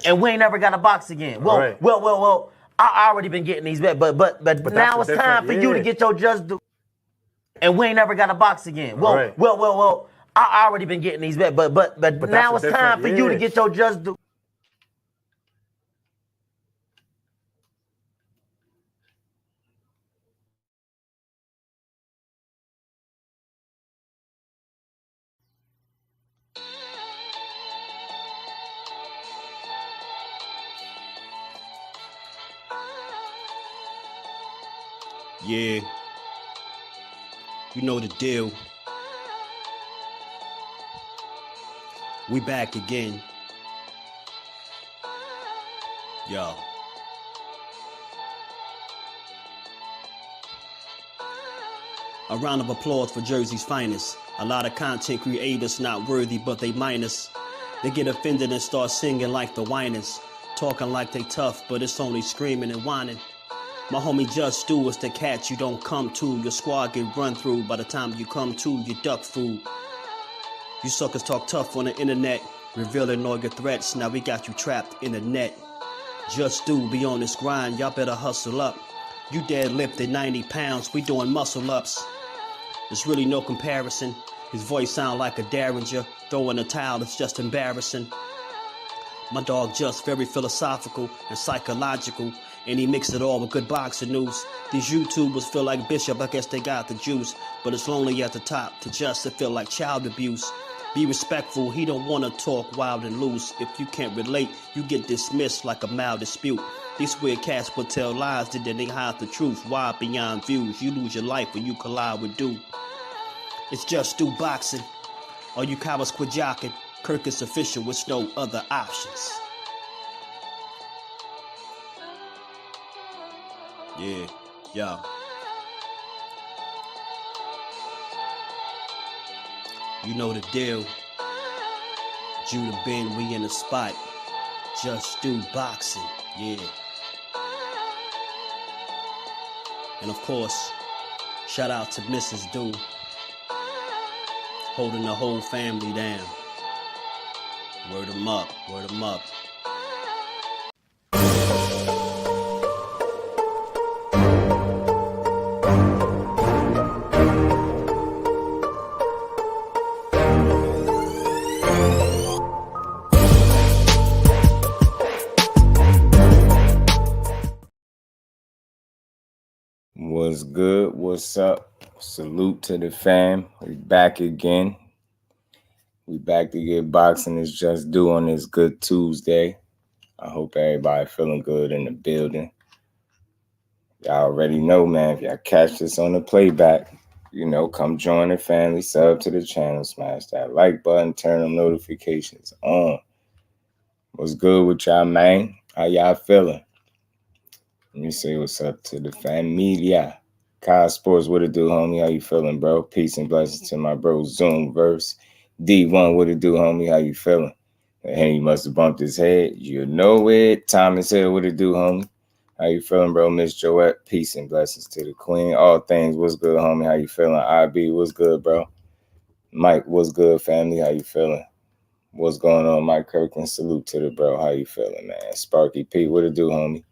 and we ain't never got a box again. Well, right. well. I already been getting these bets, but now it's time for you to get your just due. And we ain't never got a box again. Well, right. well. I already been getting these bets, but now it's time for you to get your just due. Yeah, you know the deal. We back again. Yo. A round of applause for Jersey's finest. A lot of content creators not worthy, but they minus. They get offended and start singing like the whiners. Talking like they tough, but it's only screaming and whining. My homie JusDueBoxing is the cat you don't come to. Your squad get run through. By the time you come to, you duck food. You suckers talk tough on the internet, revealing all your threats. Now we got you trapped in the net. JusDueBoxing be on this grind, y'all better hustle up. You deadlifted 90 pounds, we doing muscle ups. There's really no comparison. His voice sound like a derringer. Throwing a towel, it's just embarrassing. My dog Just very philosophical and psychological, and he mixed it all with good boxing news. These YouTubers feel like Bishop, I guess they got the juice, but it's lonely at the top to Just to feel like child abuse. Be respectful, he don't want to talk wild and loose. If you can't relate, you get dismissed like a mild dispute. These weird cats will tell lies that then they hide the truth. Why beyond views? You lose your life when you collide with dude. It's JusDueBoxing. All you cowards quit jocking. Kirk is official with no other options. Yeah, yo. You know the deal. Judah Ben, we in the spot. JusDueBoxing, yeah. And of course, shout out to Mrs. Do, holding the whole family down. Word 'em up, word 'em up. What's good? What's up? Salute to the fam. We back again. We back to get boxing. It's JusDueBoxing on this good Tuesday. I hope everybody feeling good in the building. Y'all already know, man. If y'all catch this on the playback, you know, come join the family, sub to the channel, smash that like button, turn them notifications on. What's good with y'all, man? How y'all feeling? Let me say what's up to the familia. Kyle Sports, what it do, homie? How you feeling, bro? Peace and blessings to my bro Zoom Verse. D1, what it do, homie? How you feeling? Haney must have bumped his head. You know it. Thomas Hill, what it do, homie? How you feeling, bro? Miss Joette, peace and blessings to the queen. All things, what's good, homie? How you feeling? IB, what's good, bro? Mike, what's good, family? How you feeling? What's going on, Mike Kirkland? Salute to the bro. How you feeling, man? Sparky P, what it do, homie?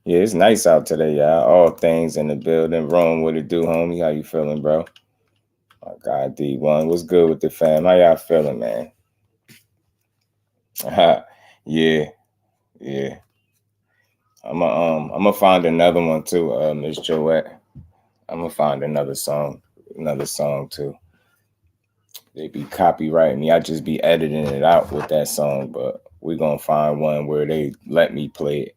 Yeah, it's nice out today, y'all. All things in the building. Rome, what it do, homie? How you feeling, bro? My God, D1, what's good with the fam? How y'all feeling, man? Yeah. I'm gonna find another one too, Miss Joette. I'm gonna find another song too. They be copyrighting me. I just be editing it out with that song, but we're gonna find one where they let me play it.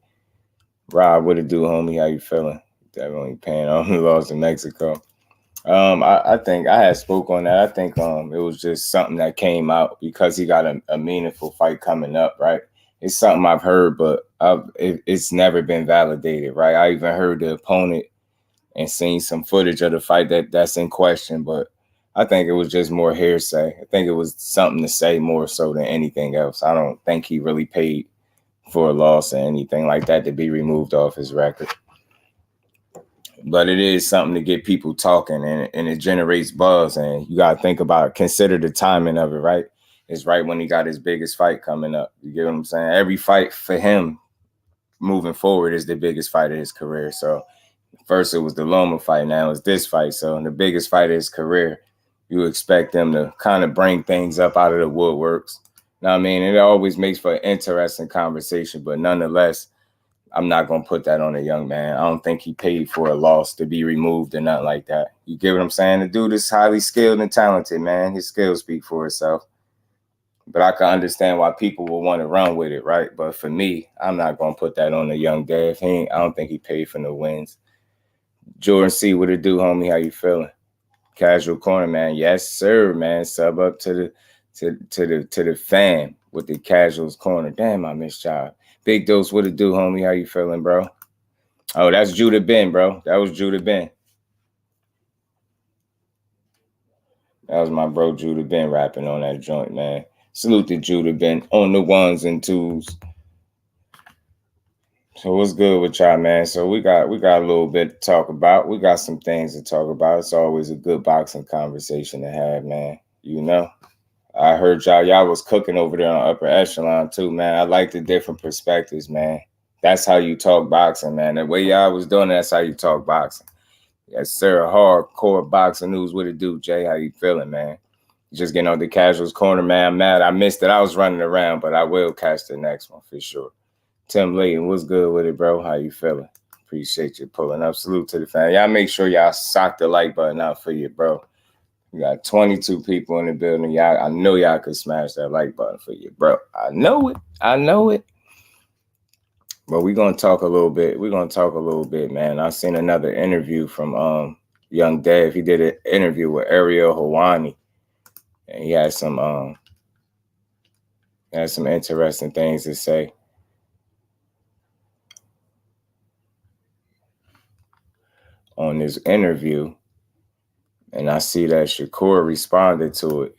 Rob, what it do, homie? How you feeling? Definitely paying on the loss in Mexico. I think I had spoke on that. I think it was just something that came out because he got a meaningful fight coming up, right? It's something I've heard, but it's never been validated, right? I even heard the opponent and seen some footage of the fight that's in question, but I think it was just more hearsay. I think it was something to say more so than anything else. I don't think he really paid for a loss or anything like that to be removed off his record. But it is something to get people talking, and it generates buzz. And you got to think about it, consider the timing of it, right? is right when he got his biggest fight coming up. You get what I'm saying? Every fight for him moving forward is the biggest fight of his career. So first it was the Loma fight, now it's this fight. So in the biggest fight of his career, you expect them to kind of bring things up out of the woodworks. Now, I mean, it always makes for an interesting conversation, but nonetheless, I'm not going to put that on a young man. I don't think he paid for a loss to be removed or nothing like that. You get what I'm saying? The dude is highly skilled and talented, man. His skills speak for itself. But I can understand why people will want to run with it, right? But for me, I'm not going to put that on a young Dev. I don't think he paid for no wins. Jordan C, what it do, homie? How you feeling? Casual corner, man. Yes, sir, man. Sub up to the fan with the casuals corner. Damn, I missed y'all. Big Dose, what it do, homie? How you feeling, bro? Oh, that's Judah Ben, bro. That was Judah Ben. That was my bro Judah Ben rapping on that joint, man. Salute to Judah Ben on the ones and twos. So what's good with y'all, man? So we got a little bit to talk about. We got some things to talk about. It's always a good boxing conversation to have, man. You know, I heard y'all was cooking over there on Upper Echelon too, man. I like the different perspectives, man. That's how you talk boxing, man. The way y'all was doing, that's how you talk boxing. Yes, sir. Hardcore boxing news. What it do, Jay? How you feeling, man? Just getting on the casuals corner, man. I'm mad I missed it. I was running around, but I will catch the next one for sure. Tim Layton, what's good with it, bro? How you feeling? Appreciate you pulling up. Salute to the fan. Y'all make sure y'all sock the like button out for you, bro. We got 22 people in the building. Y'all, I know y'all could smash that like button for you, bro. I know it. I know it. But we're going to talk a little bit. We're going to talk a little bit, man. I seen another interview from Young Dev. He did an interview with Ariel Helwani. And he had some interesting things to say. On this interview, and I see that Shakur responded to it.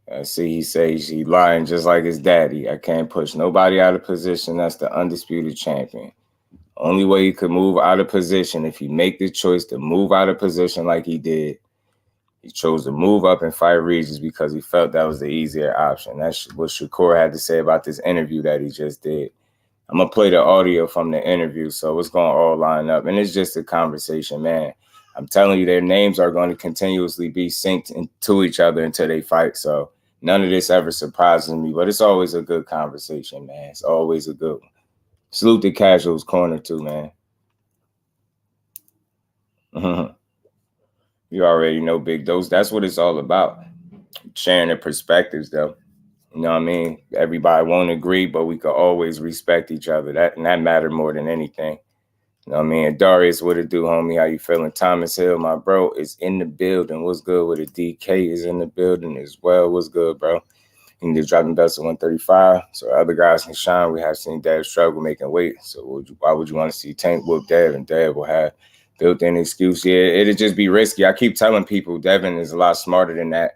I see he says he lying just like his daddy. I can't push nobody out of position. That's the undisputed champion. Only way he could move out of position if he make the choice to move out of position like he did. He chose to move up and fight Regis because he felt that was the easier option. That's what Shakur had to say about this interview that he just did. I'm going to play the audio from the interview, so it's going to all line up. And it's just a conversation, man. I'm telling you, their names are going to continuously be synced into each other until they fight. So none of this ever surprises me, but it's always a good conversation, man. It's always a good one. Salute the casuals corner too, man. You already know, Big Dose. That's what it's all about. Sharing the perspectives, though. You know what I mean? Everybody won't agree, but we could always respect each other. That mattered more than anything. You know what I mean? And Darius, what it do, homie? How you feeling? Thomas Hill, my bro, is in the building. What's good with it? DK is in the building as well. What's good, bro? He just dropping belts at 135. So other guys can shine. We have seen Dev struggle making weight. So why would you want to see Tank whoop Dev? And Dev will have built-in excuse. Yeah, it'd just be risky. I keep telling people Devin is a lot smarter than that.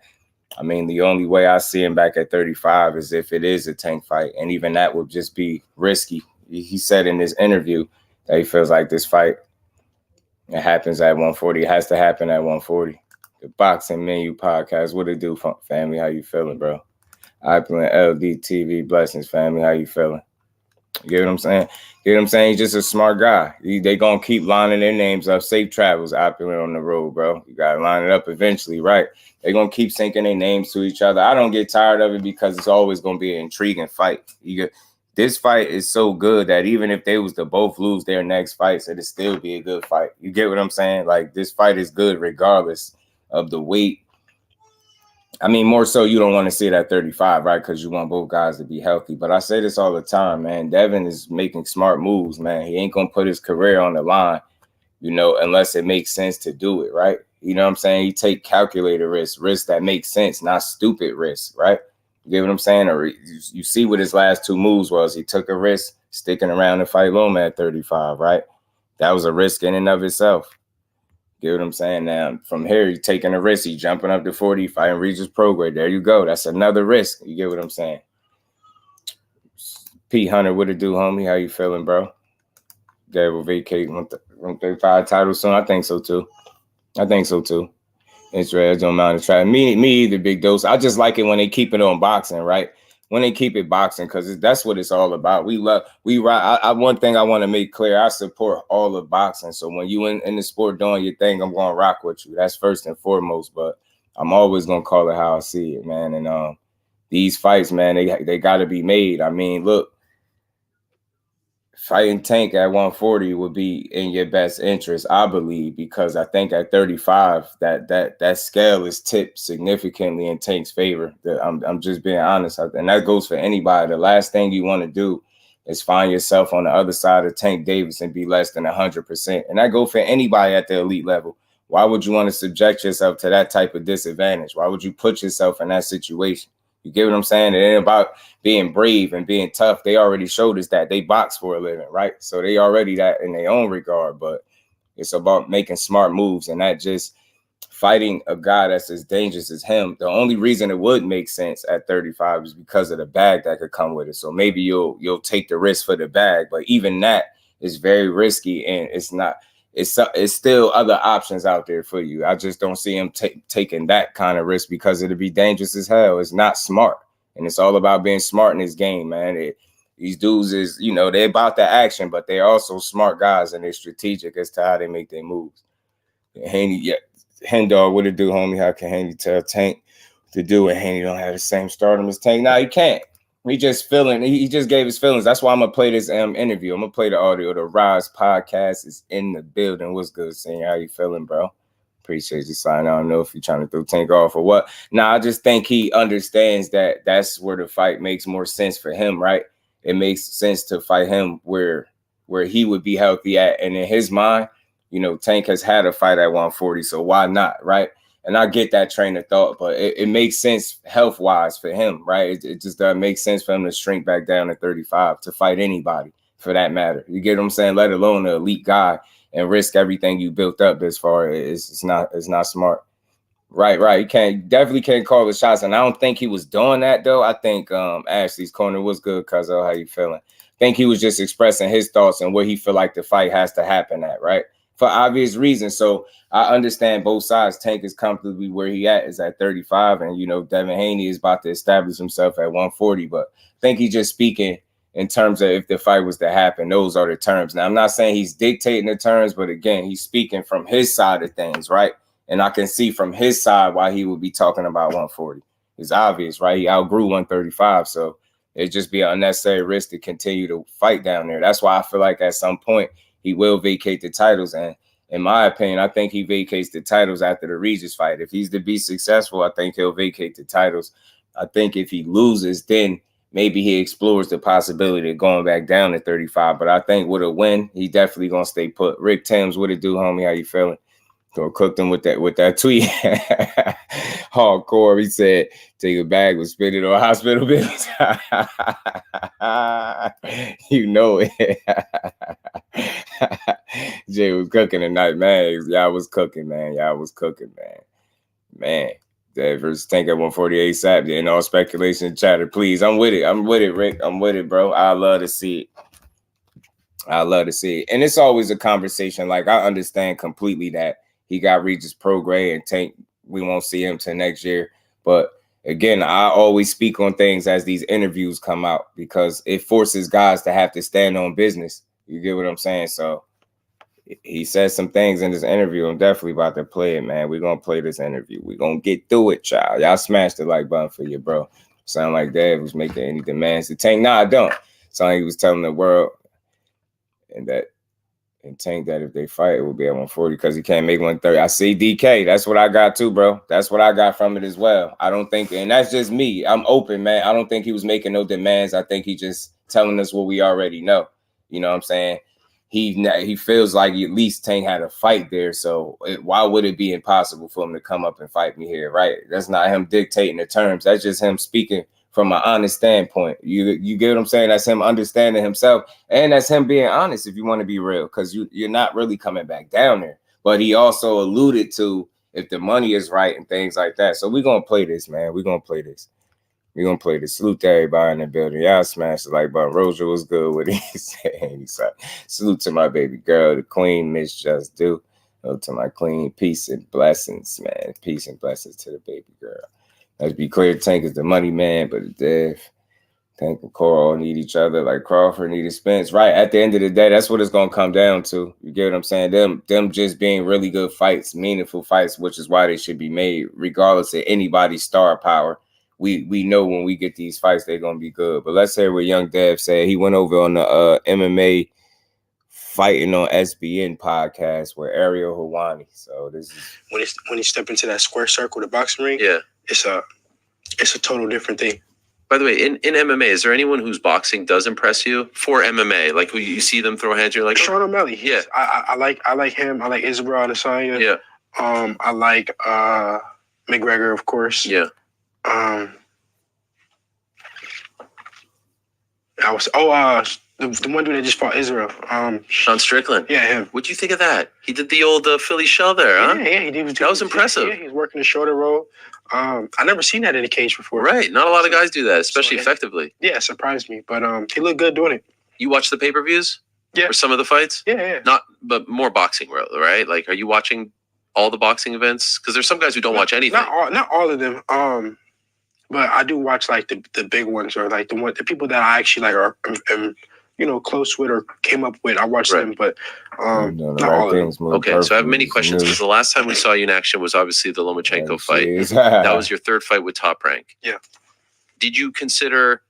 I mean, the only way I see him back at 35 is if it is a Tank fight. And even that would just be risky. He said in this interview that he feels like this fight, it happens at 140. It has to happen at 140. The Boxing Menu Podcast. What it do, family? How you feeling, bro? Opulent LDTV blessings, family. How you feeling? You get what I'm saying? You get what I'm saying? He's just a smart guy. They going to keep lining their names up. Safe travels, Opulent on the road, bro. You got to line it up eventually, right? They're going to keep syncing their names to each other. I don't get tired of it because it's always going to be an intriguing fight. This fight is so good that even if they was to both lose their next fights, it'd still be a good fight. You get what I'm saying? Like, this fight is good regardless of the weight. I mean, more so you don't want to see it at 35, right? Because you want both guys to be healthy. But I say this all the time, man. Devin is making smart moves, man. He ain't going to put his career on the line, you know, unless it makes sense to do it, right? You know what I'm saying? He take calculated risks that make sense, not stupid risks, right? You get what I'm saying? Or you see what his last two moves was. He took a risk sticking around to fight Loma at 35, right? That was a risk in and of itself. You get what I'm saying? Now, from here, he's taking a risk. He's jumping up to 40, fighting Regis Prograde. There you go. That's another risk. You get what I'm saying? P. Hunter, what it do, homie? How you feeling, bro? Dad will vacate 135 title soon. I think so, too. Israel don't mind to try. Me either, Big Dose. I just like it when they keep it on boxing, right? When they keep it boxing, because that's what it's all about. We one thing I want to make clear, I support all of boxing. So when you in the sport doing your thing, I'm gonna rock with you. That's first and foremost. But I'm always gonna call it how I see it, man. And these fights, man, they gotta be made. I mean, look. Fighting Tank at 140 would be in your best interest, I believe, because I think at 35, that scale is tipped significantly in Tank's favor. I'm just being honest, and that goes for anybody. The last thing you want to do is find yourself on the other side of Tank Davis and be less than 100%, and that goes for anybody at the elite level. Why would you want to subject yourself to that type of disadvantage? Why would you put yourself in that situation? You get what I'm saying? It ain't about being brave and being tough. They already showed us that. They box for a living, right? So they already that in their own regard, but it's about making smart moves and not just fighting a guy that's as dangerous as him. The only reason it would make sense at 35 is because of the bag that could come with it. So maybe you'll take the risk for the bag, but even that is very risky, and it's still other options out there for you. I just don't see him taking that kind of risk because it'd be dangerous as hell. It's not smart. And it's all about being smart in this game, man. These dudes is, they're about the action, but they're also smart guys and they're strategic as to how they make their moves. Haney, Hendar, what it do, homie? How can Haney tell Tank to do it? Haney don't have the same stardom as Tank. Nah, he can't. He just feeling. He just gave his feelings. That's why I'm gonna play this interview. I'm gonna play the audio. The Rise podcast is in the building. What's good, Senior? How you feeling, bro? Appreciate you signing. I don't know if you're trying to throw Tank off or what. Nah, I just think he understands that that's where the fight makes more sense for him, right? It makes sense to fight him where he would be healthy at, and in his mind, Tank has had a fight at 140, so why not, right? And I get that train of thought, but it makes sense health-wise for him, right? It just doesn't make sense for him to shrink back down to 35 to fight anybody, for that matter. You get what I'm saying? Let alone an elite guy and risk everything you built up this far. It's not smart. Right. You definitely can't call the shots, and I don't think he was doing that though. I think Ashley's corner was good, Cuzzo. How you feeling? I think he was just expressing his thoughts and where he feel like the fight has to happen at, right? For obvious reasons. So I understand both sides. Tank is comfortably where he is at 35. And, Devin Haney is about to establish himself at 140. But I think he's just speaking in terms of if the fight was to happen. Those are the terms. Now, I'm not saying he's dictating the terms, but again, he's speaking from his side of things, right? And I can see from his side why he would be talking about 140. It's obvious, right? He outgrew 135. So it'd just be an unnecessary risk to continue to fight down there. That's why I feel like at some point, he will vacate the titles. And in my opinion, I think he vacates the titles after the Regis fight. If he's to be successful, I think he'll vacate the titles. I think if he loses, then maybe he explores the possibility of going back down to 35. But I think with a win, he definitely going to stay put. Rick Thames, what it do, homie? How you feeling? Go cook them with that tweet. Hardcore. He said, take a bag with spit it on hospital bills. You know it. Jay was cooking tonight, man. Y'all was cooking, man. Man. That versus Tank at 148 SAP. And all speculation chatter. Please. I'm with it, Rick. I'm with it, bro. I love to see it. And it's always a conversation. Like, I understand completely that he got Regis Prograis and Tank. We won't see him till next year. But again, I always speak on things as these interviews come out because it forces guys to have to stand on business. You get what I'm saying? So he says some things in this interview. I'm definitely about to play it, man. We're going to play this interview. We're going to get through it, child. Y'all smashed the like button for you, bro. Sound like Dad was making any demands to Tank. Nah, I don't. Sound like he was telling the world and Tank that if they fight, it will be at 140 because he can't make 130. I see DK. That's what I got too, bro. That's what I got from it as well. I don't think, and that's just me. I'm open, man. I don't think he was making no demands. I think he just telling us what we already know. You know what I'm saying? He feels like at least Tank had a fight there. So why would it be impossible for him to come up and fight me here, right? That's not him dictating the terms. That's just him speaking from an honest standpoint. You get what I'm saying? That's him understanding himself. And that's him being honest if you want to be real, because you're not really coming back down there. But he also alluded to if the money is right and things like that. So we're going to play this, man. We're going to play this. Salute to everybody in the building. Y'all smashed the like button. Rosa was good with it. He said, salute to my baby girl, the queen, Miss Just Do. To my queen, peace and blessings, man. Peace and blessings to the baby girl. Let's be clear, Tank is the money man, but Dev, Tank and Coral need each other like Crawford needed Spence. Right, at the end of the day, that's what it's going to come down to. You get what I'm saying? Them just being really good fights, meaningful fights, which is why they should be made, regardless of anybody's star power. We know when we get these fights, they're going to be good. But let's hear what Young Dev said. He went over on the MMA Fighting on SBN podcast with Ariel Helwani. So this is when you step into that square circle, the boxing ring. Yeah, it's a total different thing. By the way, in MMA, is there anyone whose boxing does impress you for MMA? Like, who you see them throw hands, you're like, Sean O'Malley. Yeah, I like him. I like Israel Adesanya. Yeah. I like McGregor, of course. Yeah. The one dude that just fought Israel. Sean Strickland. Yeah, him. What'd you think of that? He did the old Philly shell there, huh? Yeah, he did. That was impressive. Yeah, he's working the shoulder roll. I never seen that in a cage before. Right. Not a lot of guys do that, especially effectively. Yeah, it surprised me. But he looked good doing it. You watch the pay-per-views? Yeah. For some of the fights? Yeah. But more boxing, right? Like, are you watching all the boxing events? Because there's some guys who don't watch anything. Not all of them. But I do watch like the big ones, or like the people that I actually like are close with or came up with. I watch them, but not all of them. Okay, so I have many questions because the last time we saw you in action was obviously the Lomachenko fight. That was your third fight with Top Rank. Yeah. Did you consider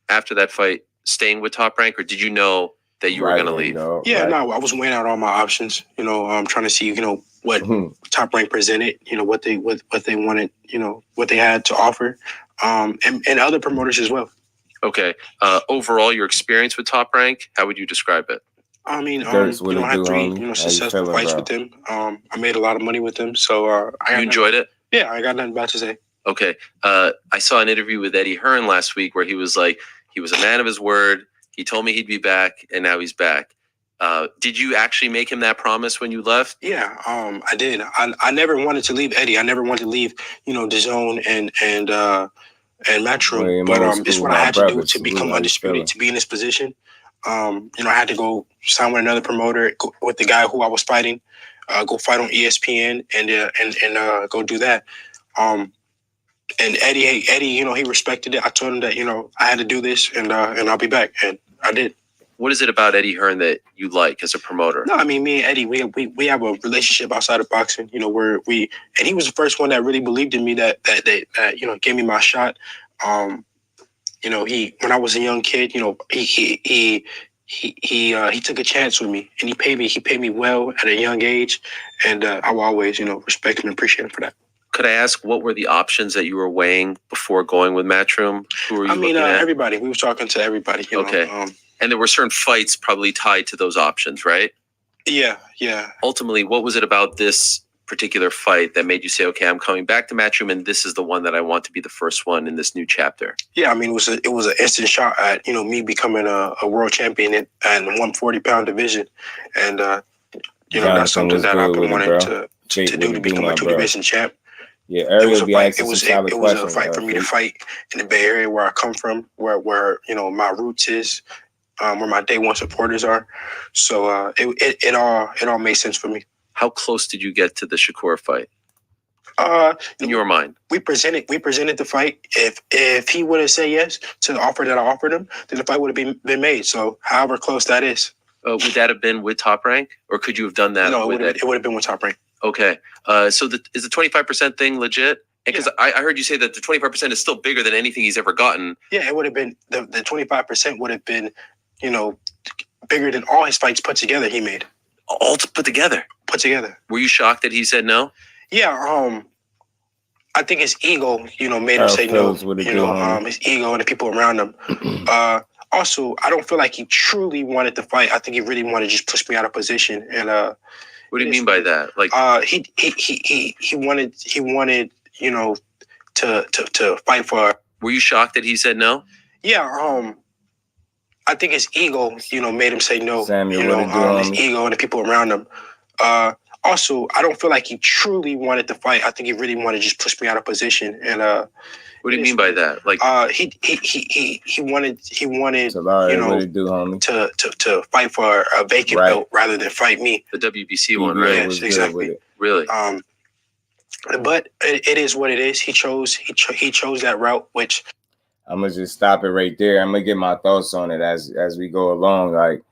after that fight staying with Top Rank, or did you know that you were going to leave? No, I was weighing out all my options. I'm trying to see what Top Rank presented. What they wanted. What they had to offer, and other promoters as well. Okay. Overall, your experience with Top Rank, how would you describe it? I mean, I had 3 successful fights with them. I made a lot of money with them, so you enjoyed it. Yeah, I got nothing bad to say. Okay. I saw an interview with Eddie Hearn last week where he was like, he was a man of his word. He told me he'd be back, and now he's back. Did you actually make him that promise when you left? Yeah, I did. I never wanted to leave Eddie. I never wanted to leave, the zone and Matchroom. But it's what I had to do to become undisputed, to be in this position. I had to go sign with another promoter, with the guy who I was fighting, go fight on ESPN and go do that. And Eddie, he respected it. I told him that, I had to do this and I'll be back. And I did. What is it about Eddie Hearn that you like as a promoter? No, I mean, me and Eddie, we have a relationship outside of boxing, and he was the first one that really believed in me that gave me my shot. When I was a young kid, he took a chance with me, and he paid me well at a young age. And I will always, respect him and appreciate him for that. Could I ask what were the options that you were weighing before going with Matchroom? Who were you looking at? Everybody. We were talking to everybody. Okay. And there were certain fights probably tied to those options, right? Yeah. Ultimately, what was it about this particular fight that made you say, okay, I'm coming back to Matchroom, and this is the one that I want to be the first one in this new chapter? Yeah, I mean, it was an instant shot at, me becoming a world champion in 140-pound division. And, that's something that I've been wanting to do, to become a two-division champ. Yeah, it was a fight for me to fight in the Bay Area, where I come from, where my roots is, where my day one supporters are. So it all made sense for me. How close did you get to the SHAKUR fight? In your mind, we presented the fight. If he would have said yes to the offer that I offered him, then the fight would have been made. So however close that is. Would that have been with Top Rank, or could you have done that? No, it would have been with Top Rank. Okay. So is the 25% thing legit? Because I heard you say that the 25% is still bigger than anything he's ever gotten. Yeah, it would have been, the 25% would have been, bigger than all his fights put together he made. All put together? Put together. Were you shocked that he said no? Yeah, I think his ego, made him say no. His ego and the people around him. Also, I don't feel like he truly wanted to fight. I think he really wanted to just push me out of position. And what do you mean by that? Like he wanted to fight for. Were you shocked that he said no? Yeah, I think his ego, made him say no. Samuel, his ego and the people around him. Also, I don't feel like he truly wanted to fight. I think he really wanted to just push me out of position. And What do you mean by that? Like, he wanted So, Larry, you know, what it do, homie? to fight for a vacant belt rather than fight me. The WBC one, right? Yes, exactly. Really? But it is what it is. He chose that route, which I'm gonna just stop it right there. I'm gonna get my thoughts on it as we go along. Like,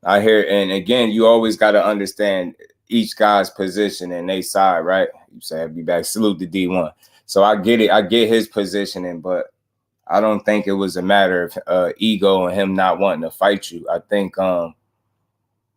I hear, and again, you always got to understand each guy's position and they side, right? You say, I'll be back. Salute the D1. So I get it. I get his positioning, but I don't think it was a matter of ego and him not wanting to fight you. I think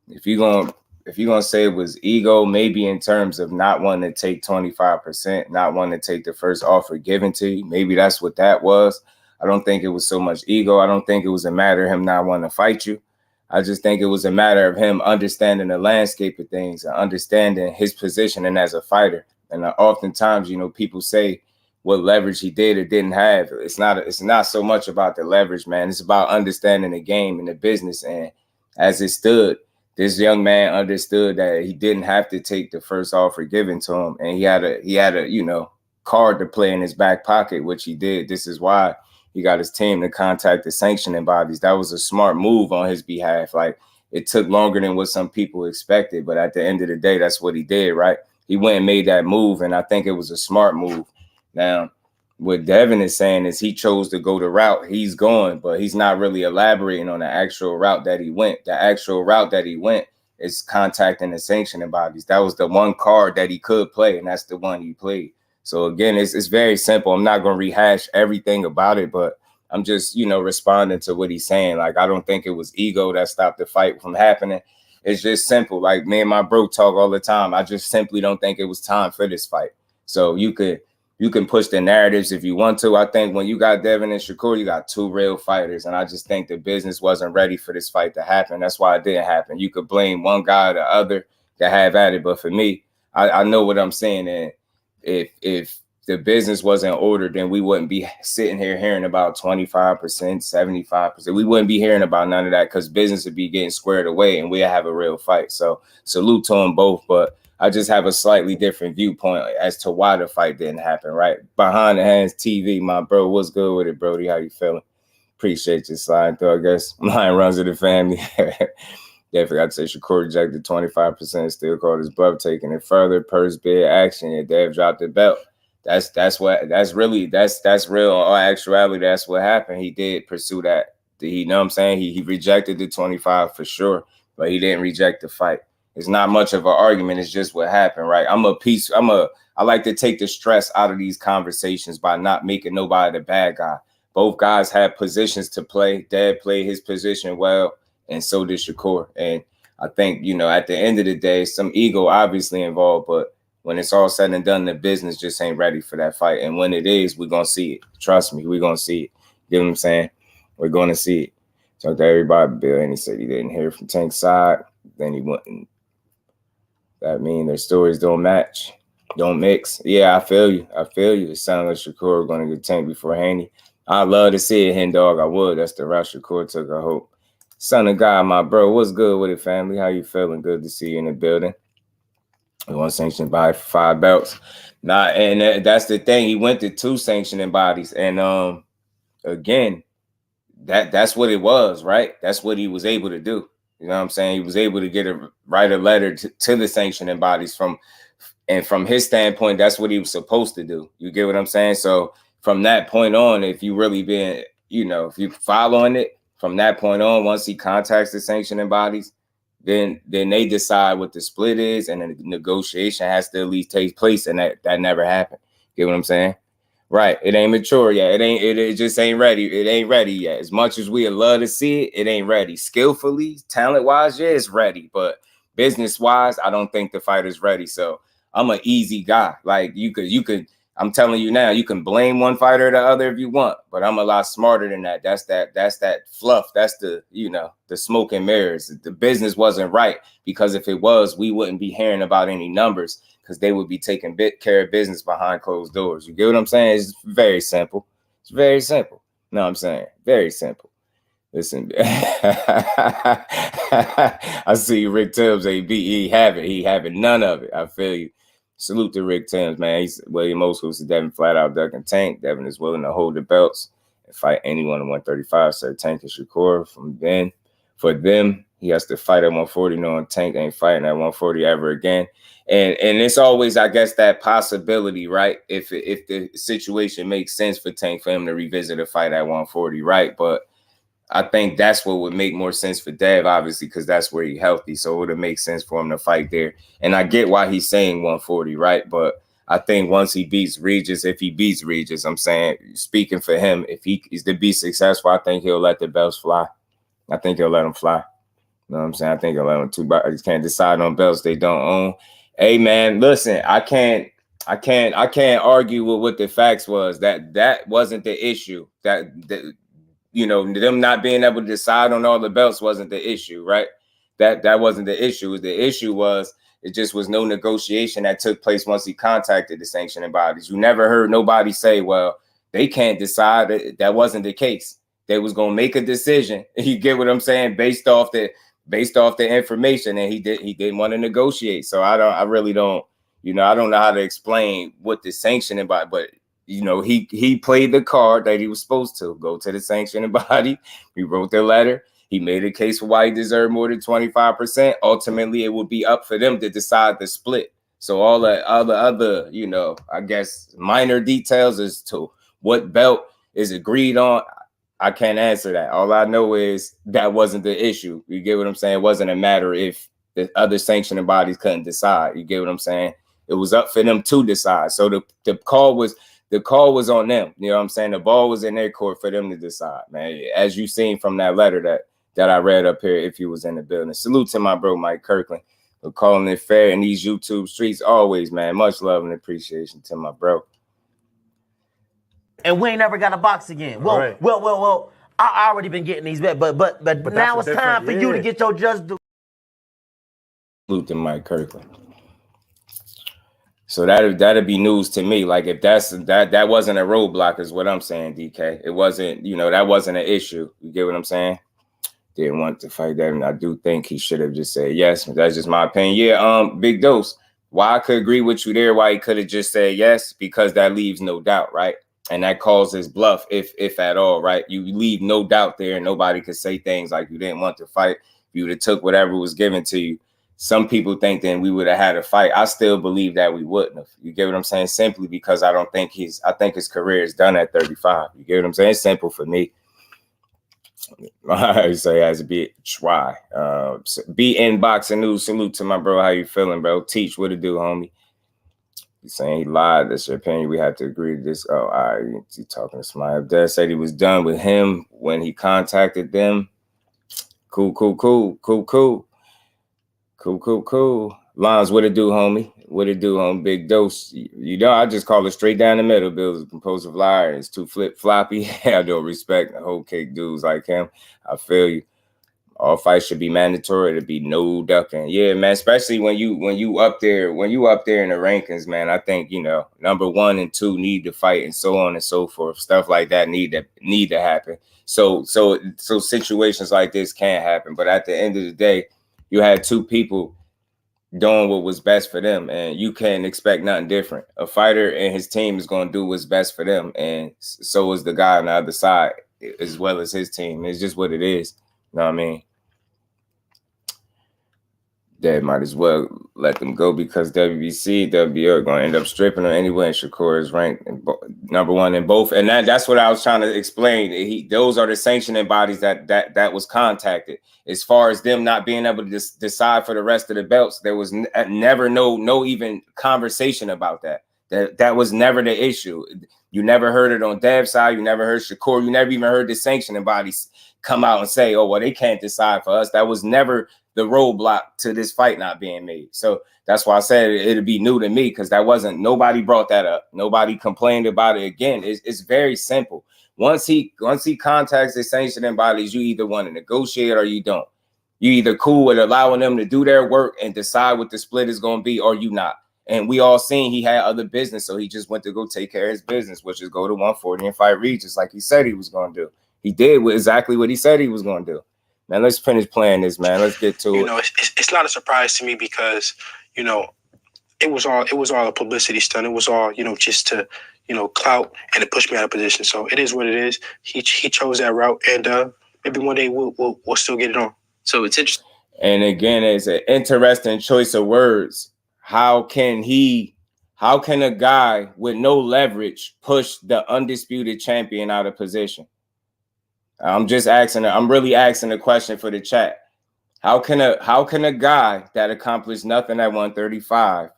if you're gonna say it was ego, maybe in terms of not wanting to take 25%, not wanting to take the first offer given to you, maybe that's what that was. I don't think it was so much ego. I don't think it was a matter of him not wanting to fight you. I just think it was a matter of him understanding the landscape of things and understanding his positioning as a fighter. And oftentimes, you know, people say what leverage he did or didn't have. It's not so much about the leverage, man. It's about understanding the game and the business. And as it stood, this young man understood that he didn't have to take the first offer given to him, and he had a you know, card to play in his back pocket, which he did. This is why he got his team to contact the sanctioning bodies. That was a smart move on his behalf. Like, it took longer than what some people expected, but at the end of the day, that's what he did, right? He went and made that move, and I think it was a smart move. Now, what Devin is saying is he chose to go the route he's going, but he's not really elaborating on the actual route that he went. The actual route that he went is contacting the sanctioning bodies. That was the one card that he could play, and that's the one he played. So again, it's very simple. I'm not going to rehash everything about it, but I'm just, you know, responding to what he's saying. Like, I don't think it was ego that stopped the fight from happening. It's just simple. Like, me and my bro talk all the time. I just simply don't think it was time for this fight. So you can push the narratives if you want to. I think when you got Devin and Shakur, you got two real fighters. And I just think the business wasn't ready for this fight to happen. That's why it didn't happen. You could blame one guy or the other to have at it. But for me, I know what I'm saying. And if the business wasn't ordered, then we wouldn't be sitting here hearing about 25%, 75%. We wouldn't be hearing about none of that, because business would be getting squared away and we'd have a real fight. So salute to them both. But I just have a slightly different viewpoint as to why the fight didn't happen, right? Behind the Hands TV, my bro, what's good with it, Brody? How you feeling? Appreciate you sliding through, I guess. Mine runs of the family. Yeah, I forgot to say Shakur rejected 25%, still called his bluff, taking it further. Purse bid action. Yeah, Dev dropped the belt. That's real. All actuality, that's what happened. He did pursue that. You know what I'm saying? He rejected the 25 for sure, but he didn't reject the fight. It's not much of an argument. It's just what happened, right? I like to take the stress out of these conversations by not making nobody the bad guy. Both guys had positions to play. Dad played his position well, and so did Shakur. And I think, you know, at the end of the day, some ego obviously involved, but when it's all said and done, the business just ain't ready for that fight. And when it is, we're going to see it. Trust me, we're going to see it. You know what I'm saying? We're going to see it. Talked to everybody, Bill, and he said he didn't hear from Tank's side. Then he wouldn't. That mean their stories don't match, don't mix. Yeah, I feel you. It sounds like Shakur going to get Tank before Haney. I'd love to see it, Hen Dog. I would. That's the route Shakur took, I hope. Son of God, my bro, what's good with it, family? How you feeling? Good to see you in the building. We want sanctioned body for 5 belts. And that's the thing. He went to 2 sanctioning bodies. And again, that's what it was, right? That's what he was able to do. You know what I'm saying? He was able to write a letter to the sanctioning bodies from his standpoint, that's what he was supposed to do. You get what I'm saying? So from that point on, if you really been, you know, if you following it from that point on, once he contacts the sanctioning bodies, then they decide what the split is, and the negotiation has to at least take place, and that never happened. Get what I'm saying? Right. It ain't mature yet. It just ain't ready. It ain't ready yet. As much as we'd love to see it, it ain't ready. Skillfully, talent-wise, yeah, it's ready. But business-wise, I don't think the fighter's ready. So I'm an easy guy. Like you could, I'm telling you now, you can blame one fighter or the other if you want, but I'm a lot smarter than that. That's that fluff. That's the smoke and mirrors. The business wasn't right, because if it was, we wouldn't be hearing about any numbers, because they would be taking care of business behind closed doors. You get what I'm saying? It's very simple. It's very simple. No, I'm saying very simple. Listen, I see Rick Tubbs, he having none of it. I feel you. Salute to Rick Timms, man. He's William Oscars to Devin flat out ducking Tank. Devin is willing to hold the belts and fight anyone at 135. So Tank and Shakur from then. For them, he has to fight at 140, knowing Tank ain't fighting at 140 ever again. And it's always, I guess, that possibility, right? If the situation makes sense for Tank for him to revisit a fight at 140, right? But I think that's what would make more sense for Dev, obviously, because that's where he's healthy. So it would make sense for him to fight there. And I get why he's saying 140, right? But I think once he beats Regis, if he beats Regis, I'm saying, speaking for him, if he is to be successful, I think he'll let the belts fly. I think he'll let them fly. You know what I'm saying? I think he'll let them two bodies can't decide on belts they don't own. Hey, man, listen, I can't argue with what the facts was. That wasn't the issue. You know, them not being able to decide on all the belts wasn't the issue, right? That wasn't the issue. The issue was it just was no negotiation that took place once he contacted the sanctioning bodies. You never heard nobody say, well, they can't decide. That wasn't the case. They was gonna make a decision. You get what I'm saying? Based off the information, and he didn't want to negotiate. So I really don't, you know, I don't know how to explain what the sanctioning body, but you know, he played the card that he was supposed to go to the sanctioning body. He wrote the letter. He made a case for why he deserved more than 25%. Ultimately, it would be up for them to decide the split. So all the other, you know, I guess minor details as to what belt is agreed on, I can't answer that. All I know is that wasn't the issue. You get what I'm saying? It wasn't a matter if the other sanctioning bodies couldn't decide. You get what I'm saying? It was up for them to decide. So the call was on them. You know what I'm saying? The ball was in their court for them to decide, man. As you seen from that letter that I read up here, if you was in the building. Salute to my bro, Mike Kirkland, for calling it fair in these YouTube streets always, man. Much love and appreciation to my bro. And we ain't never got to box again. Well, right. well, I already been getting these bets, but now it's time for you to get your JusDueBoxing. Salute to Mike Kirkland. So that'd be news to me. Like if that wasn't a roadblock, is what I'm saying, DK. It wasn't, you know, that wasn't an issue. You get what I'm saying? Didn't want to fight that, and I do think he should have just said yes. That's just my opinion. Yeah, Big Dose. Why I could agree with you there, why he could have just said yes, because that leaves no doubt, right? And that causes bluff, if at all, right? You leave no doubt there, and nobody could say things like you didn't want to fight. You would have took whatever was given to you. Some people think then we would have had a fight. I still believe that we wouldn't have. You get what I'm saying? Simply because I think his career is done at 35. You get what I'm saying? It's simple for me. I say as a bit try. Be in boxing news. Salute to my bro. How you feeling, bro? Teach what to do, homie. He's saying he lied. That's your opinion. We have to agree to this. Oh, all right. He talking to Smile. Dad said he was done with him when he contacted them. Cool. Lons, what it do, homie? What it do, homie? Big Dose. You know, I just call it straight down the middle. Bill's a compulsive liar. It's too floppy. I don't respect the whole cake dudes like him. I feel you. All fights should be mandatory. To be no ducking. Yeah, man. Especially when you up there in the rankings, man. I think, you know, number 1 and 2 need to fight and so on and so forth. Stuff like that need to happen. So situations like this can't happen. But at the end of the day, you had 2 people doing what was best for them, and you can't expect nothing different. A fighter and his team is going to do what's best for them, and so is the guy on the other side, as well as his team. It's just what it is. You know what I mean? They might as well let them go because WBC, WBO are going to end up stripping them anyway. And Shakur is ranked number 1 in both, and that's what I was trying to explain. Those are the sanctioning bodies that was contacted. As far as them not being able to decide for the rest of the belts, there was never no even conversation about that. That was never the issue. You never heard it on Dev's side. You never heard Shakur. You never even heard the sanctioning bodies come out and say, "Oh, well, they can't decide for us." That was never the roadblock to this fight not being made. So that's why I said it'd be new to me, because nobody brought that up. Nobody complained about it. Again, it's very simple. Once he contacts the sanctioning bodies, you either want to negotiate or you don't. You either cool with allowing them to do their work and decide what the split is going to be, or you not. And we all seen he had other business, so he just went to go take care of his business, which is go to 140 and fight Regis like he said he was going to do. He did exactly what he said he was going to do. Man, let's finish playing this, man. Let's get to it. You know, it's not a surprise to me because, you know, it was all a publicity stunt. It was all, just to, clout and to push me out of position. So it is what it is. He chose that route, and maybe one day we'll still get it on. So it's interesting. And again, it's an interesting choice of words. How can a guy with no leverage push the undisputed champion out of position? I'm really asking the question for the chat. How can a guy that accomplished nothing at 135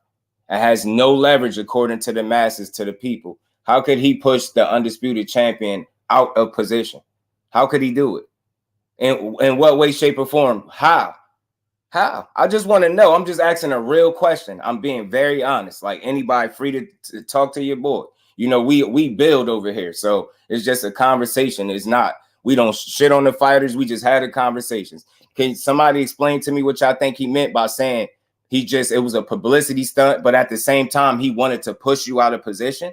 and has no leverage according to the masses, to the people, how could he push the undisputed champion out of position? How could he do it? In what way, shape, or form? How? I just want to know. I'm just asking a real question. I'm being very honest. Like anybody, free to talk to your boy. We build over here, so it's just a conversation. It's not. We don't shit on the fighters. We just had a conversations. Can somebody explain to me what y'all think he meant by saying it was a publicity stunt, but at the same time he wanted to push you out of position?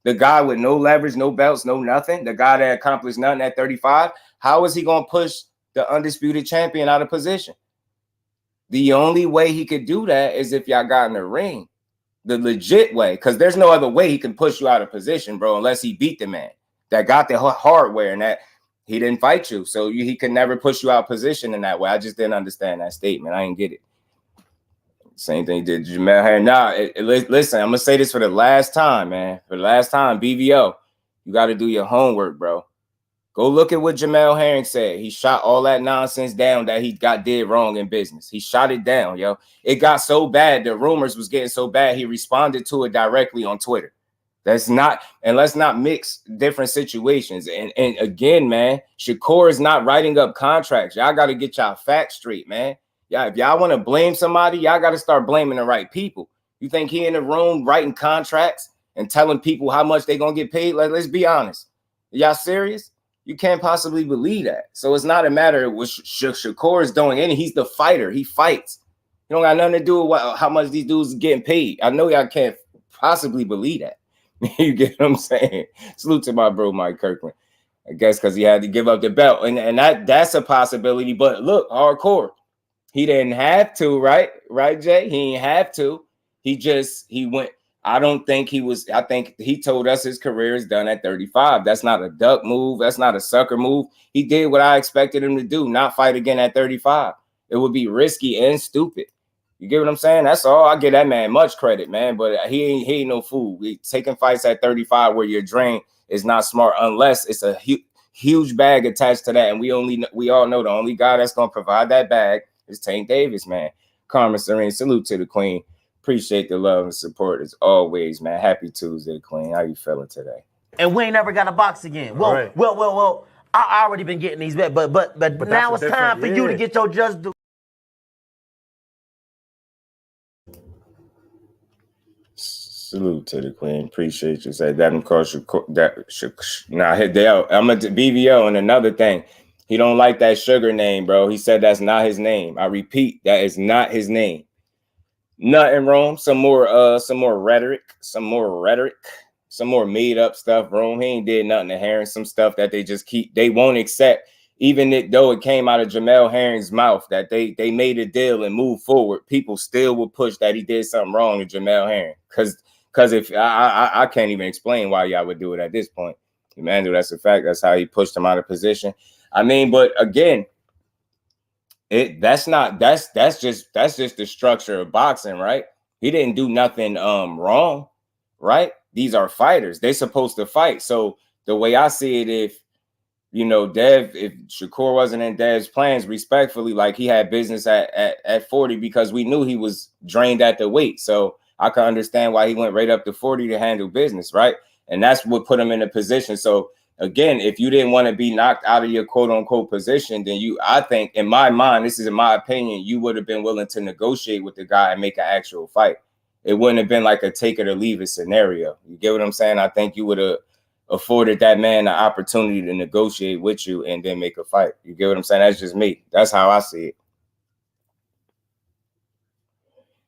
The guy with no leverage, no belts, no nothing. The guy that accomplished nothing at 35. How is he going to push the undisputed champion out of position? The only way he could do that is if y'all got in the ring, the legit way, because there's no other way he can push you out of position, bro, unless he beat the man that got the hardware and that he didn't fight you. So he could never push you out of position in that way. I just didn't understand that statement. I didn't get it. Same thing did Jamel Herring. Listen, I'm going to say this for the last time, man. For the last time, BVO, you got to do your homework, bro. Go look at what Jamel Herring said. He shot all that nonsense down that he did wrong in business. He shot it down, yo. It got so bad. The rumors was getting so bad. He responded to it directly on Twitter. Let's not mix different situations. And again, man, SHAKUR is not writing up contracts. Y'all got to get y'all facts straight, man. Yeah, if y'all want to blame somebody, y'all got to start blaming the right people. You think he in the room writing contracts and telling people how much they gonna get paid? Let's be honest. Y'all serious? You can't possibly believe that. So it's not a matter of what SHAKUR is doing. And he's the fighter. He fights. You don't got nothing to do with how much these dudes are getting paid. I know y'all can't possibly believe that. You get what I'm saying? Salute to my bro, Mike Kirkland. I guess because he had to give up the belt. And that's a possibility. But look, hardcore. He didn't have to, right? Right, Jay? He didn't have to. He went. I think he told us his career is done at 35. That's not a duck move. That's not a sucker move. He did what I expected him to do, not fight again at 35. It would be risky and stupid. You get what I'm saying? That's all. I give that man much credit, man. But he ain't no fool. Taking fights at 35 where you're drained is not smart unless it's a huge bag attached to that. And we all know the only guy that's going to provide that bag is Tank Davis, man. Carmen Serene, salute to the queen. Appreciate the love and support as always, man. Happy Tuesday, queen. How you feeling today? And we ain't never got a box again. Well, right. well. I already been getting these bets, but now it's time for you to get your just due. Salute to the queen. Appreciate you. Say that, of course, now hit there. I'm gonna BVO. And another thing, he don't like that Sugar name, bro. He said that's not his name. I repeat, that is not his name. Nothing wrong. Some more rhetoric, some more made up stuff wrong. He ain't did nothing to Herring. Some stuff that they won't accept, even though it came out of Jamel Herring's mouth that they made a deal and moved forward. People still will push that he did something wrong to Jamel Herring. Because if I can't even explain why y'all would do it at this point. Emmanuel, that's a fact. That's how he pushed him out of position. I mean, but again, that's just the structure of boxing, right? He didn't do nothing wrong, right? These are fighters. They're supposed to fight. So the way I see it, if SHAKUR wasn't in Dev's plans, respectfully, like he had business at 40 because we knew he was drained at the weight. So I can understand why he went right up to 40 to handle business, right? And that's what put him in a position. So again, if you didn't want to be knocked out of your quote unquote position, then I think in my mind, this is in my opinion, you would have been willing to negotiate with the guy and make an actual fight. It wouldn't have been like a take it or leave it scenario. You get what I'm saying? I think you would have afforded that man the opportunity to negotiate with you and then make a fight. You get what I'm saying? That's just me. That's how I see it.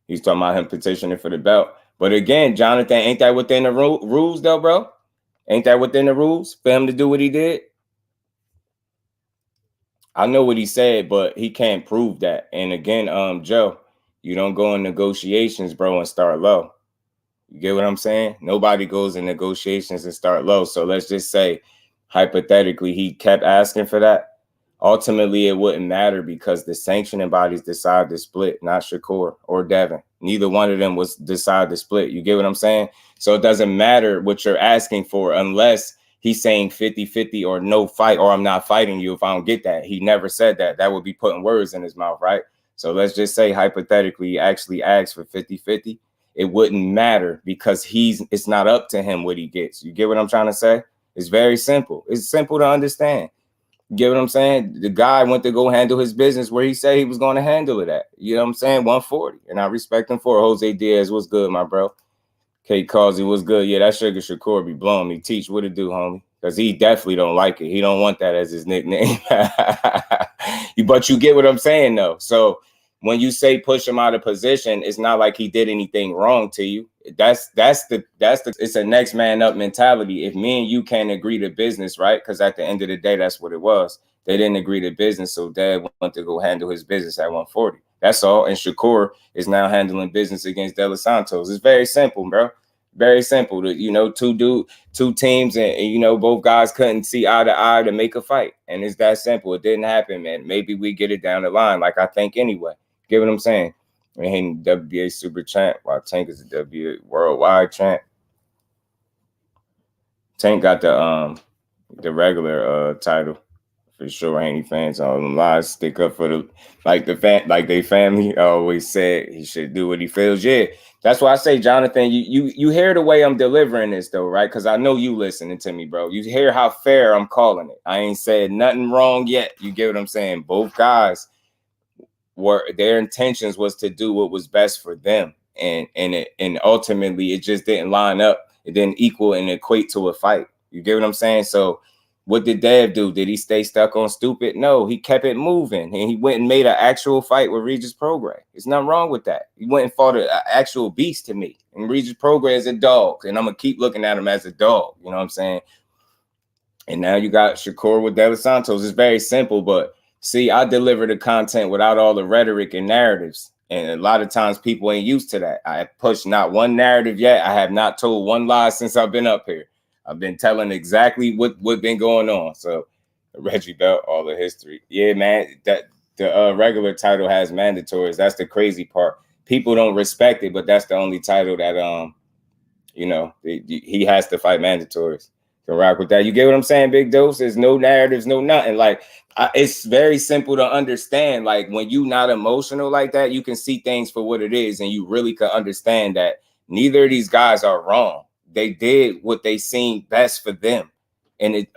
He's talking about him petitioning for the belt. But again, Jonathan, ain't that within the rules though, bro? Ain't that within the rules for him to do what he did? I know what he said, but he can't prove that. And again, Joe, You don't go in negotiations, bro, and start low. You get what I'm saying? Nobody goes in negotiations and start low. So let's just say, hypothetically, he kept asking for that. Ultimately, it wouldn't matter because the sanctioning bodies decide to split, not Shakur or Devin. Neither one of them was decide to split. You get what I'm saying? So it doesn't matter what you're asking for unless he's saying 50-50 or no fight, or I'm not fighting you if I don't get that. He never said that. That would be putting words in his mouth, right? So let's just say hypothetically he actually asked for 50-50. It wouldn't matter because it's not up to him what he gets. You get what I'm trying to say? It's very simple. It's simple to understand. You get what I'm saying? The guy went to go handle his business where he said he was going to handle it at. You know what I'm saying? 140. And I respect him for it. Jose Diaz, what's good, my bro? Kate Causey, what's good? Yeah, that Sugar Shakur be blowing me. Teach, what it do, homie? Because he definitely don't like it. He don't want that as his nickname. But you get what I'm saying, though. So when you say push him out of position, it's not like he did anything wrong to you. That's it's a next man up mentality. If me and you can't agree to business, right? Because at the end of the day, that's what it was. They didn't agree to business, so Dad went to go handle his business at 140. That's all. And Shakur is now handling business against De Los Santos. It's very simple, bro. Very simple. You know, two teams, and you know, both guys couldn't see eye to eye to make a fight. And it's that simple. It didn't happen, man. Maybe we get it down the line, like I think anyway. Get what I'm saying? And WBA Super Champ, while Tank is the WBA Worldwide Champ. Tank got the regular title for sure. Haney fans, all them lies stick up for they family always said he should do what he feels. Yeah, that's why I say, Jonathan, you hear the way I'm delivering this though, right? Because I know you listening to me, bro. You hear how fair I'm calling it. I ain't said nothing wrong yet. You get what I'm saying? Both guys, their intentions was to do what was best for them, and ultimately it just didn't line up. It didn't equal and equate to a fight. You get what I'm saying? So what did Dev do? Did he stay stuck on stupid? No, he kept it moving, and he went and made an actual fight with Regis Prograis. There's nothing wrong with that. He went and fought an actual beast to me, and Regis Prograis is a dog, and I'm gonna keep looking at him as a dog. You know what I'm saying? And now you got Shakur with De Los Santos. It's very simple, but see, I deliver the content without all the rhetoric and narratives. And a lot of times people ain't used to that. I pushed not one narrative yet. I have not told one lie since I've been up here. I've been telling exactly what been going on. So Reggie Belt, all the history. Yeah, man, that the regular title has mandatories. That's the crazy part. People don't respect it, but that's the only title that, you know, he has to fight mandatories. Can rock with that. You get what I'm saying, Big Dose? There's no narratives, no nothing. Like, it's very simple to understand. Like, when you not emotional like that, you can see things for what it is, and you really can understand that neither of these guys are wrong. They did what they seemed best for them, and it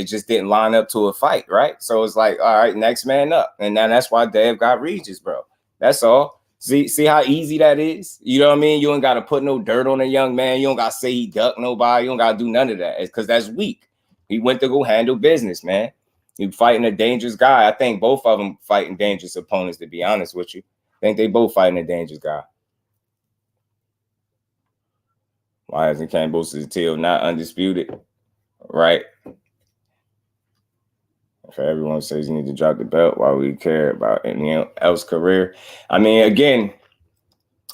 just didn't line up to a fight, right? So it's like, all right, next man up, and then that's why Dev got Regis, bro. That's all. See how easy that is? You know what I mean? You ain't got to put no dirt on a young man. You don't got to say he ducked nobody. You don't got to do none of that. It's because that's weak. He went to go handle business, man. He fighting a dangerous guy. I think both of them fighting dangerous opponents, to be honest with you. I think they both fighting a dangerous guy. Why isn't Cambosis Till not undisputed? Right. For everyone who says you need to drop the belt, why we care about anyone else's career. I mean, again,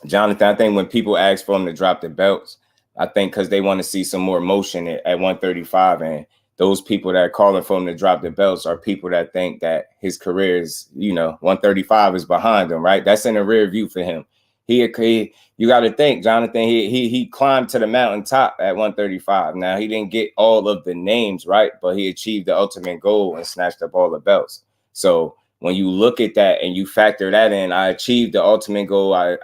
Jonathan, I think when people ask for him to drop the belts, I think because they want to see some more motion at 135. And those people that are calling for him to drop the belts are people that think that his career is, 135 is behind him, right? That's in the rear view for him. You got to think, Jonathan, he climbed to the mountaintop at 135. Now, he didn't get all of the names, right? But he achieved the ultimate goal and snatched up all the belts. So when you look at that and you factor that in, I achieved the ultimate goal. I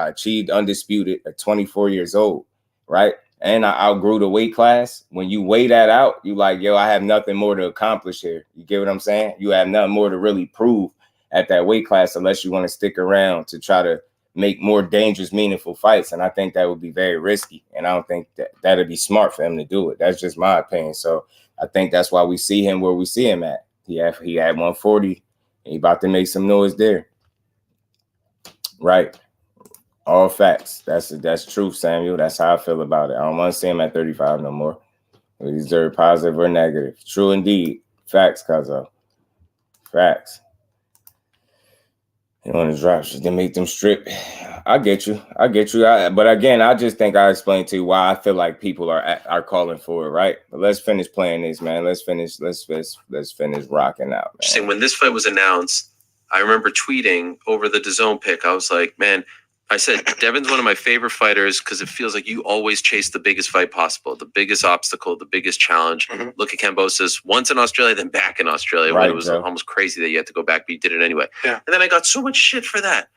achieved undisputed at 24 years old, right? And I outgrew the weight class. When you weigh that out, you like, yo, I have nothing more to accomplish here. You get what I'm saying? You have nothing more to really prove at that weight class unless you want to stick around to try to make more dangerous, meaningful fights. And I think that would be very risky. And I don't think that'd be smart for him to do it. That's just my opinion. So I think that's why we see him where we see him at. He had 140. He about to make some noise there. Right. All facts. That's truth, Samuel. That's how I feel about it. I don't want to see him at 35 no more. We deserve positive or negative. True indeed. Facts, Cuzzo. Facts. You want to drop shit, then make them strip. I get you. But again, I just think I explained to you why I feel like people are calling for it, right? But let's finish playing this, man. Let's finish rocking out, man. Saying when this fight was announced, I remember tweeting over the DAZN pick. I was like, man, I said, Devin's one of my favorite fighters because it feels like you always chase the biggest fight possible, the biggest obstacle, the biggest challenge. Mm-hmm. Look at Kambosos, once in Australia, then back in Australia. Right, when it was almost crazy that you had to go back, but you did it anyway. Yeah. And then I got so much shit for that.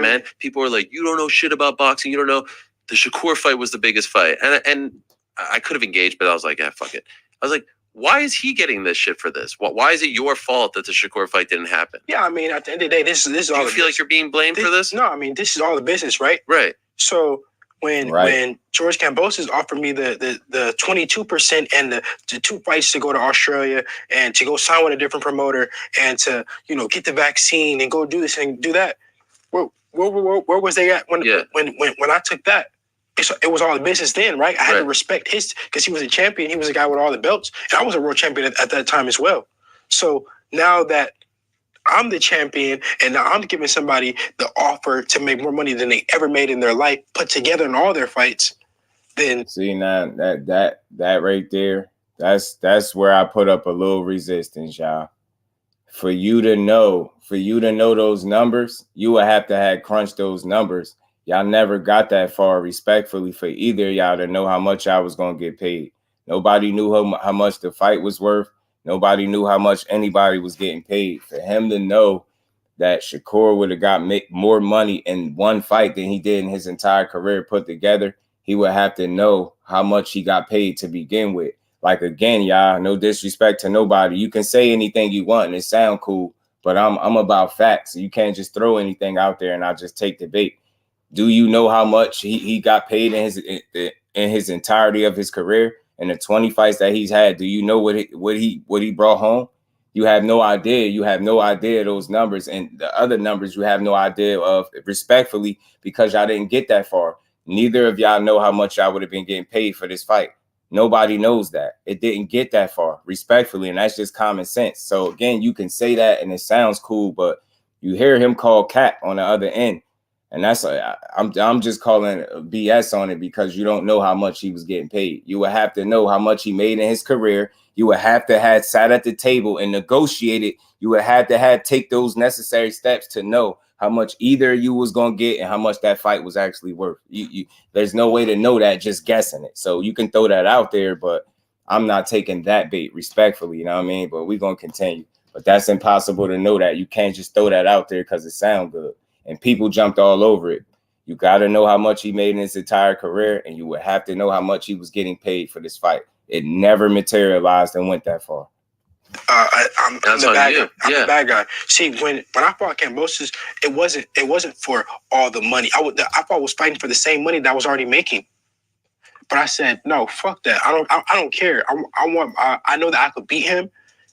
Man. People were like, you don't know shit about boxing. You don't know. The Shakur fight was the biggest fight. And I could have engaged, but I was like, yeah, fuck it. I was like, why is he getting this shit for this? Why is it your fault that the Shakur fight didn't happen? Yeah, I mean, at the end of the day, this is all. Do you feel like you're being blamed for this? No, I mean, this is all the business, right? Right. So when George Kambosos offered me the 22% and the 2 fights to go to Australia and to go sign with a different promoter and to get the vaccine and go do this and do that, where was they at when I took that? It was all the business then, right? I had to respect his, because he was a champion. He was a guy with all the belts, and I was a world champion at that time as well. So now that I'm the champion, and now I'm giving somebody the offer to make more money than they ever made in their life, put together in all their fights, then see now that right there, that's where I put up a little resistance, y'all. For you to know those numbers, you would have to have crunched those numbers. Y'all never got that far, respectfully, for either of y'all to know how much I was going to get paid. Nobody knew how much the fight was worth. Nobody knew how much anybody was getting paid. For him to know that Shakur would have got more money in one fight than he did in his entire career put together, he would have to know how much he got paid to begin with. Like, again, y'all, no disrespect to nobody. You can say anything you want and it sound cool, but I'm about facts. So you can't just throw anything out there and I'll just take the bait. Do you know how much he got paid in his entirety of his career and the 20 fights that he's had? Do you know what he brought home? You have no idea. You have no idea of those numbers, and the other numbers you have no idea of, respectfully, because y'all didn't get that far. Neither of y'all know how much y'all would have been getting paid for this fight. Nobody knows that. It didn't get that far, respectfully, and that's just common sense. So again, you can say that and it sounds cool, but you hear him call cap on the other end. And that's I'm just calling BS on it because you don't know how much he was getting paid. You would have to know how much he made in his career. You would have to have sat at the table and negotiated. You would have to take those necessary steps to know how much either you was going to get and how much that fight was actually worth. There's no way to know that just guessing it. So you can throw that out there, but I'm not taking that bait, respectfully, you know what I mean? But we're going to continue. But that's impossible to know that. You can't just throw that out there because it sounds good. And people jumped all over it. You got to know how much he made in his entire career, and you would have to know how much he was getting paid for this fight. It never materialized and went that far. I'm the bad guy. I'm the bad guy. See, when I fought Kambosos, it wasn't for all the money. I thought I was fighting for the same money that I was already making. But I said, no, fuck that. I don't care. I know that I could beat him.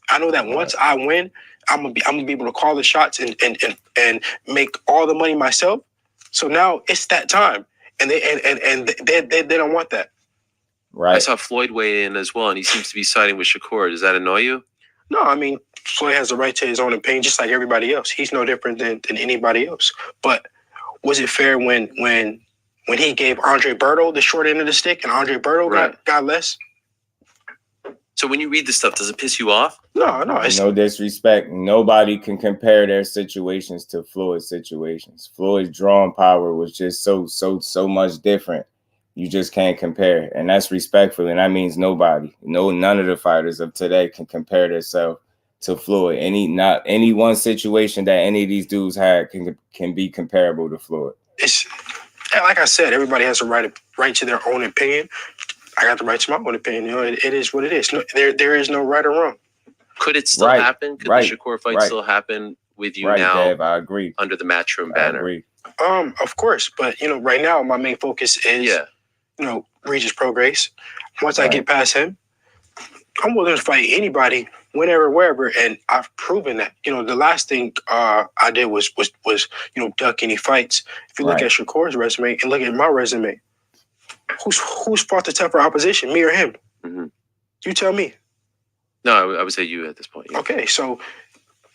I know that once I win, I'm gonna be able to call the shots and make all the money myself. So now it's that time, and they don't want that. Right. I saw Floyd weigh in as well, and he seems to be siding with Shakur. Does that annoy you? No, I mean, Floyd has the right to his own opinion, just like everybody else. He's no different than anybody else. But was it fair when he gave Andre Berto the short end of the stick, and Andre Berto got less? So when you read this stuff, does it piss you off? No. No disrespect. Nobody can compare their situations to Floyd's situations. Floyd's drawing power was just so much different. You just can't compare. And that's respectful. And that means nobody. None of the fighters of today can compare themselves to Floyd. Not any one situation that any of these dudes had can be comparable to Floyd. It's like I said, everybody has a right to their own opinion. I got the right to my own opinion. It is what it is. No, there is no right or wrong. Could it still happen? Could the Shakur fight still happen with you now? Dave, I agree. Under the Matchroom banner. I agree. Of course, but right now my main focus is Regis Prograis. Once I get past him, I'm willing to fight anybody, whenever, wherever, and I've proven that. The last thing I did was duck any fights. If you look at Shakur's resume and look at my resume, who's fought the tougher opposition, me or him? Mm-hmm. You tell me. No, I would say you at this point. Yeah. Okay, so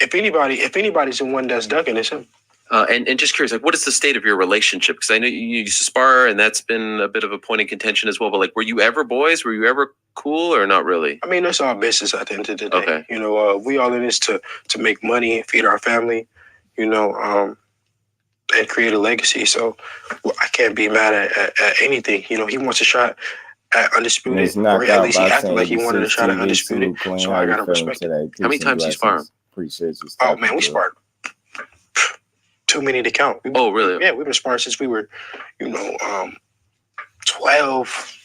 if anybody's the one that's ducking, it's him. And just curious, like, what is the state of your relationship? Because I know you used to spar, and that's been a bit of a point of contention as well. But like, were you ever boys? Were you ever cool or not really? I mean, it's all business at the end of the day. Okay. You know, we all in this to make money, feed our family, you know, and create a legacy. So I can't be mad at anything. You know, he wants a shot at Undisputed, or at least he acted like he wanted a shot at Undisputed. So I gotta respect it. How many times you spar him? Appreciate you. Oh man, we sparred too many to count. Oh really? Yeah, we've been sparring since we were, you know, 12,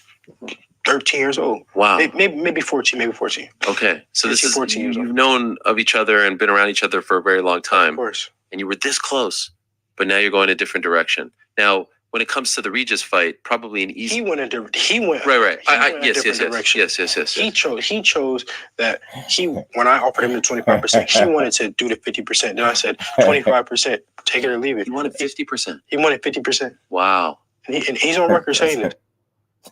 13 years old. Wow. Maybe 14, maybe 14. Okay. So this is 14 years old. you've known of each other and been around each other for a very long time. Of course. And you were this close, but now you're going a different direction. Now, when it comes to the Regis fight, probably an easy. He went. Right. Yes. He chose that when I offered him the 25%, he wanted to do the 50%. Then I said 25%, take it or leave it. He wanted 50%. He wanted 50%. Wow. And he's on record saying it.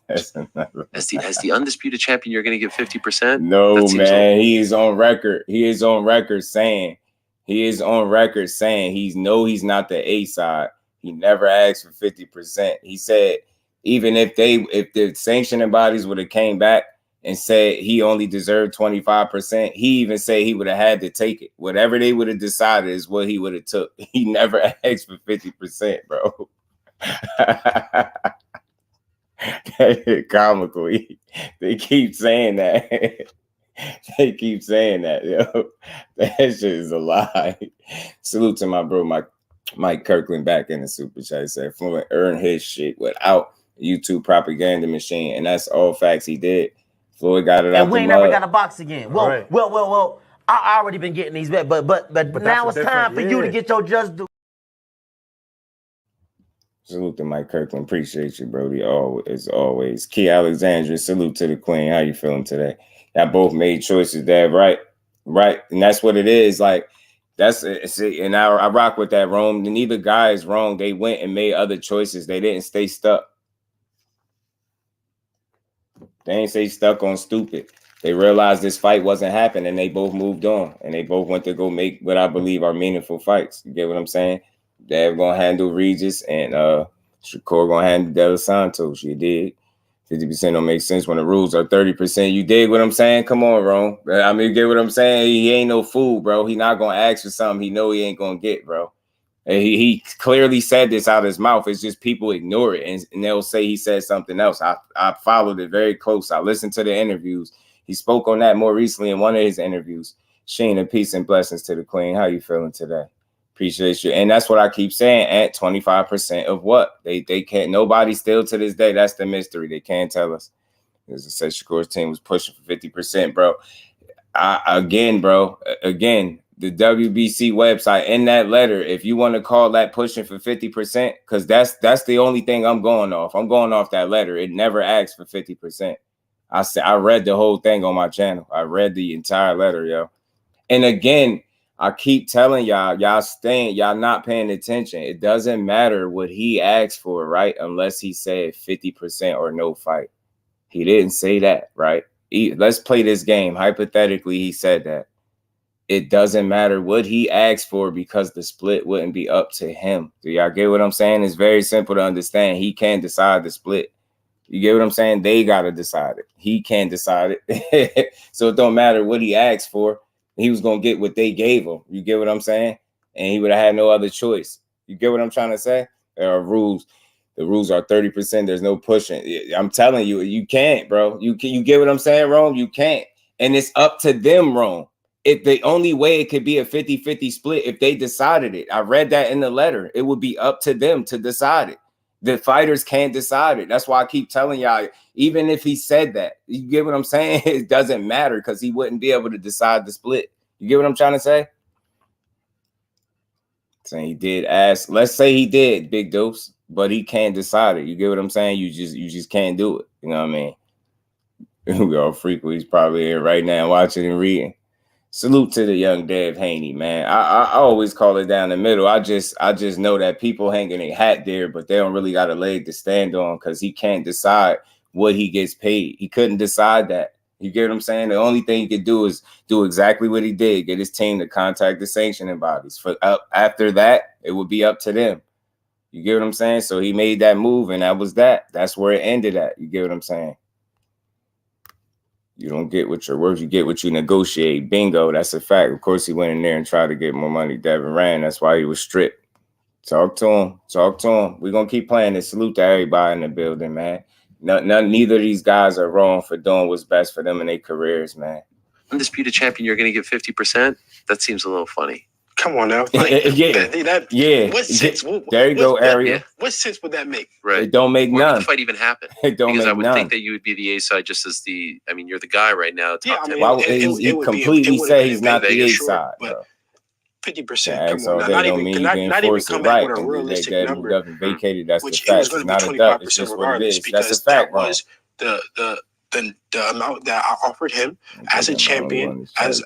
As the undisputed champion, you're going to give 50%? No, man. He is on record. He is on record saying he's not the A side. He never asked for 50%. He said even if the sanctioning bodies would have came back and said he only deserved 25%, he even said he would have had to take it. Whatever they would have decided is what he would have took. He never asked for 50%, bro. Comical. They keep saying that. They keep saying that, yo. That shit is a lie. Salute to my bro, Mike Kirkland, back in the super chat. He said Fluent earned his shit without YouTube propaganda machine, and that's all facts. He did. Floyd got it out. And we ain't never got to box again. Well. I already been getting these bets, but now it's time for you to get your just due. Salute to Mike Kirkland. Appreciate you, Brody. As always. Key Alexandria, salute to the queen. How you feeling today? Y'all both made choices there, right? And that's what it is. Like, and I rock with that, Rome. Neither guy is wrong. They went and made other choices. They didn't stay stuck. They ain't stay stuck on stupid. They realized this fight wasn't happening, and they both moved on. And they both went to go make what I believe are meaningful fights. You get what I'm saying? They're going to handle Regis, and Shakur going to handle De Los Santos. You did. 50% don't make sense when the rules are 30%. You dig what I'm saying? Come on, Rome. I mean, you get what I'm saying? He ain't no fool, bro. He not going to ask for something he know he ain't going to get, bro. And he clearly said this out of his mouth. It's just people ignore it, and they'll say he said something else. I followed it very close. I listened to the interviews. He spoke on that more recently in one of his interviews. Sheena, peace and blessings to the queen. How you feeling today? Appreciate you. And that's what I keep saying, at 25% of what? They can't, nobody still to this day, that's the mystery. They can't tell us. As I said, Shakur's team was pushing for 50%, bro. Again, the WBC website, in that letter, if you want to call that pushing for 50%, because that's the only thing I'm going off. I'm going off that letter. It never asked for 50%. I read the whole thing on my channel. I read the entire letter, yo. And again, I keep telling y'all not paying attention. It doesn't matter what he asked for, right? Unless he said 50% or no fight. He didn't say that, right? Let's play this game. Hypothetically, he said that. It doesn't matter what he asked for because the split wouldn't be up to him. Do y'all get what I'm saying? It's very simple to understand. He can't decide the split. You get what I'm saying? They got to decide it. He can't decide it. So it don't matter what he asked for. He was going to get what they gave him. You get what I'm saying? And he would have had no other choice. You get what I'm trying to say? There are rules. The rules are 30%. There's no pushing. I'm telling you, you can't, bro. You get what I'm saying, Rome? You can't. And it's up to them, Rome. If the only way it could be a 50-50 split, if they decided it. I read that in the letter. It would be up to them to decide it. The fighters can't decide it. That's why I keep telling y'all, even if he said that, you get what I'm saying? It doesn't matter because he wouldn't be able to decide the split. You get what I'm trying to say? Saying he did ask. Let's say he did, big dose, but he can't decide it. You get what I'm saying? You just can't do it. You know what I mean? We all frequent. He's probably here right now watching and reading. Salute to the young Dev Haney, man. I always call it down the middle. I just know that people hanging a hat there, but they don't really got a leg to stand on because he can't decide what he gets paid. He couldn't decide that. You get what I'm saying? The only thing he could do is do exactly what he did, get his team to contact the sanctioning bodies. For after that, it would be up to them. You get what I'm saying? So he made that move, and that was that. That's where it ended at. You get what I'm saying? You don't get what you're worth. You get what you negotiate. Bingo. That's a fact. Of course, he went in there and tried to get more money. Devin ran. That's why he was stripped. Talk to him. Talk to him. We're going to keep playing this. Salute to everybody in the building, man. Neither of these guys are wrong for doing what's best for them in their careers, man. Undisputed champion, you're going to give 50%? That seems a little funny. Come on now. Like, yeah. What sense? There you go, Ariel. Yeah. What sense would that make? Right. It don't make Where none. would the fight even happen? It don't because make I would none. think that you would be the A side just as the, I mean, you're the guy right now. Top 10. Why would he completely say he's not the A side? 50%. Come so on, not even come back with a realistic number. Vacated. That's which the fact. It was going to be 25% regardless, because that's a fact, that was the amount that I offered him as a champion, as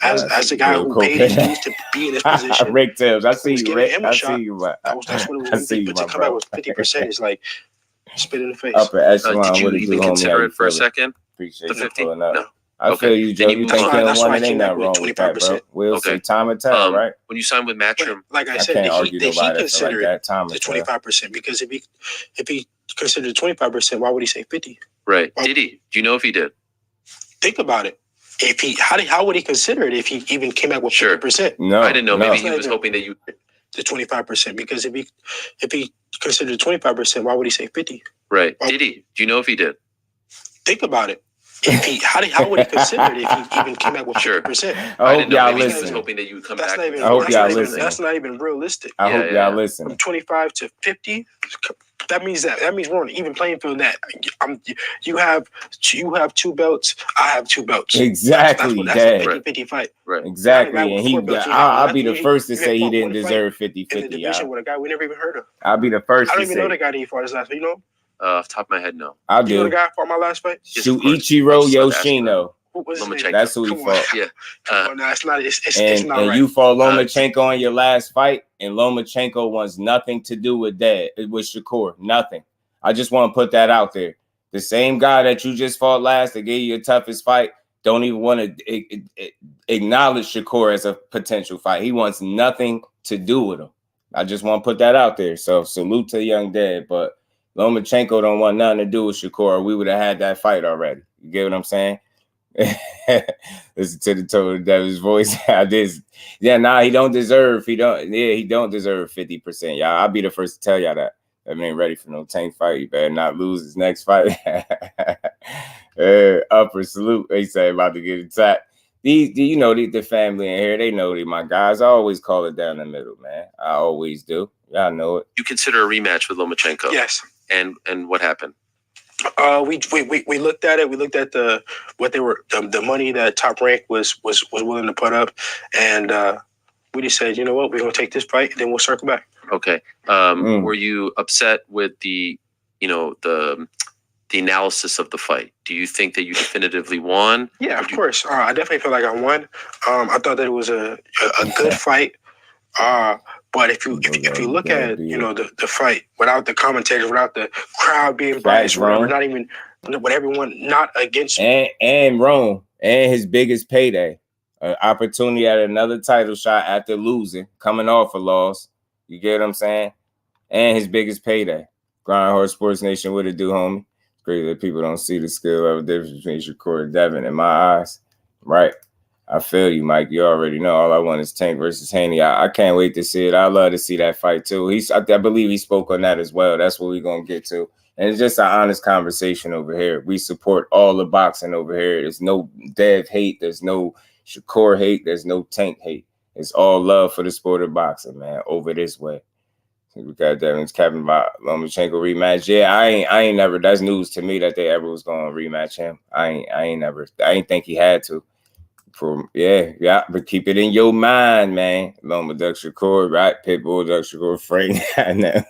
a guy who paid his dues to be in this position. Rick Tibbs, I see you, Rick. I see you. That's what it was. But to come back with 50% is like spit in the face. Upper echelon. Did you even consider it for a second? Appreciate the 50? pulling up. No. I feel you, Joe. You think that's one? why It I ain't came back nothing wrong with that, bro. 25%. We'll say time and time, right? When you signed with Matchroom, like I I said, can't did argue he nobody consider like that time the 25%? Because if he considered 25%, why would he say 50? Right? Did he? Do you know if he did? Think about it. If he, how would he consider it if he even came back with 50%? No, I didn't know. Maybe he was hoping that you the 25%. Because if he considered 25%, why would he say 50? Right? Did he? Do you know if he did? Think about it. If he, how would he consider it if he even came back with 50%? I hope y'all listen. He was hoping that you would come back. I hope y'all listen. That's not even realistic. I hope y'all listen. From 25 to 50. That means we're on an even playing field. That you have 2 belts. I have 2 belts. Exactly. That's a 50-50 fight. Right. Exactly. And I'll be the first to say he didn't deserve 50-50. In the division with a guy we never even heard of. I'll be the first. I don't even know the guy that he fought his last fight. You know? Off the top of my head, no. I do. You know the guy fought my last fight? Shuichiro Yoshino. That's who he fought. Yeah. No, it's not. It's not and right. you fought Lomachenko on your last fight, and Lomachenko wants nothing to do with that. It was Shakur. Nothing. I just want to put that out there. The same guy that you just fought last that gave you your toughest fight don't even want to acknowledge Shakur as a potential fight. He wants nothing to do with him. I just want to put that out there. So salute to Young Dad, but Lomachenko don't want nothing to do with Shakur. We would have had that fight already. You get what I'm saying? Listen to the tone of Devin's voice. He don't deserve. He don't deserve 50%. Y'all, I'll be the first to tell y'all that. That man ain't ready for no tank fight. You better not lose his next fight. Upper salute. They say about to get attacked. The family in here, they know they my guys. I always call it down the middle, man. I always do. Y'all know it. You consider a rematch with Lomachenko? Yes. And what happened? We looked at it. We looked at the money that Top Rank was willing to put up, and we just said, you know what, we're gonna take this fight, and then we'll circle back. Okay. Were you upset with the analysis of the fight? Do you think that you definitively won? Yeah, of course. I definitely feel like I won. I thought that it was a good fight. But if you look at the fight without the commentators, without the crowd being biased, whatever, not even with everyone not against and Rome and his biggest payday, an opportunity at another title shot after losing, coming off a loss. You get what I'm saying? And his biggest payday. Grind Hard Sports Nation, what it do, homie? It's great that people don't see the skill level difference between Shakur and Devin in my eyes. Right. I feel you, Mike. You already know. All I want is Tank versus Haney. I can't wait to see it. I love to see that fight too. I believe he spoke on that as well. That's what we're gonna get to. And it's just an honest conversation over here. We support all the boxing over here. There's no Dev hate. There's no Shakur hate. There's no Tank hate. It's all love for the sport of boxing, man. Over this way. We got Devin's Kevin Lomachenko rematch. Yeah, I ain't never. That's news to me that they ever was gonna rematch him. I ain't think he had to. But keep it in your mind, man. Loma Duck Shakur, right? Pitbull Duck Shakur, Frank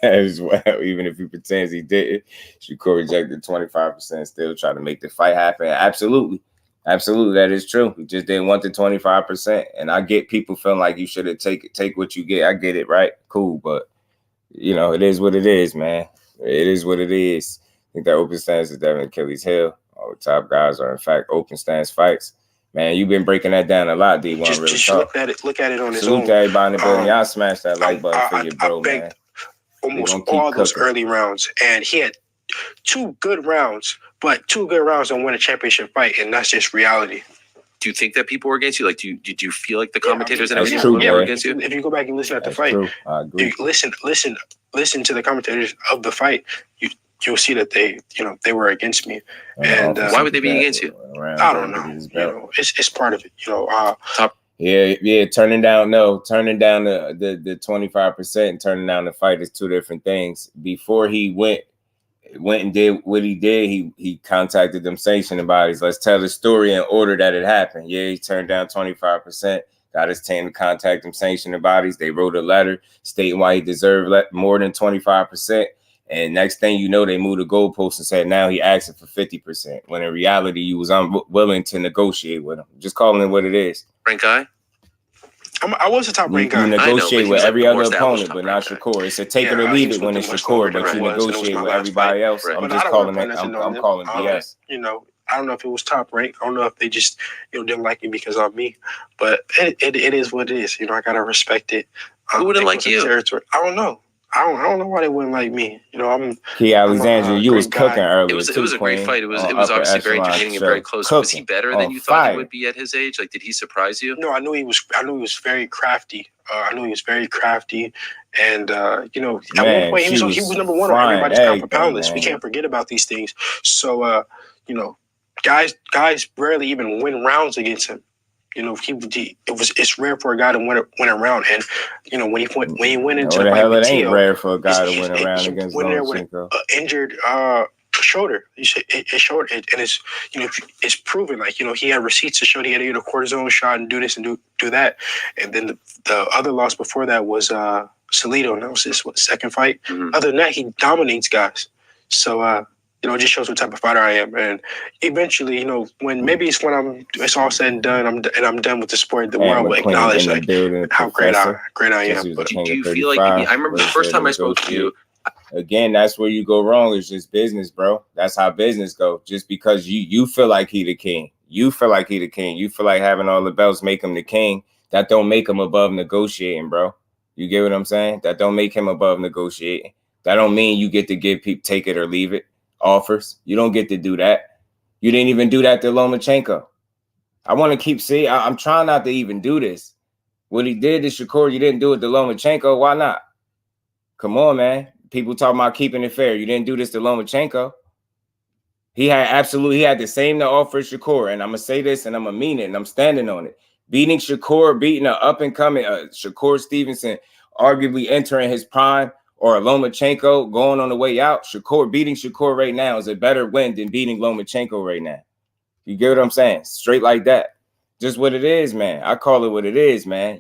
as well. Even if he pretends he didn't, Shakur rejected 25%. Still try to make the fight happen. Absolutely, that is true. He just didn't want the 25%. And I get people feeling like you should have take what you get. I get it, right? Cool, but it is what it is, man. It is what it is. I think that open stance is Devin Achilles' heel. All the top guys are, in fact, open stance fights. Man, you've been breaking that down a lot, D1. Just look at it on his own. Salute to everybody in the building. Y'all smash that like button for your bro, man. Almost all those early rounds, and he had 2 good rounds, but 2 good rounds don't win a championship fight, and that's just reality. Do you think that people were against you? Like, did you feel like the commentators and everything were against you? If you go back and listen at the fight, I agree. Listen to the commentators of the fight. You'll see that they were against me. And why would they be against you? I don't know. It's part of it. Turning down the 25% and turning down the fight is 2 different things. Before he went and did what he did, he contacted them sanctioning bodies. Let's tell the story in order that it happened. Yeah, he turned down 25%, got his team to contact them sanctioning bodies. They wrote a letter stating why he deserved more than 25%. And next thing you know, they moved the goalpost and said now he asking for 50%. When in reality, you was unwilling to negotiate with him. Just calling it what it is. Rank guy? I was a top rank guy. You negotiate with every other opponent, but not Shakur. It's a take it or leave it when it's Shakur, but you negotiate with everybody else. I'm just calling it. I'm calling BS. I don't know if it was top rank. I don't know if they just didn't like me because of me. But it is what it is. I gotta respect it. Who wouldn't like you? Territory. I don't know. I don't know why they wouldn't like me. Key Alexandria, you was cooking earlier. It was a great fight. It was obviously very entertaining and very close. Was he better than you thought he would be at his age? Like, did he surprise you? No, I knew he was very crafty. And at one point he was number 1 on everybody's pound for pound list. We can't forget about these things. So guys rarely even win rounds against him. It's rare for a guy to win a round, and when he went into the hell, it ain't rare for a guy to win a round against Lomachenko. Injured shoulder, his shoulder, and it's proven. Like he had receipts to show he had to get a cortisone shot and do this and do that, and then the other loss before that was Salido, and that was his second fight. Mm-hmm. Other than that, he dominates guys. So. It just shows what type of fighter I am, and eventually, when it's all said and done, I'm done with the sport. The world will acknowledge how great I am. But do you feel like I remember the first time I spoke to you? Again, that's where you go wrong. It's just business, bro. That's how business go. Just because you feel like he the king, you feel like having all the belts make him the king. That don't make him above negotiating, bro. You get what I'm saying? That don't make him above negotiating. That don't mean you get to give people take it or leave it. Offers. You don't get to do that. You didn't even do that to Lomachenko. I want to keep saying, I'm trying not to even do this. What he did to Shakur, you didn't do it to Lomachenko. Why not? Come on, man. People talking about keeping it fair. You didn't do this to Lomachenko. He had the same to offer Shakur. And I'm going to say this and I'm going to mean it and I'm standing on it. Beating Shakur, beating an up and coming Shakur Stevenson, arguably entering his prime, or Lomachenko going on the way out. Beating Shakur right now is a better win than beating Lomachenko right now. You get what I'm saying? Straight like that. Just what it is, man. I call it what it is, man.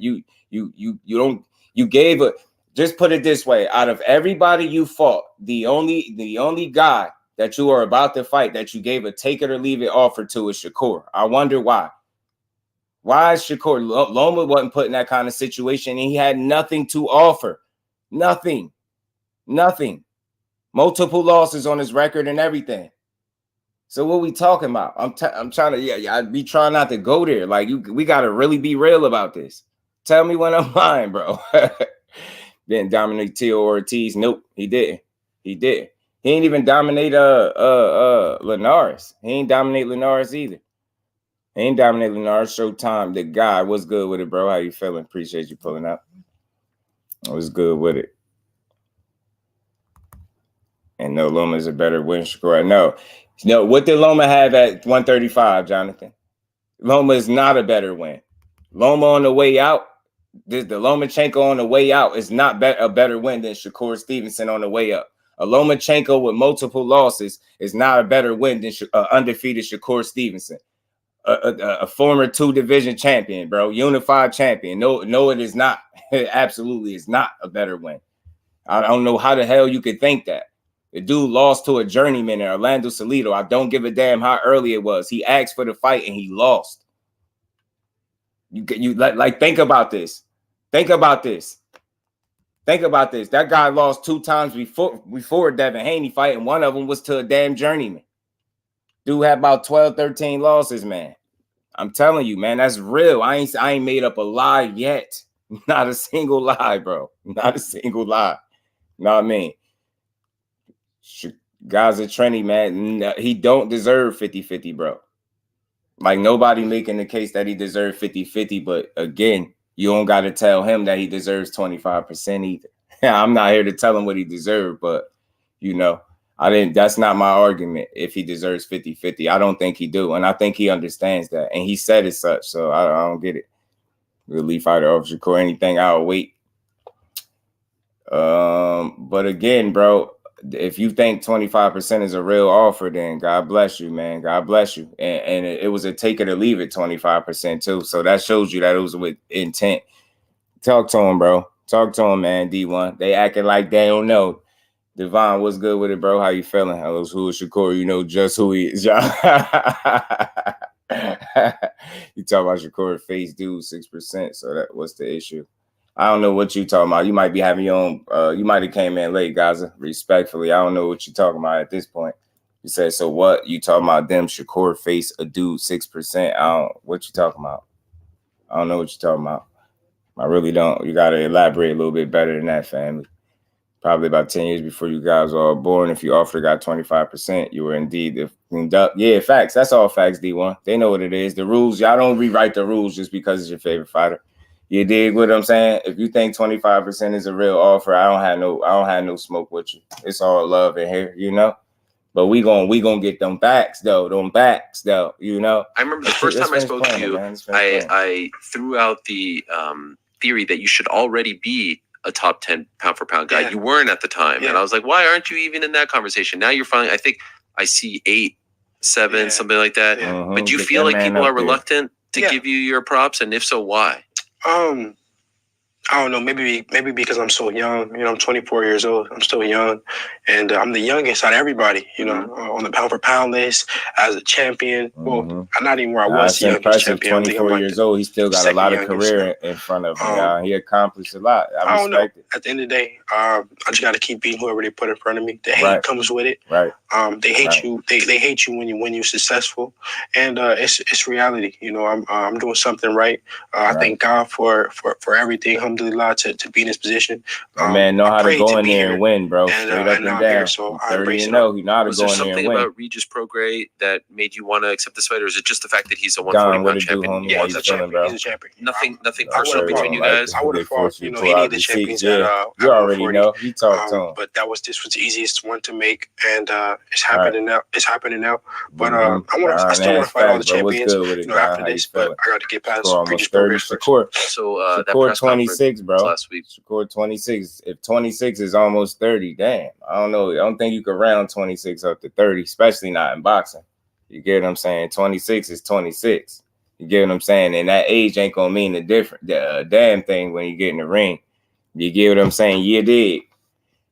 Just put it this way. Out of everybody you fought, the only guy that you are about to fight that you gave a take it or leave it offer to is Shakur. I wonder why. Why is Shakur? Loma wasn't put in that kind of situation and he had nothing to offer. Nothing. Multiple losses on his record and everything. So what we talking about? I'm trying to I be trying not to go there. Like we gotta really be real about this. Tell me when I'm lying, bro. Didn't dominate Teo Ortiz. Nope, he didn't. He ain't even dominate Linares. He ain't dominate Linares either. He ain't dominate Linares. Showtime. The guy, what's good with it, bro? How you feeling? Appreciate you pulling up. I was good with it. And no, Loma's a better win score. No, what did Loma have at 135, Jonathan? Loma is not a better win. Loma on the way out, the Lomachenko on the way out is not a better win than Shakur Stevenson on the way up. A Lomachenko with multiple losses is not a better win than undefeated Shakur Stevenson. A former 2-division champion, bro. Unified champion. No, it is not. It absolutely is not a better win. I don't know how the hell you could think that. The dude lost to a journeyman in Orlando Salido. I don't give a damn how early it was. He asked for the fight and he lost. You like think about this. Think about this. That guy lost 2 times before DEVIN Haney fight, and one of them was to a damn journeyman. Dude had about 12, 13 losses, man. I'm telling you, man, that's real. I ain't made up a lie yet. Not a single lie, bro. Not a single lie. You know what I mean? Guys are trendy, man. He don't deserve 50-50, bro. Like, nobody making the case that he deserved 50-50, but again, you don't got to tell him that he deserves 25% either. I'm not here to tell him what he deserved, but, you know, that's not my argument if he deserves 50-50. I don't think he do, and I think he understands that, and he said as such, so I don't get it. Relief fighter off Shakur, anything, I'll wait. But again, bro, if you think 25% is a real offer, then God bless you, man. God bless you. And it was a take it or leave it 25% too. So that shows you that it was with intent. Talk to him, bro. Talk to him, man. D1. They acting like they don't know. Devon, what's good with it, bro? How you feeling? Who is Shakur? You know just who he is, y'all. You talk about Shakur face dude 6%. So what's the issue? I don't know what you talking about. You might be having your own. You might have came in late, Gaza. Respectfully, I don't know what you talking about at this point. You said, so what? You talking about them Shakur face a dude 6%? What you talking about? I don't know what you talking about. I really don't. You got to elaborate a little bit better than that, family. Probably about 10 years before you guys were all born. If you offered got 25%, you were indeed yeah, facts. That's all facts, D1. They know what it is. The rules, y'all don't rewrite the rules just because it's your favorite fighter. You dig what I'm saying? If you think 25% is a real offer, I don't have no smoke with you. It's all love in here, you know. But we gonna get them backs though, you know. I remember the first time I spoke to you, I threw out the theory that you should already be a top 10 pound for pound guy. Yeah. You weren't at the time, and I was like, why aren't you even in that conversation? Now you're finally. I think I see 8, 7, something like that. Yeah. But do you feel like people are reluctant to give you your props, and if so, why? I don't know, maybe because I'm so young. You know, I'm 24 years old. I'm still young, and I'm the youngest out of everybody. You know, on the pound for pound list as a champion. Well, I'm not even where I was. The youngest champion. 24 years old. He still got a lot of career in front of him. He accomplished a lot. I don't know. It. At the end of the day, I just got to keep beating whoever they put in front of me. The hate comes with it. Right. They hate you. They hate you when you're successful, and it's reality. You know, I'm doing something right. I thank God for everything. Alhamdulillah to be in this position. Man, know how to go in there and win, bro. Straight up and down. Here, so 30 and 0. You know how to go in there and win. Was there something about Regis Prograis that made you want to accept this fight, or is it just the fact that he's a 140-pound champion? Yeah, he's a champion. He's a champion. Nothing personal between you guys. I would have fought. You know, any of the champions you already know. You talked to him. But this was the easiest one to make, and it's happening now. It's happening now. But I still want to fight all the champions. You know, after this, but I got to get past Regis Prograis first. So that press 26, bro. Last week. Shakur 26. If 26 is almost 30, damn. I don't know. I don't think you could round 26 up to 30, especially not in boxing. You get what I'm saying? 26 is 26. You get what I'm saying? And that age ain't gonna mean the damn thing when you get in the ring. You get what I'm saying? You dig.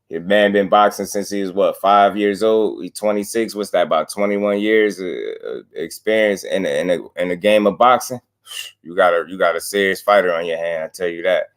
If man been boxing since he was 5 years old. He's 26. What's that? About 21 years of experience in a game of boxing. You got a serious fighter on your hand. I tell you that.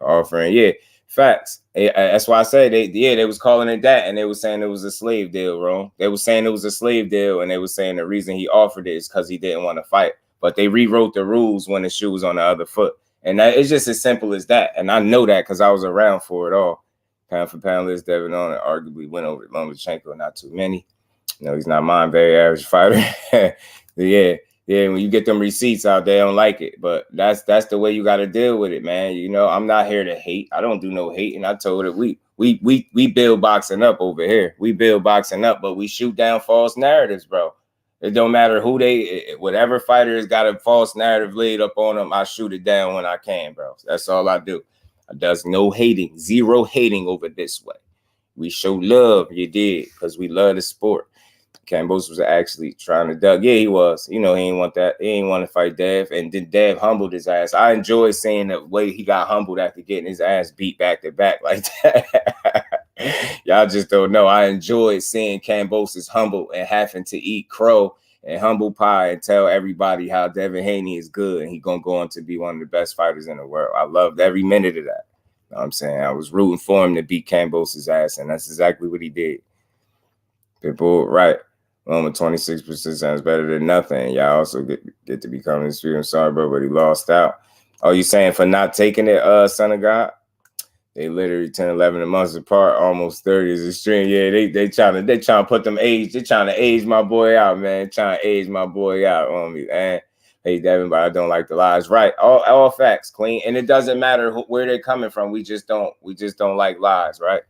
Offering, facts. That's why I say they was calling it that, and they was saying it was a slave deal, bro. They was saying it was a slave deal, and they was saying the reason he offered it is because he didn't want to fight. But they rewrote the rules when the shoe was on the other foot, and it's just as simple as that. And I know that because I was around for it all. Pound for pound list, Devin on it arguably went over Lomachenko, not too many. No, he's not mine. Very average fighter. Yeah, when you get them receipts out, they don't like it. But that's the way you got to deal with it, man. You know, I'm not here to hate. I don't do no hating. I told it we build boxing up over here. We build boxing up, but we shoot down false narratives, bro. It don't matter who whatever fighter has got a false narrative laid up on them, I shoot it down when I can, bro. That's all I do. There's no hating, zero hating over this way. We show love, you did, because we love the sport. Cambos was actually trying to duck. Yeah, he was. You know, he ain't want that. He ain't want to fight Dev. And then Dev humbled his ass. I enjoy seeing the way he got humbled after getting his ass beat back to back like that. Y'all just don't know. I enjoy seeing Cambos humble and having to eat crow and humble pie and tell everybody how Devin Haney is good and he's going to go on to be one of the best fighters in the world. I loved every minute of that. You know what I'm saying? I was rooting for him to beat Cambos' ass, and that's exactly what he did. People, right. Loma 26% sounds better than nothing. Y'all also get to become this street. I'm sorry, bro, but he lost out. Oh, you saying for not taking it, son of God? They literally 10, 11 months apart, almost 30 is extreme. Yeah, they trying to put them age. They trying to age my boy out, man. Trying to age my boy out on me, man. Hey, Devin, but I don't like the lies. Right, all facts, Queen. And it doesn't matter where they're coming from. We just don't like lies, right?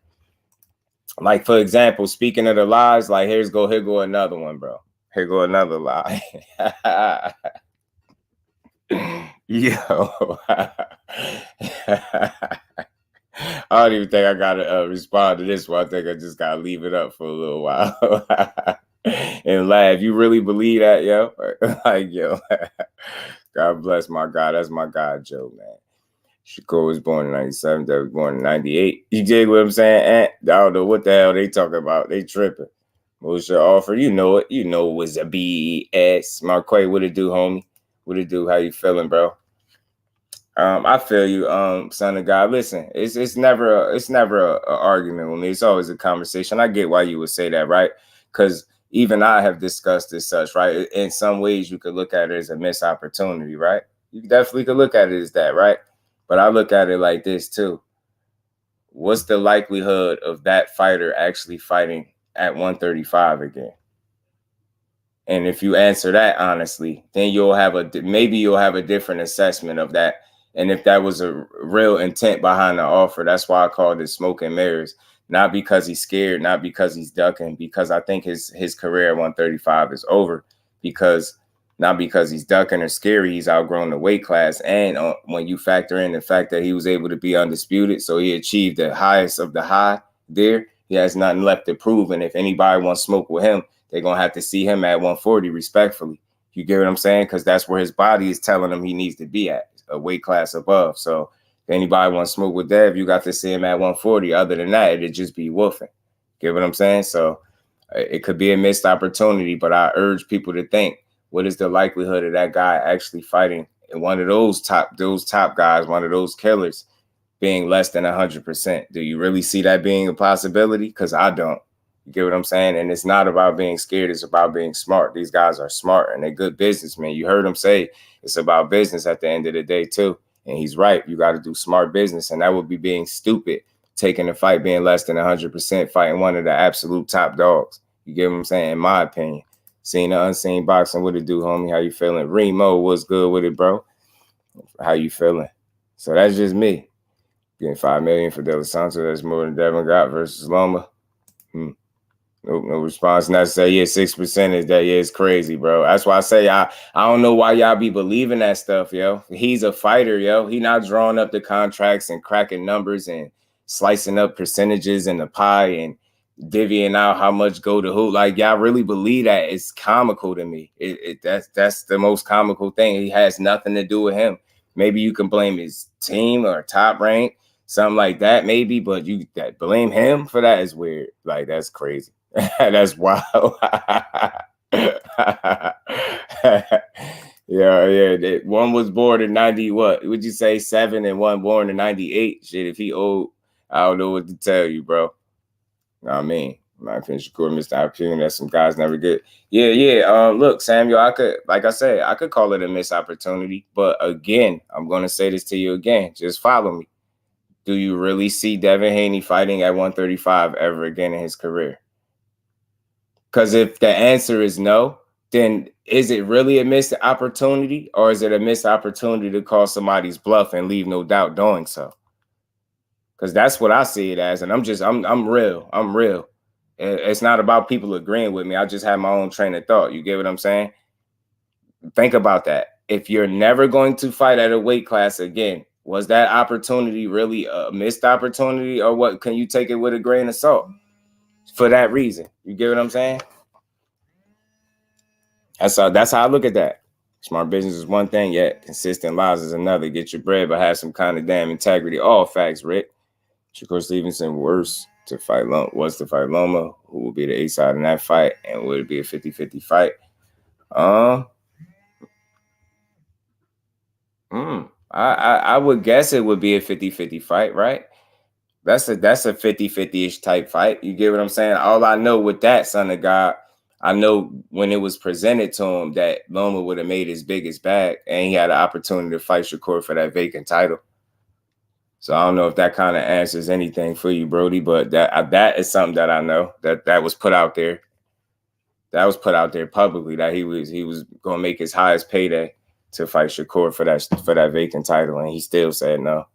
Like, for example, speaking of the lies, like here go another one, bro. Here go another lie. Yo. I don't even think I gotta respond to this one. I think I just gotta leave it up for a little while and laugh. You really believe that, yo? Like, yo, God bless my God. That's my God, Joe, man. Shakur was born in 97. That was born in 98. You dig what I'm saying? I don't know what the hell they talking about. They tripping. What's your offer? You know it. You know it was a BS. Marquay, what it do, homie? What it do? How you feeling, bro? I feel you, son of God. Listen, it's never a argument with me. It's always a conversation. I get why you would say that, right? Because even I have discussed as such, right? In some ways, you could look at it as a missed opportunity, right? You definitely could look at it as that, right? But I look at it like this too. What's the likelihood of that fighter actually fighting at 135 again? And if you answer that honestly, then maybe you'll have a different assessment of that. And if that was a real intent behind the offer, that's why I called it smoke and mirrors. Not because he's scared, not because he's ducking, because I think his career at 135 is over. Not because he's ducking or scary, he's outgrown the weight class. And when you factor in the fact that he was able to be undisputed, so he achieved the highest of the high there, he has nothing left to prove. And if anybody wants smoke with him, they're going to have to see him at 140 respectfully. You get what I'm saying? Because that's where his body is telling him he needs to be at, a weight class above. So if anybody wants smoke with Dev, you got to see him at 140. Other than that, it'd just be woofing. Get what I'm saying? So it could be a missed opportunity, but I urge people to think, what is the likelihood of that guy actually fighting and one of those top guys, one of those killers, being less than 100%? Do you really see that being a possibility? Because I don't. You get what I'm saying? And it's not about being scared. It's about being smart. These guys are smart and they're good businessmen. You heard him say it's about business at the end of the day, too. And he's right. You got to do smart business. And that would be being stupid, taking the fight, being less than 100%, fighting one of the absolute top dogs. You get what I'm saying? In my opinion. Seeing the unseen boxing, what it do, homie? How you feeling? Remo, what's good with it, bro? How you feeling? So that's just me. Getting $5 million for De La Santo. That's more than Devin got versus Loma. Nope, no response. Not to say, yeah, 6% is that. Yeah, it's crazy, bro. That's why I say I don't know why y'all be believing that stuff, yo. He's a fighter, yo. He not drawing up the contracts and cracking numbers and slicing up percentages in the pie and divvying out how much go to who. Like, y'all really believe that? It's comical to me. That's the most comical thing. He has nothing to do with him. Maybe you can blame his team or Top Rank, something like that, maybe, but you blame him for that is weird. Like, that's crazy. That's wild. Yeah. One was born in 90, what would you say, 7, and one born in 98. Shit, if he old, I don't know what to tell you, bro. Know what I mean? My opinion, Shakur, Mr. Opportunity, that some guys never get. Yeah. Look, Samuel, I could call it a missed opportunity, but again, I'm gonna say this to you again. Just follow me. Do you really see Devin Haney fighting at 135 ever again in his career? Because if the answer is no, then is it really a missed opportunity, or is it a missed opportunity to call somebody's bluff and leave no doubt doing so? Because that's what I see it as, and I'm real. I'm real. It's not about people agreeing with me. I just have my own train of thought. You get what I'm saying? Think about that. If you're never going to fight at a weight class again, was that opportunity really a missed opportunity, or what? Can you take it with a grain of salt? For that reason, you get what I'm saying? That's how I look at that. Smart business is one thing, yet consistent lies is another. Get your bread, but have some kind of damn integrity. All facts, Rick. Shakur Stevenson was to fight Loma, who will be the A side in that fight, and would it be a 50-50 fight? I would guess it would be a 50-50 fight, right? That's a 50-50-ish type fight. You get what I'm saying? All I know with that, son of God, I know when it was presented to him that Loma would have made his biggest bag, and he had an opportunity to fight Shakur for that vacant title. So I don't know if that kind of answers anything for you, Brody, but that is something that I know that was put out there. That was put out there publicly that he was going to make his highest payday to fight Shakur for that vacant title, and he still said no.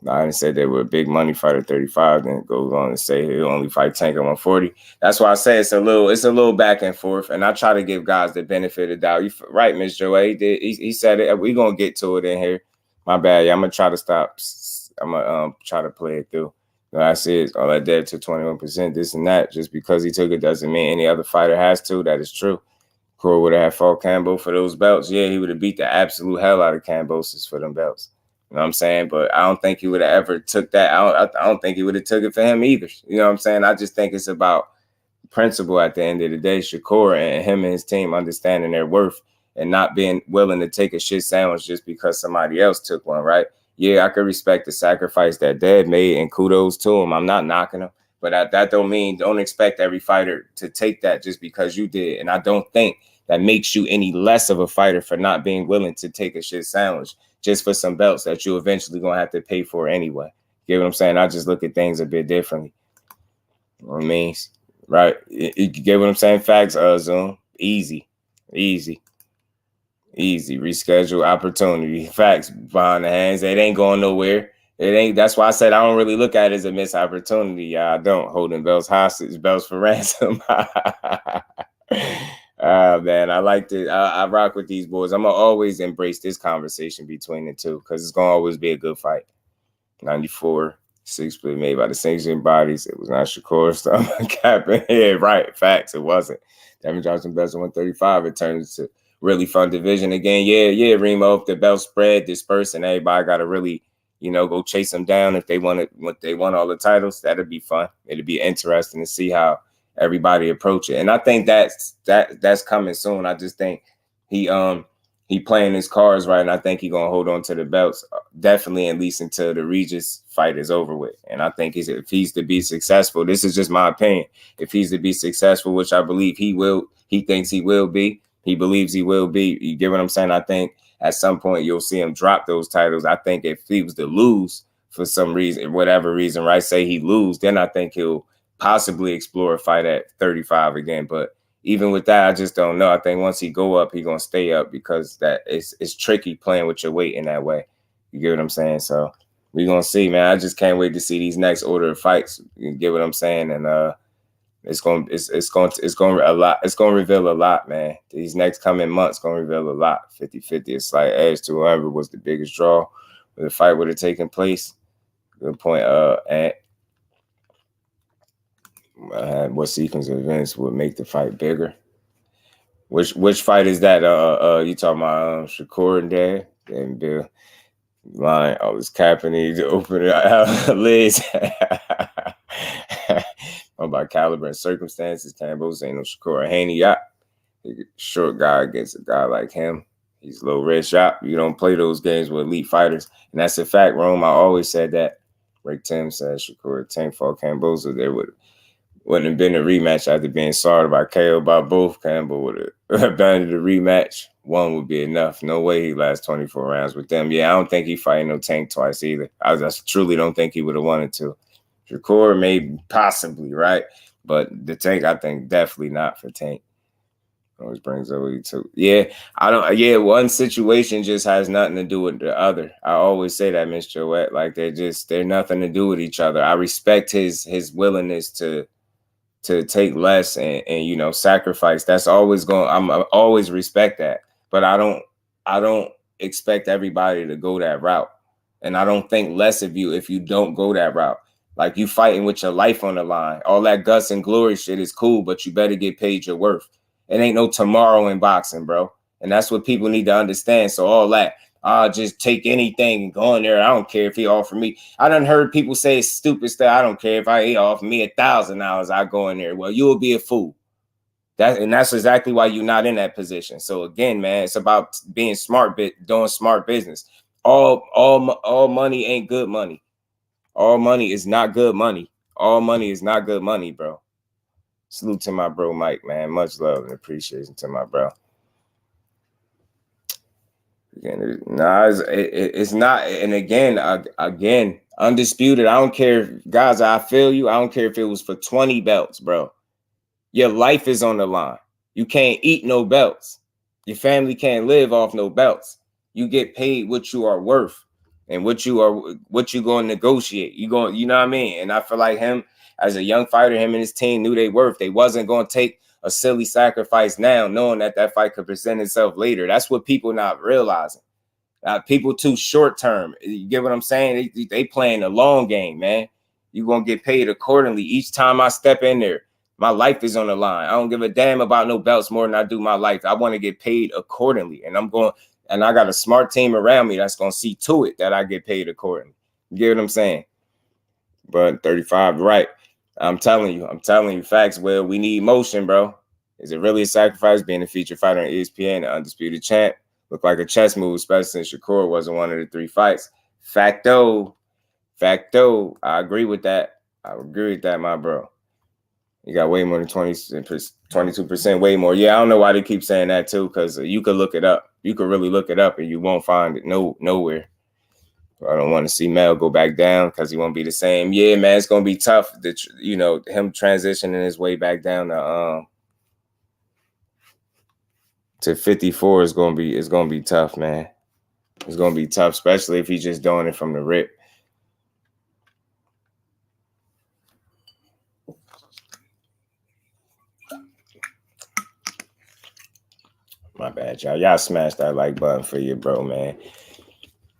I didn't say they were a big money fighter 35, then goes on to say he'll only fight Tank at 140. That's why I say it's a little back and forth, and I try to give guys the benefit of the doubt. You right, Miss Joey. He said it. We're gonna get to it in here. My bad. Yeah, I'm gonna try to stop. I'm gonna try to play it through. I said all that dead to 21%, this and that. Just because he took it doesn't mean any other fighter has to. That is true. Corey would have fought Cambo for those belts. Yeah, he would have beat the absolute hell out of Cambosis for them belts. You know what I'm saying? But I don't think he would have ever took that. I don't think he would have took it for him either. You know what I'm saying? I just think it's about principle at the end of the day. Shakur and him and his team understanding their worth and not being willing to take a shit sandwich just because somebody else took one, right? Yeah, I could respect the sacrifice that Dad made, and kudos to him. I'm not knocking him. But that don't expect every fighter to take that just because you did. And I don't think that makes you any less of a fighter for not being willing to take a shit sandwich just for some belts that you eventually going to have to pay for anyway. You get what I'm saying? I just look at things a bit differently. You know what I mean? Right. You get what I'm saying? Facts, Zoom. Easy. Reschedule opportunity. Facts behind the hands. It ain't going nowhere. It ain't. That's why I said I don't really look at it as a missed opportunity. Yeah, I don't. Holding belts hostage, belts for ransom. Man, I like to. I rock with these boys. I'm gonna always embrace this conversation between the two because it's gonna always be a good fight. 94, 6 split made by the same bodies. It was not Shakur stomach capping. Yeah, right. Facts. It wasn't. Devin Johnson belts at 135. It turns to really fun division again. Yeah, Remo. If the belt spread, disperse, and everybody got to really, go chase them down if they want all the titles. That'd be fun. It'd be interesting to see how everybody approach it. And I think that's coming soon. I just think he playing his cards right, and I think he's gonna hold on to the belts definitely at least until the Regis fight is over with. And I think if he's to be successful, this is just my opinion. If he's to be successful, which I believe he will, he thinks he will be, he believes he will be. You get what I'm saying? I think at some point you'll see him drop those titles. I think if he was to lose for some reason, whatever reason, right? Say he lose, then I think he'll possibly explore a fight at 35 again. But even with that, I just don't know. I think once he go up, he's gonna stay up because it's tricky playing with your weight in that way. You get what I'm saying? So we're gonna see, man. I just can't wait to see these next order of fights. You get what I'm saying? And it's gonna reveal a lot, man. These next coming months gonna reveal a lot. 50-50, a slight edge to whoever was the biggest draw. The fight would have taken place. Good point. And what sequence of events would make the fight bigger? Which fight is that? You talking about Shakur and Dad and Bill line? All this capping need to open it lids. About caliber and circumstances. Campbell's ain't no Shakur or Haney. Short guy against a guy like him. He's a low red shot. You don't play those games with elite fighters, and that's a fact. Rome, I always said that. Rick Tim said Shakur Tank fought Camboza. There wouldn't have been a rematch after being sorry about KO by both. Campbell would have abandoned the rematch. One would be enough. No way he lasts 24 rounds with them. Yeah, I don't think he fighting no Tank twice either. I truly don't think he would have wanted to. Shakur maybe possibly, right? But the Tank, I think definitely not for Tank. Always brings up what he took. Yeah, one situation just has nothing to do with the other. I always say that, Miss Joette. Like they're nothing to do with each other. I respect his willingness to take less and sacrifice. That's always I always respect that. But I don't expect everybody to go that route. And I don't think less of you if you don't go that route. Like you fighting with your life on the line. All that guts and glory shit is cool, but you better get paid your worth. It ain't no tomorrow in boxing, bro. And that's what people need to understand. So all that, just take anything and go in there. I don't care if he offer me. I done heard people say stupid stuff. I don't care if he offer me $1,000, I go in there. Well, you'll be a fool. That's exactly why you're not in that position. So again, man, it's about being smart, doing smart business. All money ain't good money. All money is not good money. All money is not good money, bro. Salute to my bro Mike, man. Much love and appreciation to my bro. Again, nah, it's not. And again, undisputed. I don't care, guys. I feel you. I don't care if it was for 20 belts, bro. Your life is on the line. You can't eat no belts. Your family can't live off no belts. You get paid what you are worth and what you going to negotiate. You know what I mean? And I feel like him as a young fighter, him and his team knew they worth. They wasn't going to take a silly sacrifice now, knowing that fight could present itself later. That's what people not realizing. People too short term. You get what I'm saying? They playing a long game, man. You're going to get paid accordingly. Each time I step in there, my life is on the line. I don't give a damn about no belts more than I do my life. I want to get paid accordingly. And I got a smart team around me that's going to see to it that I get paid accordingly. You get what I'm saying? But 35, right. I'm telling you facts. Well, we need motion, bro. Is it really a sacrifice being a featured fighter on ESPN, the undisputed champ? Looked like a chess move, especially since SHAKUR wasn't one of the 3 fights. Facto. I agree with that. My bro. You got way more than 22%, way more. Yeah, I don't know why they keep saying that too, because you could look it up. You could really look it up and you won't find it nowhere. I don't want to see Mel go back down because he won't be the same. Yeah, man, it's gonna be tough. Him transitioning his way back down to 54 is gonna be tough, man. It's gonna be tough, especially if he's just doing it from the rip. My bad, y'all. Y'all smash that like button for your bro, man.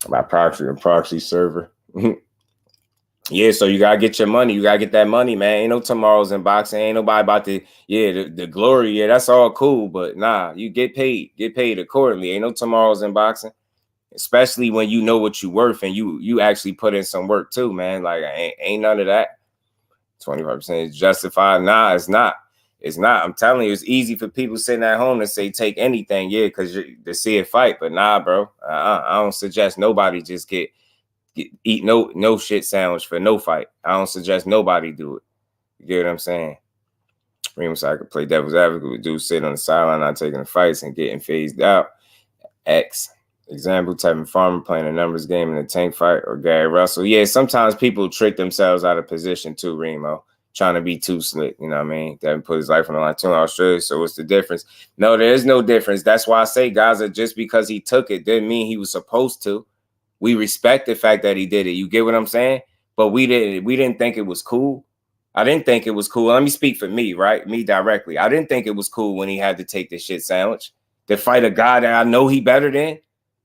My proxy server. Yeah, so you gotta get your money. You gotta get that money, man. Ain't no tomorrows in boxing. Ain't nobody about the glory. Yeah, that's all cool, but nah, you get paid accordingly. Ain't no tomorrows in boxing, especially when you know what you worth and you actually put in some work too, man. Like ain't none of that. 25% is justified. Nah, it's not. It's not. I'm telling you, it's easy for people sitting at home to say take anything, yeah, because to see a fight. But nah, bro, I don't suggest nobody just eat no shit sandwich for no fight. I don't suggest nobody do it. You get what I'm saying? So I could play devil's advocate with dudes sit on the sideline, not taking the fights and getting phased out. Example, Tevin Farmer playing a numbers game in a tank fight, or Gary Russell. Yeah, sometimes people trick themselves out of position too, Remo. Trying to be too slick, you know what I mean? Devin put his life on the line too in Australia, so what's the difference? No, there is no difference. That's why I say, guys, that just because he took it didn't mean he was supposed to. We respect the fact that he did it. You get what I'm saying? But we didn't think it was cool. I didn't think it was cool. Let me speak for me, right? Me directly. I didn't think it was cool when he had to take the shit sandwich to fight a guy that I know he better than.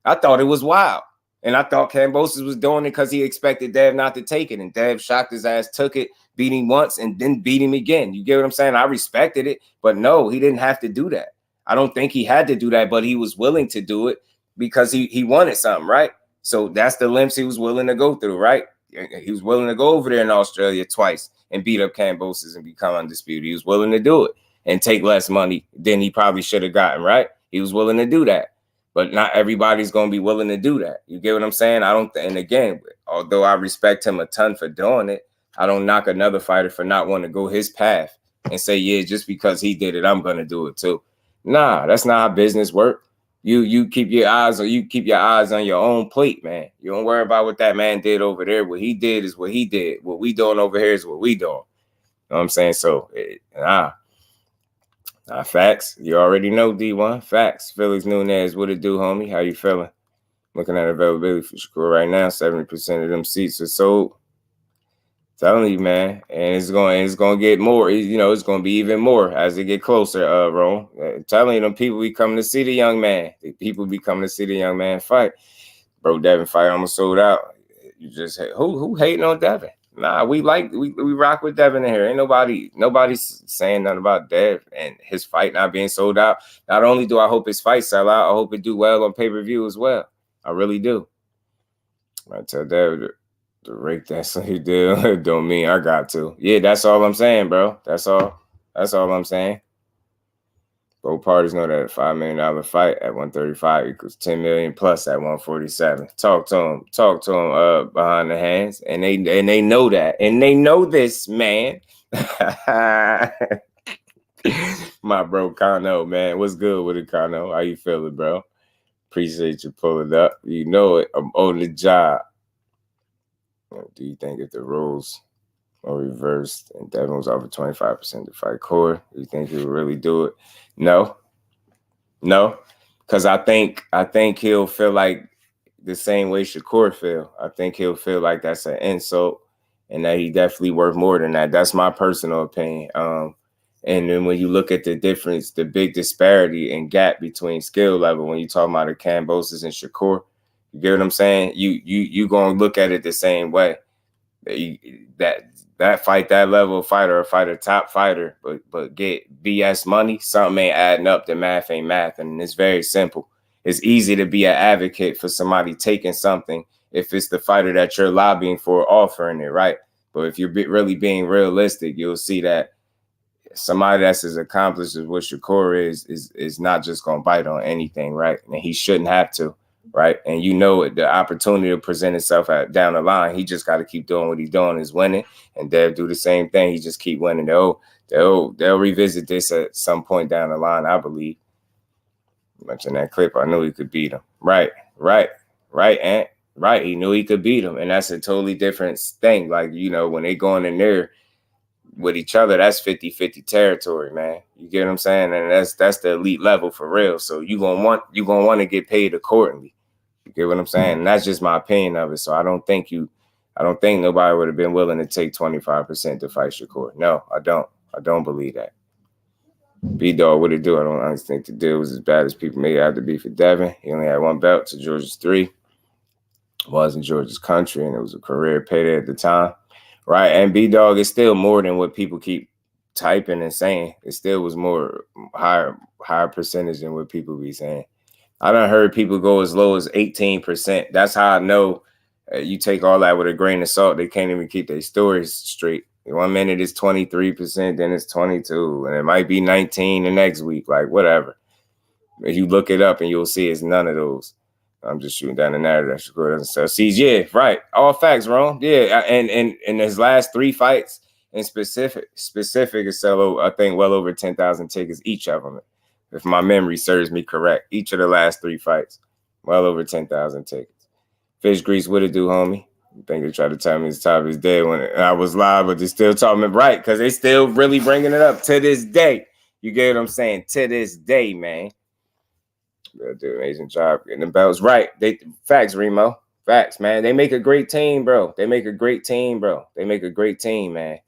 I thought it was wild. And I thought Kambosos was doing it because he expected Dev not to take it. And Dev shocked his ass, took it, beat him once, and then beat him again. You get what I'm saying? I respected it. But no, he didn't have to do that. I don't think he had to do that, but he was willing to do it because he wanted something, right? So that's the lengths he was willing to go through, right? He was willing to go over there in Australia twice and beat up Kambosos and become undisputed. He was willing to do it and take less money than he probably should have gotten, right? He was willing to do that. But not everybody's going to be willing to do that. You get what I'm saying? And again, although I respect him a ton for doing it, I don't knock another fighter for not wanting to go his path and say, yeah, just because he did it, I'm going to do it too. Nah, that's not how business works. You keep your eyes on your own plate, man. You don't worry about what that man did over there. What he did is what he did. What we doing over here is what we doing. You know what I'm saying? So, facts. You already know, D1. Facts. Felix Nunez, what it do, homie? How you feeling? Looking at availability for SHAKUR right now, 70% of them seats are sold. Telling you, man, and it's going to get more. It's going to be even more as they get closer. Rome, telling you, them people be coming to see the young man. The people be coming to see the young man fight. Bro, Devin fight almost sold out. You just who hating on Devin? Nah, we rock with Devin in here. Ain't nobody's saying nothing about Dev and his fight not being sold out. Not only do I hope his fight sell out, I hope it do well on pay-per-view as well. I really do. I tell Dev to rake that slave deal don't mean I got to. Yeah, that's all I'm saying, bro. That's all I'm saying. Both parties know that a $5 million fight at 135 equals 10 million plus at 147. Talk to them behind the hands, and they know that, and they know this, man. My bro Kano, man. What's good with it, Kano? How you feeling, bro? Appreciate you pulling up. You know it. I'm on the job. Do you think if the rules are reversed and Devin was offered 25% to fight Core, do you think he would really do it? No. Because I think he'll feel like the same way Shakur feel. I think he'll feel like that's an insult and that he definitely worth more than that. That's my personal opinion. And then when you look at the difference, the big disparity and gap between skill level, when you talk about the Kambosos and Shakur, you get what I'm saying? You gonna look at it the same way. That fight, that level of fighter, or fight a top fighter, but get BS money, something ain't adding up. The math ain't math, and it's very simple. It's easy to be an advocate for somebody taking something if it's the fighter that you're lobbying for offering it, right? But if you're really being realistic, you'll see that somebody that's as accomplished as what Shakur is not just going to bite on anything, right? And he shouldn't have to, right? And you know the opportunity to present itself down the line. He just got to keep doing what he's doing, is winning. And Dev do the same thing. He just keep winning. They'll revisit this at some point down the line, I believe. You mentioned that clip. I knew he could beat him. Right, Ant. Right, he knew he could beat him. And that's a totally different thing. Like, you know, when they going in there with each other, that's 50-50 territory, man. You get what I'm saying? And that's the elite level for real. So you gonna want to get paid accordingly. You get what I'm saying? And that's just my opinion of it. So I don't think nobody would have been willing to take 25% to fight Shakur. No, I don't believe that. B-Dog, what it do? I don't honestly think the deal was as bad as people made it out to be for Devin. He only had one belt to Georgia's 3. Was in Georgia's country, and it was a career payday at the time. Right, and B-Dog is still more than what people keep typing and saying. It still was more higher percentage than what people be saying. I done heard people go as low as 18%. That's how I know you take all that with a grain of salt. They can't even keep their stories straight. 1 minute it's 23%, then it's 22, and it might be 19 the next week, like whatever. If you look it up and you'll see it's none of those. I'm just shooting down the narrative that Shakur doesn't sell. See, yeah, right. All facts, wrong. Yeah, and his last 3 fights in specific is sell, I think, well over 10,000 tickets each of them, if my memory serves me correct. Each of the last 3 fights, well over 10,000 tickets. Fish Grease, what it do, homie? I think they tried to tell me it's top of his day when I was live, but they still talking me right because they still really bringing it up to this day. You get what I'm saying? To this day, man. They'll do an amazing job getting the belts right. Facts, Remo. Facts, man. They make a great team, bro. They make a great team, man.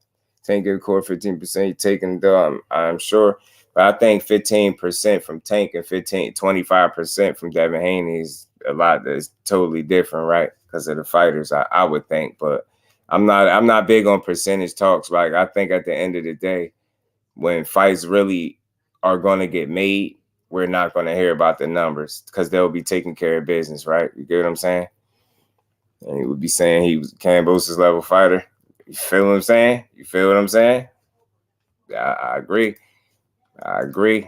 Tank get a core 15%. You taking them, I'm sure. But I think 15% from Tank and 25% from Devin Haney is a lot that's totally different, right? Because of the fighters, I would think. But I'm not big on percentage talks. Like, I think at the end of the day, when fights really are going to get made, we're not going to hear about the numbers because they'll be taking care of business, right? You get what I'm saying? And he would be saying he was Kambosos level fighter. You feel what I'm saying? I agree.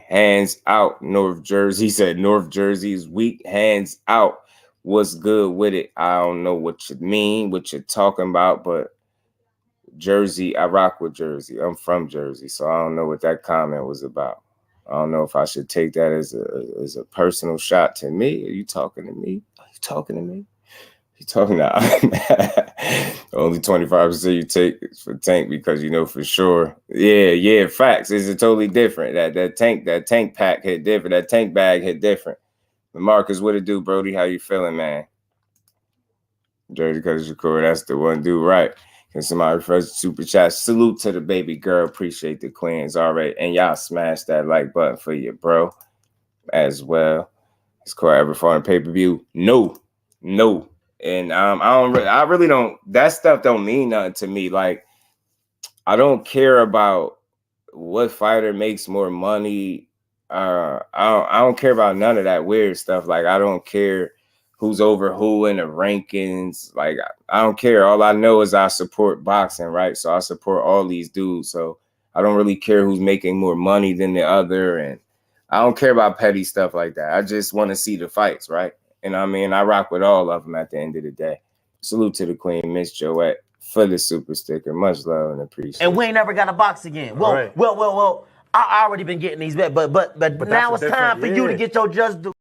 Hands out, North Jersey. He said North Jersey is weak. Hands out. What's good with it? I don't know what you mean, what you're talking about, but Jersey, I rock with Jersey. I'm from Jersey, so I don't know what that comment was about. I don't know if I should take that as a personal shot to me. Are you talking to me? You talking to only 25% you take is for Tank because you know for sure. Yeah, facts. It's totally different. That tank pack hit different. That tank bag hit different. Marcus, what it do, Brody? How you feeling, man? Jersey because Shakur, that's the one dude, right? Can somebody refresh the super chat? Salute to the baby girl. Appreciate the queens already. And y'all smash that like button for your bro as well. Is Core ever fought in pay-per-view? No. And I really don't, that stuff don't mean nothing to me. Like, I don't care about what fighter makes more money. I don't care about none of that weird stuff. Like, I don't care who's over who in the rankings. Like, I don't care. All I know is I support boxing, right? So I support all these dudes. So I don't really care who's making more money than the other. And I don't care about petty stuff like that. I just want to see the fights, right? And I mean, I rock with all of them at the end of the day. Salute to the queen, Miss Joette, for the super sticker. Much love and appreciation. And we ain't never got a box again. Well, I already been getting these bets, but now it's time for you to get your just do.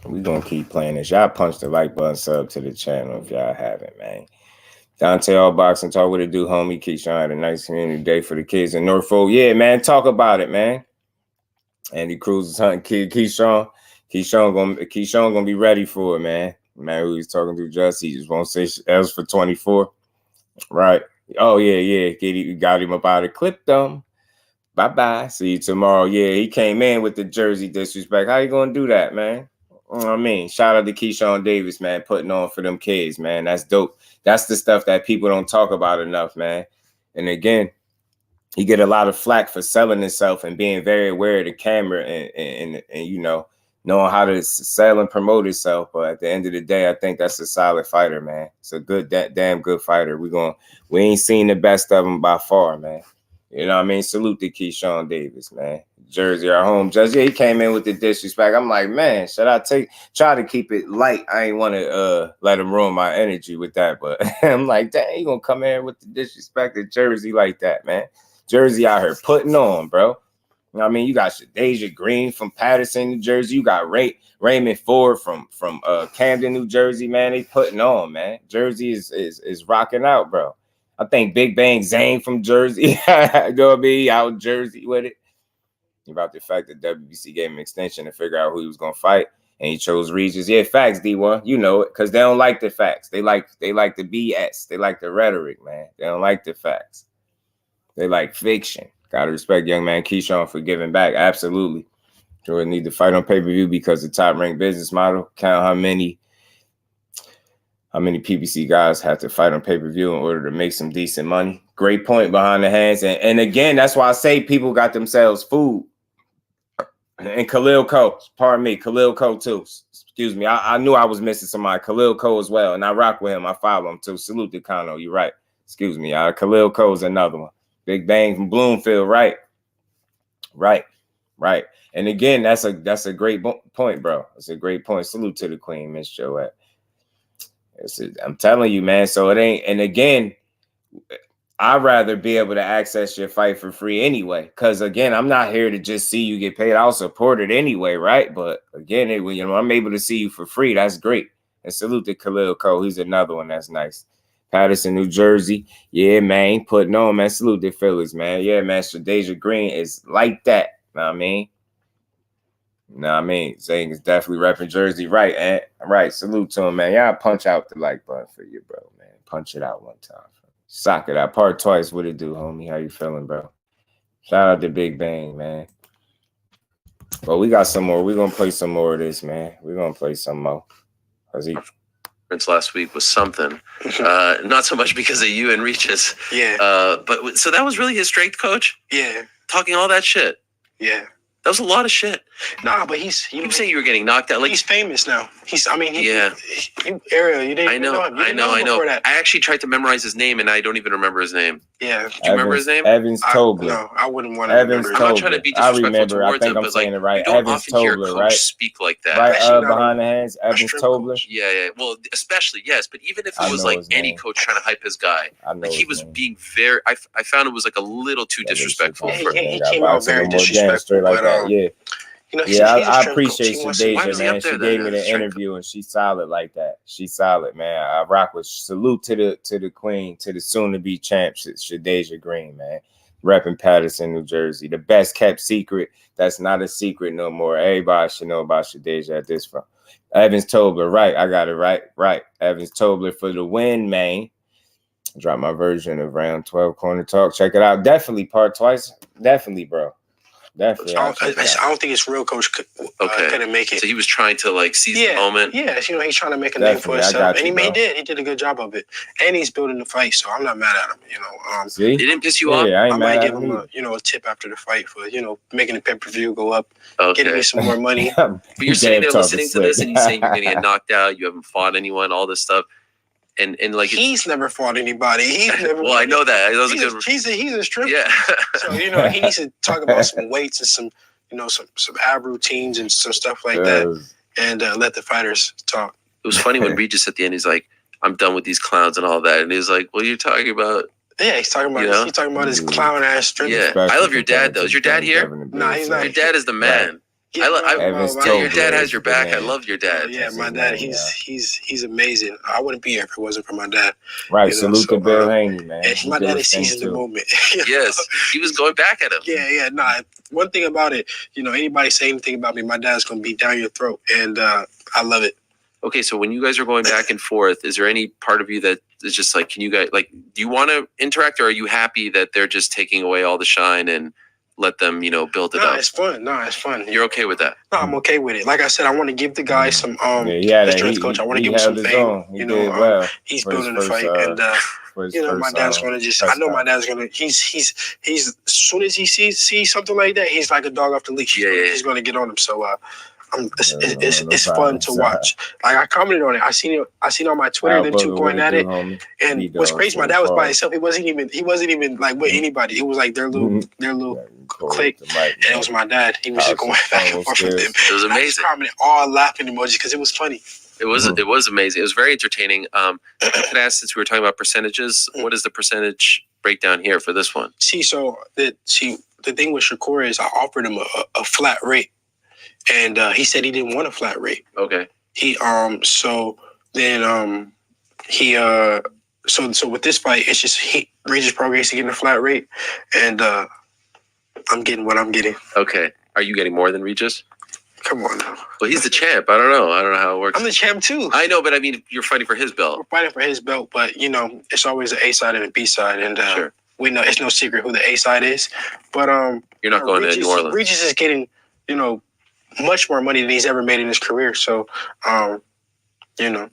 We gonna keep playing this. Y'all punch the like button, sub to the channel if y'all haven't, man. Dante All Boxing Talk, what it do, homie? Keyshawn had a nice community day for the kids in Norfolk. Yeah, man, talk about it, man. Andy Cruz is hunting kid Keyshawn. Keyshawn gonna be ready for it, man. Man, who he's talking to, just he just won't say else for 24. Right. Oh, yeah. Got him up out of clip them. Bye-bye. See you tomorrow. Yeah, he came in with the jersey disrespect. How you gonna do that, man? You know what I mean? Shout out to Keyshawn Davis, man, putting on for them kids, man. That's dope. That's the stuff that people don't talk about enough, man. And again, he get a lot of flack for selling himself and being very aware of the camera and you know, knowing how to sell and promote himself. But at the end of the day, I think that's a solid fighter, man. It's a good, damn good fighter. We ain't seen the best of him by far, man. You know what I mean? Salute to Keyshawn Davis, man. Jersey, our home Jersey. Yeah, he came in with the disrespect. I'm like, man, should I try to keep it light? I ain't want to let him ruin my energy with that. But I'm like, dang, you gonna come in with the disrespect to Jersey like that, man? Jersey out here putting on, bro. You know what I mean? You got Shadeja Green from Patterson, New Jersey. You got Raymond Ford from Camden, New Jersey, man. They putting on, man. Jersey is rocking out, bro. I think Big Bang Zane from Jersey. You know what I mean? Out in Jersey with it. About the fact that WBC gave him an extension to figure out who he was gonna fight, and he chose Regis. Yeah, facts, D1. You know it, because they don't like the facts. They like the BS. They like the rhetoric, man. They don't like the facts. They like fiction. Gotta respect young man Keyshawn for giving back. Absolutely. Jordan need to fight on pay-per-view because the top-ranked business model. Count how many PPC guys have to fight on pay-per-view in order to make some decent money. Great point behind the hands. And again, that's why I say people got themselves food. And Khalil Cole, pardon me, Khalil Cole too. Excuse me. I knew I was missing somebody. Khalil Cole as well. And I rock with him. I follow him too. Salute to Kano. You're right. Excuse me. Khalil Cole is another one. Big Bang from Bloomfield. Right. And again, that's a great point, bro. That's a great point. Salute to the queen, Miss Joette. I'm telling you, man. So it ain't. And again, I'd rather be able to access your fight for free anyway. Because, again, I'm not here to just see you get paid. I'll support it anyway, right? But, again, you know, I'm able to see you for free. That's great. And salute to Khalil Cole. He's another one that's nice. Patterson, New Jersey. Yeah, man. Putting on, man. Salute to Phillies, man. Yeah, man. Shadeja Green is like that. Know what I mean? Know what I mean? Zane is definitely repping Jersey. Right, Ant. Right. Salute to him, man. Y'all punch out the like button for you, bro, man. Punch it out one time. Sock it out. Part twice. What it do, homie? How you feeling, bro? Shout out to Big Bang, man. Well, we got some more. We're going to play some more of this, man. We're going to play some more. Last week was something. Not so much because of you and Regis. Yeah. But so that was really his strength coach? Yeah. Talking all that shit. Yeah. That was a lot of shit. Nah, but you saying you were getting knocked out. Like, he's famous now. Ariel, you didn't I know. I actually tried to memorize his name, and I don't even remember his name. Yeah. Do you remember his name? Evans Tobler. No, I wouldn't want to remember. I'm not trying to be disrespectful towards him, but like, you don't often hear a coach speak like that. Right, behind the hands, Evans Tobler. Yeah. Well, especially, yes. But even if it was like any coach trying to hype his guy, like he was being very, I found it was like a little too disrespectful. He came out very disrespectful. Like that, yeah. You know, I appreciate Shadeja, man. She gave me the interview, and she's solid like that. She's solid, man. I rock with. Salute to the queen, to the soon-to-be champ, Shadeja Green, man. Repping Patterson, New Jersey. The best kept secret. That's not a secret no more. Everybody should know about Shadeja at this point. Evans Tobler, right. I got it right. Evans Tobler for the win, man. Drop my version of round 12 corner talk. Check it out. Definitely part twice. Definitely, bro. Definitely. I don't think his real coach couldn't make it. So he was trying to like seize the moment. Yeah, you know, he's trying to make a name for himself, and he did. He did a good job of it, and he's building the fight. So I'm not mad at him. You know, See? He didn't piss you off. I might give him a tip after the fight for making the pay-per-view go up, getting me some more money. But you're sitting there listening to this, and he's saying you're gonna get knocked out. You haven't fought anyone. All this stuff. And like he's never fought anybody. He's never. Well, I know that. He's a stripper. Yeah. So he needs to talk about some weights and some ab routines and some stuff like that, and let the fighters talk. It was funny when Regis at the end, he's like, "I'm done with these clowns and all that," and he's like, "What are you talking about?" Yeah, he's talking about his clown ass strength. Yeah, I love your dad though. Is your dad here? Nah, he's not. Your dad is the man. Right. Yeah, your dad has your back. I love your dad. Yeah, my dad, he's amazing. I wouldn't be here if it wasn't for my dad. Right, salute to Bill Haney, man. My dad is seizing the moment. Yes, he was going back at him. Yeah, nah. One thing about it, anybody say anything about me, my dad's gonna be down your throat, and I love it. Okay, so when you guys are going back and forth, is there any part of you that is just like, can you guys do you want to interact, or are you happy that they're just taking away all the shine and let them, build it up? It's fun. It's fun. You're okay with that? No, I'm okay with it. Like I said, I want to give the guy some the strength coach. I want to give him some fame. He's building the fight, and my dad's gonna just. I know my dad's gonna. He's as soon as he sees something like that, he's like a dog off the leash. He's gonna get on him. So it's fun to watch. Like I commented on it. I seen it on my Twitter. Them two going at it. And what's crazy, my dad was by himself. He wasn't even like with anybody. It was like their little clique, and it was my dad. He was just going back and forth with them. It was amazing. I just commented all laughing emojis because it was funny. It was amazing. It was very entertaining. I could ask, since we were talking about percentages, what is the percentage breakdown here for this one? So the thing with Shakur is I offered him a flat rate. And he said he didn't want a flat rate. Okay. So with this fight, it's just Regis Prograis getting a flat rate, and I'm getting what I'm getting. Okay. Are you getting more than Regis? Come on now. Well, he's the champ. I don't know how it works. I'm the champ too. I know, but I mean, you're fighting for his belt. We're fighting for his belt, but it's always an A side and a B side, and sure. We know it's no secret who the A side is. But you're not going to New Orleans. Regis is getting much more money than he's ever made in his career. So, it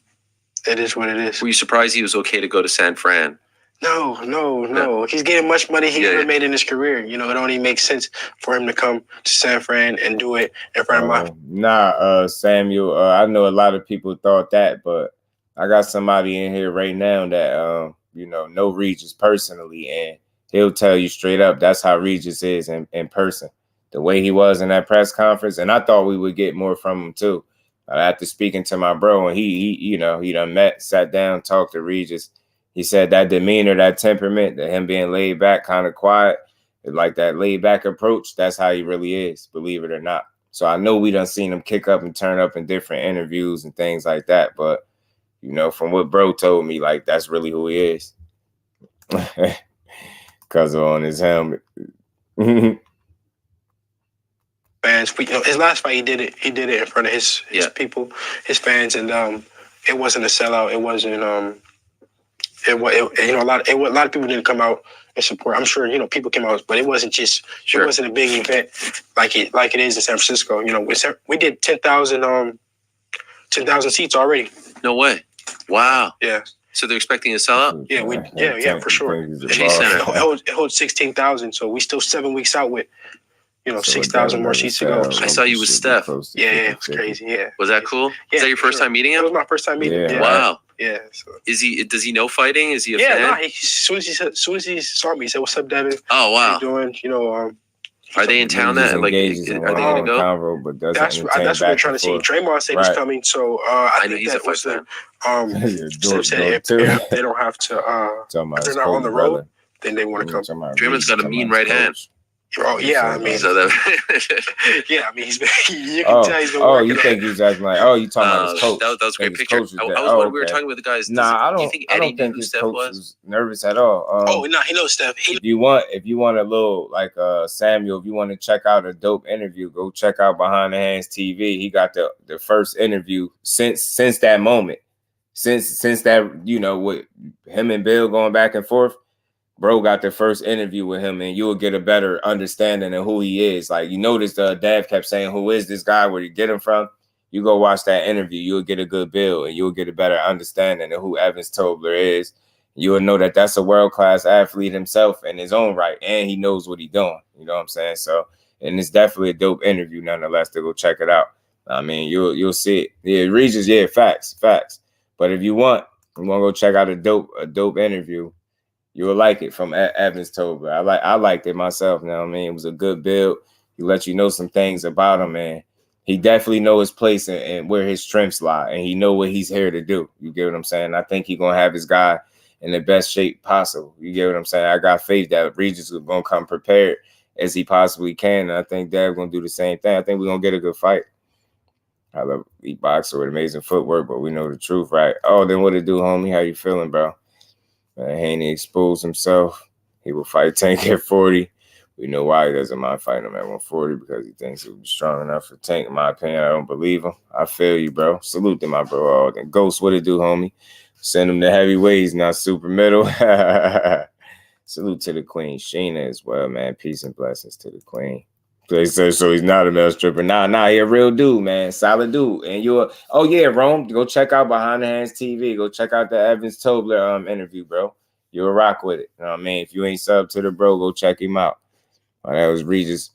is what it is. Were you surprised he was okay to go to San Fran? No. He's getting much money he ever made in his career. It only makes sense for him to come to San Fran and do it in front of my... Samuel, I know a lot of people thought that, but I got somebody in here right now that, know Regis personally, and he'll tell you straight up that's how Regis is in person. The way he was in that press conference, and I thought we would get more from him too. After speaking to my bro, and he done sat down, talked to Regis. He said that demeanor, that temperament, that him being laid back, kind of quiet, like that laid back approach, that's how he really is, believe it or not. So I know we done seen him kick up and turn up in different interviews and things like that. But, from what bro told me, like, that's really who he is. Because on his helmet. Fans, his last fight, he did it in front of his people, his fans, and it wasn't a sellout. It wasn't a lot of people didn't come out and support. I'm sure people came out, but it wasn't just it wasn't a big event like it is in San Francisco. We did 10,000 seats already. No way! Wow. Yeah. So they're expecting a sellout? Yeah, for sure. Chase Center. It holds 16,000, so we still 7 weeks out with 6,000 more seats to go. I saw you with Steph. Yeah, it's crazy. Yeah. Was that cool? Is that your first time meeting him? It was my first time meeting him. Yeah. Wow. Yeah. So. Does he know fighting? Is he a fan? Yeah, as soon as he saw me, he said, "What's up, Devin? Oh wow. How you doing?" Are they in town? Are they gonna go? Convo, but that's what we're trying to see. Draymond said he's coming, so I think he's that was fan. Steph said if they don't have to, if they're not on the road, then they want to come. Draymond's got a mean right hand. Oh yeah, I mean, so that, yeah, I mean, you can tell he's been working. You think he's acting like? You talking about his coach? That was a great picture. We were talking with the guys. I don't think Eddie think knew his Steph coach was nervous at all. He knows Steph. If you want a little like Samuel, if you want to check out a dope interview, go check out Behind the Hands TV. He got the first interview since that moment, since that with him and Bill going back and forth. Bro got the first interview with him, and you'll get a better understanding of who he is. Like, you notice Dad kept saying, "Who is this guy? Where you get him from?" You go watch that interview, you'll get a good build, and you'll get a better understanding of who Evans Tobler is. You'll know that that's a world-class athlete himself in his own right, and he knows what he's doing. You know what I'm saying? So, and it's definitely a dope interview, nonetheless, to go check it out. I mean, you'll see it. Yeah, Regis, facts. But if you want to go check out a dope interview, you will like it from Evans Tobler. I liked it myself. You know what I mean? It was a good build. He let you know some things about him, man. He definitely know his place and where his strengths lie, and he know what he's here to do. You get what I'm saying? I think he's gonna have his guy in the best shape possible. You get what I'm saying? I got faith that Regis is going to come prepared as he possibly can. And I think Dev's going to do the same thing. I think we're going to get a good fight. I love a boxer with amazing footwork, but we know the truth, right? Oh, then what it do, homie? How you feeling, bro? Haney exposed himself. He will fight Tank at 40. We know why he doesn't mind fighting him at 140, because he thinks he'll be strong enough for Tank. In my opinion, I don't believe him. I feel you, bro. Salute to my bro. Oh, then Ghost, what it do, homie? Send him to heavyweights, not super middle. Salute to the Queen Sheena as well, man. Peace and blessings to the Queen. So he's not a male stripper. Nah, he a real dude, man. Solid dude. And you're, oh yeah, Rome, go check out Behind the Hands TV. Go check out the Evans Tobler interview, bro. You'll rock with it. You know what I mean? If you ain't sub to the bro, go check him out. That was Regis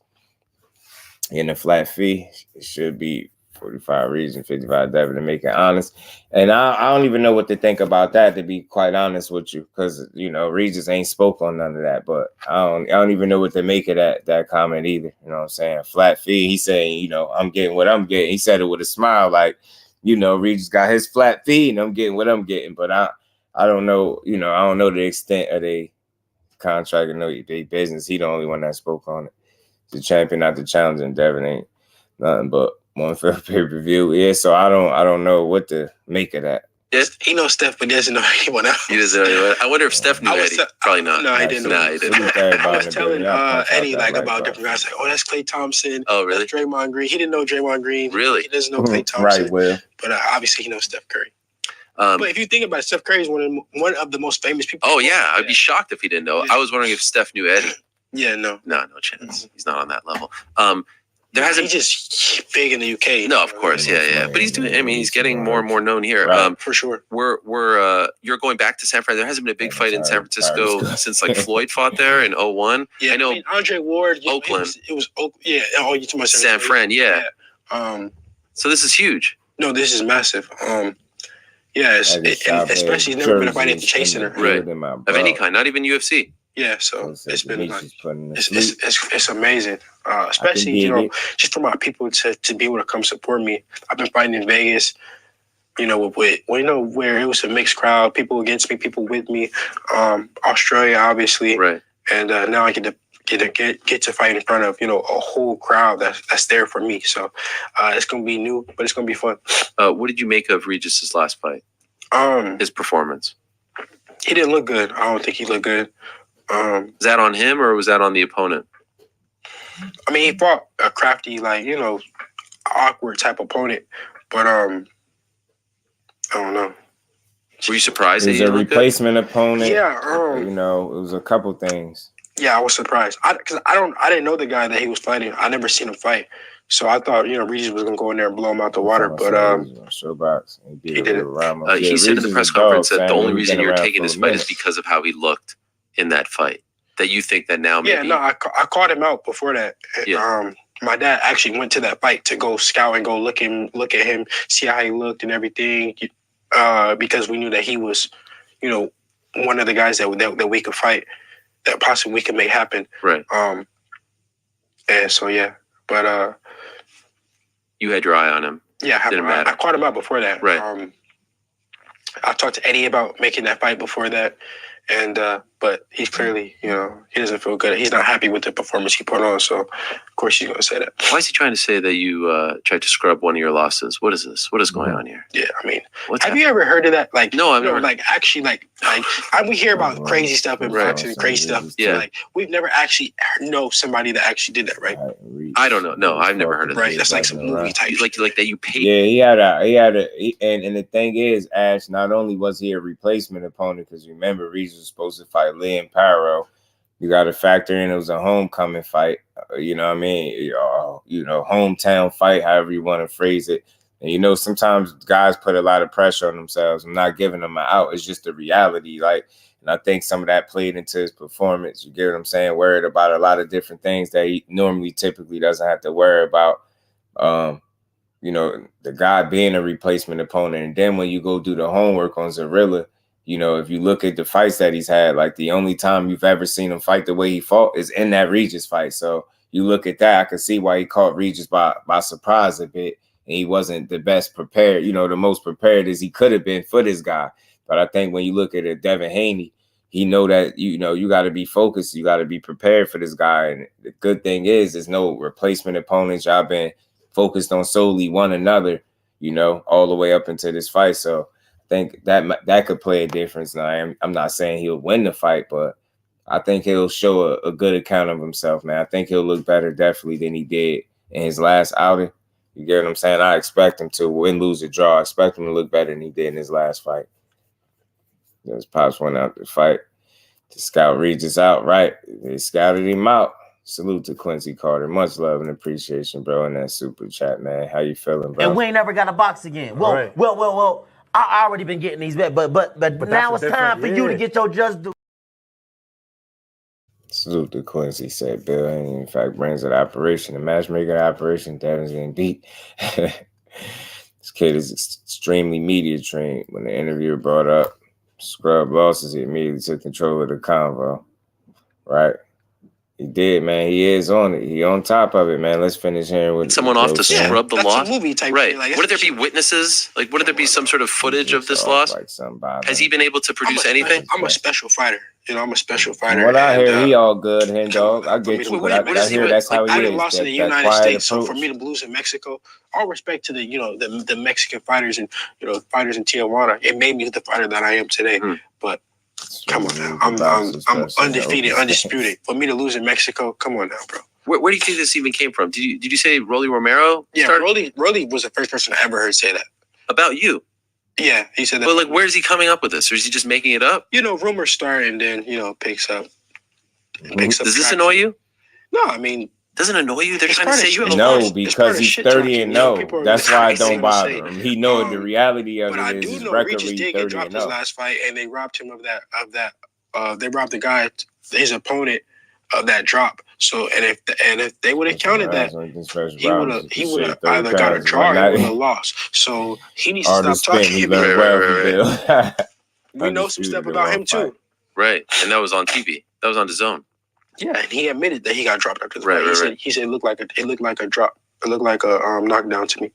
in a flat fee. It should be 45 Regis, 55 Devin, to make it honest. And I don't even know what to think about that, to be quite honest with you, because, you know, Regis ain't spoke on none of that. But I don't even know what to make of that comment either. You know what I'm saying? Flat fee. He's saying, you know, I'm getting what I'm getting. He said it with a smile, like, you know, Regis got his flat fee and I'm getting what I'm getting. But I don't know, you know, I don't know the extent of the contract and no their business. He the only one that spoke on it. The champion, not the challenger, and Devin ain't nothing but one for pay-per-view. Yeah, so I don't know what to make of that. Yes, he knows Steph, but he doesn't know anyone else. He doesn't know anyone. I wonder if Steph knew Eddie. Probably not. No, he didn't. No, he didn't. I was telling Eddie about different guys. Like, oh, that's Klay Thompson. Oh, really? That's Draymond Green. He didn't know Draymond Green. Really? He doesn't know Klay Thompson. Right, Will. But obviously he knows Steph Curry. But if you think about it, Steph Curry is one of the most famous people. Oh yeah, I'd be shocked if he didn't know. Yeah. I was wondering if Steph knew Eddie. Yeah, no chance. He's not on that level. He's just big in the UK. No, of course, yeah. But he's doing. I mean, he's getting more and more known here. Right, for sure. You're going back to San Francisco. There hasn't been a big fight in San Francisco since like Floyd fought there in 01. Yeah, I know. Andre Ward, Oakland. It was yeah. Oh, you talking about San Fran? Yeah. So this is huge. No, this is massive. Yeah, especially never been a fight at the Chase Center, right? Of any kind, not even UFC. Yeah, so it's been like, it's amazing. Especially, you know, just for my people to be able to come support me. I've been fighting in Vegas, you know, where it was a mixed crowd, people against me, people with me. Australia, obviously, right? And now I get to fight in front of, you know, a whole crowd that's there for me. So it's gonna be new, but it's gonna be fun. What did you make of Regis's last fight? His performance. He didn't look good. I don't think he looked good. Was that on him or was that on the opponent? I mean, he fought a crafty, like, you know, awkward type opponent, but I don't know. Were you surprised? It was a replacement opponent. Yeah, you know, it was a couple things. Yeah, I was surprised. Because I didn't know the guy that he was fighting. I never seen him fight, so I thought, you know, Regis was gonna go in there and blow him out the water. But he did it. He said in the press conference that the only reason you're taking this fight is because of how he looked in that fight. That you think that now maybe... Yeah, no, I caught him out before that. Yeah. My dad actually went to that fight to go scout and go look at him, see how he looked and everything, because we knew that he was, you know, one of the guys that we could fight, that possibly we could make happen. Right. And so, yeah. But... you had your eye on him. Yeah, I caught him out before that. Right. I talked to Eddie about making that fight before that. And but he's clearly, you know, he doesn't feel good. He's not happy with the performance he put on. So, of course, he's going to say that. Why is he trying to say that you tried to scrub one of your losses? What is this? What is going on here? Yeah, I mean, have you ever heard of that? Like, no, I've never. Like, actually, like we hear about crazy stuff in boxing, crazy stuff. Yeah. Like, we've never actually know somebody that actually did that, right? I don't know. No, I've never heard of that. Right, that's like some movie type. Like that you paid. Yeah, he had a, and the thing is, Ash, not only was he a replacement opponent, because remember, Regis was supposed to fight Liam Paro. You got to factor in it was a homecoming fight. You know what I mean? You know, hometown fight, however you want to phrase it. And, you know, sometimes guys put a lot of pressure on themselves. I'm not giving them an out. It's just the reality. Like, and I think some of that played into his performance. You get what I'm saying? Worried about a lot of different things that he normally typically doesn't have to worry about. You know, the guy being a replacement opponent. And then when you go do the homework on Zarilla, you know, if you look at the fights that he's had, like the only time you've ever seen him fight the way he fought is in that Regis fight. So you look at that, I can see why he caught Regis by surprise a bit. And he wasn't the best prepared, you know, the most prepared as he could have been for this guy. But I think when you look at it, Devin Haney, he know that, you know, you got to be focused. You got to be prepared for this guy. And the good thing is there's no replacement opponents. Y'all been focused on solely one another, you know, all the way up into this fight. So I think that could play a difference. Now, I'm not saying he'll win the fight, but I think he'll show a good account of himself, man. I think he'll look better definitely than he did in his last outing. You get what I'm saying? I expect him to win, lose, or draw. I expect him to look better than he did in his last fight. His pops went out to fight. The scout Regis out, right? They scouted him out. Salute to Quincy Carter. Much love and appreciation, bro, in that super chat, man. How you feeling, bro? And we ain't never got to box again. Well, right. well. I already been getting these bets, but now it's time for you to get your just due. Salute to Quincy, said Bill. And in fact, brings it operation. The matchmaker operation, Devin's getting beat. This kid is extremely media trained. When the interviewer brought up scrub losses, he immediately took control of the convo. Right? He did, man. He is on it. He on top of it, man. Let's finish hearing with someone off to scrub the loss. Movie type right? Thing. Like, would there be witnesses? Like, would there be some sort of footage of this loss? Like has he been able to produce anything? I'm a special fighter. You know, I'm a special fighter. What I hear, he all good, hen dog. I get you, but I hear that's how he is. I didn't lost in the United States, so for me to lose in Mexico, all respect to the, you know, the Mexican fighters and, you know, fighters in Tijuana, it made me the fighter that I am today. But come on now, I'm undefeated, undisputed. For me to lose in Mexico, come on now, bro. Where do you think this even came from? Did you say Rolly Romero? Yeah, Rolly was the first person I ever heard say that about you. Yeah, he said that. But like, where's he coming up with this, or is he just making it up? You know, rumors start and then, you know, picks up. Does this annoy you? No, I mean, doesn't annoy you? They're trying to say you have no, because he's 30-0. That's why I don't bother him. He know the reality of it is his record reads 30-0. Dropped his last fight, and they robbed him of that. They robbed the guy, his opponent, of that drop. So, and if they would have counted that, he would have either got a draw or would have lost. So he needs to stop talking about it. We know some stuff about him too. Right, and that was on TV. That was on DAZN. Yeah, and he admitted that he got dropped after the fight. He said it looked like a drop. It looked like a knockdown to me.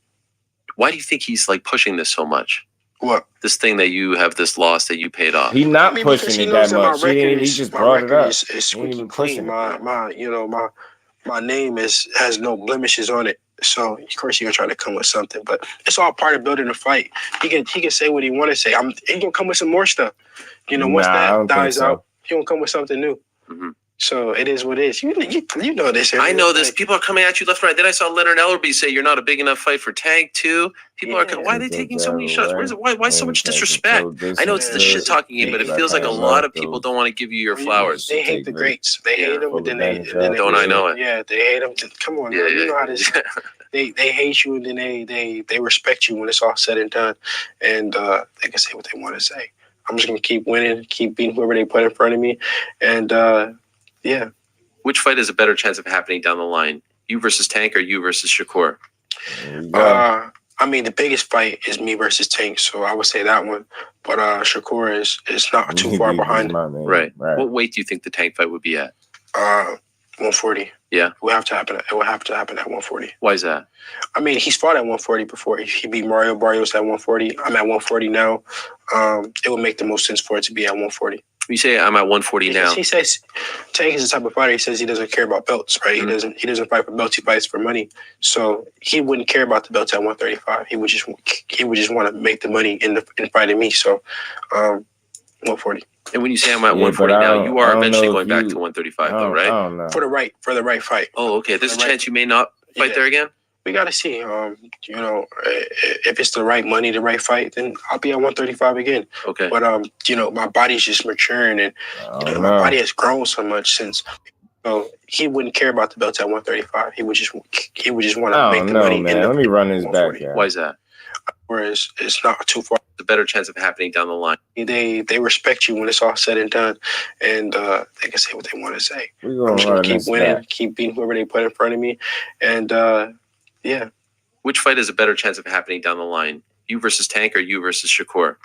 Why do you think he's like pushing this so much? What? This thing that you have, this loss that you paid off. He's not pushing it that much. He just brought it up. It's squeaky clean. My name has no blemishes on it. So of course he's gonna try to come with something, but it's all part of building a fight. He can say what he want to say. He gonna come with some more stuff. You know, once that dies out, he gonna come with something new. Mm-hmm. So it is what it is. You know this. I know this. People are coming at you left and right. Then I saw Leonard Ellerby say you're not a big enough fight for Tank too. People are why are they taking so many shots? Why so much disrespect? I know it's the shit talking game, but it feels like a lot of people don't want to give you your flowers. They hate the greats. They hate them, and then don't I know it? Yeah, they hate them. Come on, you know how this. They hate you, and then they respect you when it's all said and done, and they can say what they want to say. I'm just gonna keep winning, keep beating whoever they put in front of me, and yeah. Which fight has a better chance of happening down the line? You versus Tank or you versus Shakur? I mean, the biggest fight is me versus Tank, so I would say that one. But Shakur is not too far behind. Right. What weight do you think the Tank fight would be at? 140. Yeah. It would have to happen at 140. Why is that? I mean, he's fought at 140 before. He beat Mario Barrios at 140. I'm at 140 now. It would make the most sense for it to be at 140. You say I'm at 140 now. He says Tank is the type of fighter. He says he doesn't care about belts, right? Mm-hmm. He doesn't fight for belts. He fights for money. So he wouldn't care about the belts at 135. He would just want to make the money in fighting me. So 140. And when you say I'm at 140 now, you are eventually going back to 135, though, right? I don't know. For the right fight. Oh, okay. There's a chance you may not fight there again. We got to see, you know, if it's the right money, the right fight, then I'll be at 135 again. Okay. But, you know, my body's just maturing and my body has grown so much since, so he wouldn't care about the belts at 135. He would just want to make the money. Man. Let me run this back. Why is that? Whereas it's not too far. The better chance of happening down the line. They respect you when it's all said and done, and they can say what they want to say. I'm just going to keep winning, keep beating whoever they put in front of me, and yeah. Which fight has a better chance of happening down the line? You versus Tank or you versus Shakur?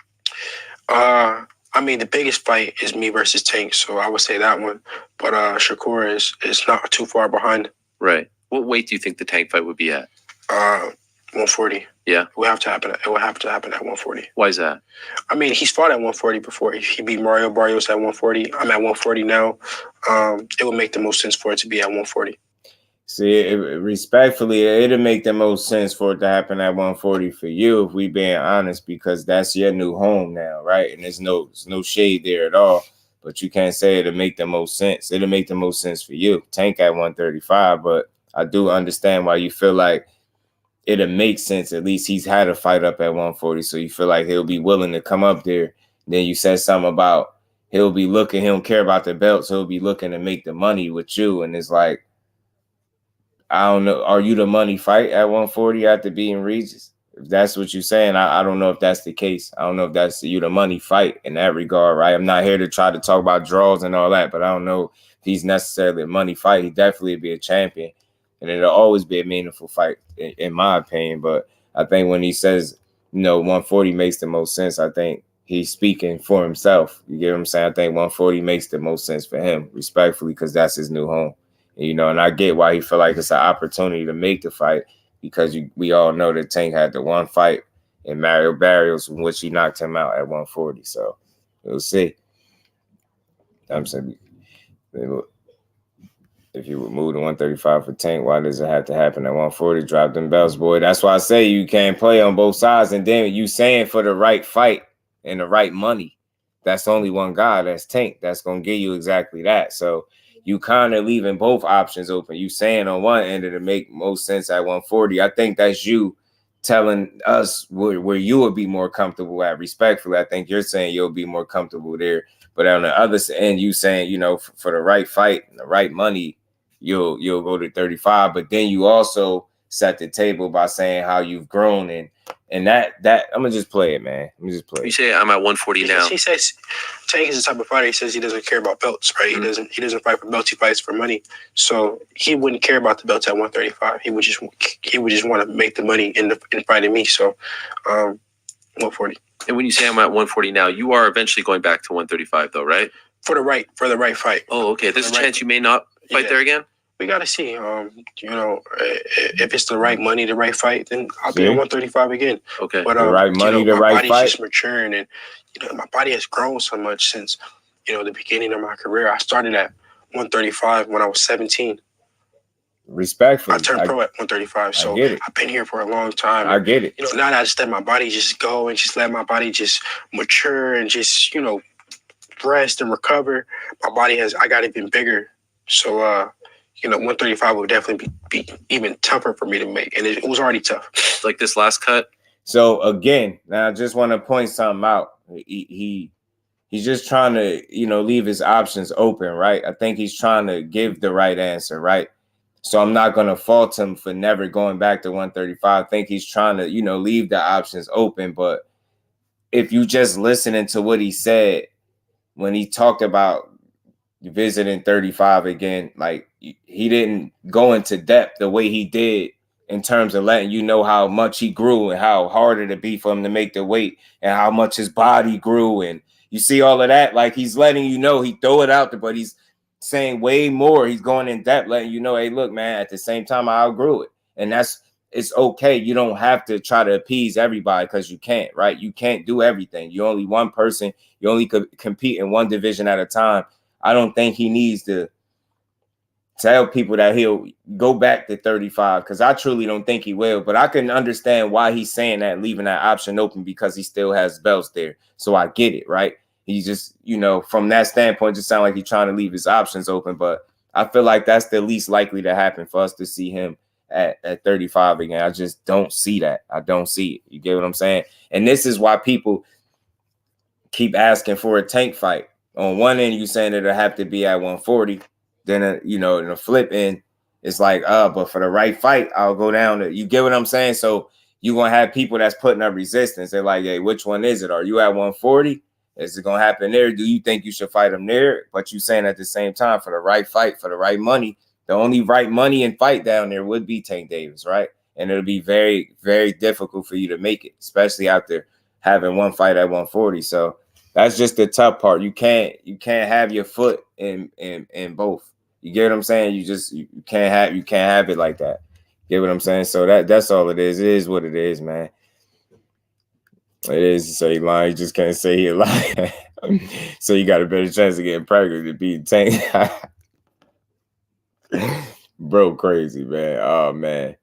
I mean, the biggest fight is me versus Tank, so I would say that one. But Shakur is not too far behind. Right. What weight do you think the Tank fight would be at? 140. Yeah. It would have to happen. It would have to happen at 140. Why is that? I mean, he's fought at 140 before. He beat Mario Barrios at 140. I'm at 140 now. It would make the most sense for it to be at 140. See, respectfully, it'll make the most sense for it to happen at 140 for you, if we being honest, because that's your new home now, right? And there's no shade there at all. But you can't say it'll make the most sense. It'll make the most sense for you. Tank at 135, but I do understand why you feel like it'll make sense. At least he's had a fight up at 140, so you feel like he'll be willing to come up there. Then you said something about he'll be looking, he don't care about the belts, he'll be looking to make the money with you. And it's like, I don't know, are you the money fight at 140 after beating Regis? If that's what you're saying, I don't know if that's the case. I don't know if that's you the money fight in that regard, right? I'm not here to try to talk about draws and all that, but I don't know if he's necessarily a money fight. He definitely be a champion, and it'll always be a meaningful fight, in my opinion. But I think when he says, 140 makes the most sense, I think he's speaking for himself. You get what I'm saying? I think 140 makes the most sense for him, respectfully, because that's his new home. And I get why he feel like it's an opportunity to make the fight, because we all know that Tank had the one fight in Mario Barrios in which he knocked him out at 140. So we'll see. I'm saying, if you would move to 135 for Tank, why does it have to happen at 140? Drop them belts, boy. That's why I say you can't play on both sides. And then you saying for the right fight and the right money, that's only one guy, that's Tank. That's going to give you exactly that. So you kind of leaving both options open. You saying on one end it'll make most sense at 140. I think that's you telling us where you would be more comfortable at. Respectfully, I think you're saying you'll be more comfortable there. But on the other end, you saying, for the right fight and the right money, you'll go to 35. But then you also set the table by saying how you've grown, and that I'm gonna just play it, man. Let me just play it. You say I'm at 140 now. He says Tank is the type of fighter. He says he doesn't care about belts, right? Mm-hmm. He doesn't fight for belts. He fights for money. So he wouldn't care about the belts at 135. He would just want to make the money in fighting me. So 140. And when you say I'm at 140 now, you are eventually going back to 135, though, right? For the right fight. Oh, okay. There's a chance you may not fight there again. We got to see, if it's the right money, the right fight, then I'll be at 135 again. Okay. But the right money, the my right body's fight. just maturing, and my body has grown so much since the beginning of my career. I started at 135 when I was 17. Respectfully, I turned pro at 135, so I've been here for a long time. I get it. Now that I just let my body just go and just let my body just mature and just rest and recover, I got even bigger. So 135 would definitely be even tougher for me to make. And it was already tough. Like this last cut? So, again, now I just want to point something out. He's just trying to, leave his options open, right? I think he's trying to give the right answer, right? So I'm not going to fault him for never going back to 135. I think he's trying to, leave the options open. But if you just listening to what he said when he talked about visiting 35 again, like he didn't go into depth the way he did in terms of letting you know how much he grew and how hard it'd be for him to make the weight and how much his body grew. And you see all of that, like he's letting you know, he throw it out there, but he's saying way more. He's going in depth, letting you know, hey, look, man, at the same time, I outgrew it. And it's okay. You don't have to try to appease everybody, because you can't, right? You can't do everything. You're only one person. You only could compete in one division at a time. I don't think he needs to tell people that he'll go back to 35, because I truly don't think he will. But I can understand why he's saying that, leaving that option open, because he still has belts there. So I get it, right? He's just, from that standpoint, just sound like he's trying to leave his options open. But I feel like that's the least likely to happen for us to see him at 35 again. I just don't see that. I don't see it. You get what I'm saying? And this is why people keep asking for a Tank fight. On one end, you saying it'll have to be at 140. Then, in a flip end, it's like, but for the right fight, I'll go down to, you get what I'm saying? So you're going to have people that's putting up resistance. They're like, hey, which one is it? Are you at 140? Is it going to happen there? Do you think you should fight him there? But you saying at the same time, for the right fight, for the right money, the only right money and fight down there would be Tank Davis, right? And it'll be very, very difficult for you to make it, especially after having one fight at 140. So that's just the tough part. You can't have your foot in both. You get what I'm saying? You can't have it like that. Get what I'm saying? So that's all it is. It is what it is, man. It is. So he lying. You just can't say he lying. So you got a better chance of getting pregnant to beat Tank. Bro, crazy, man. Oh, man.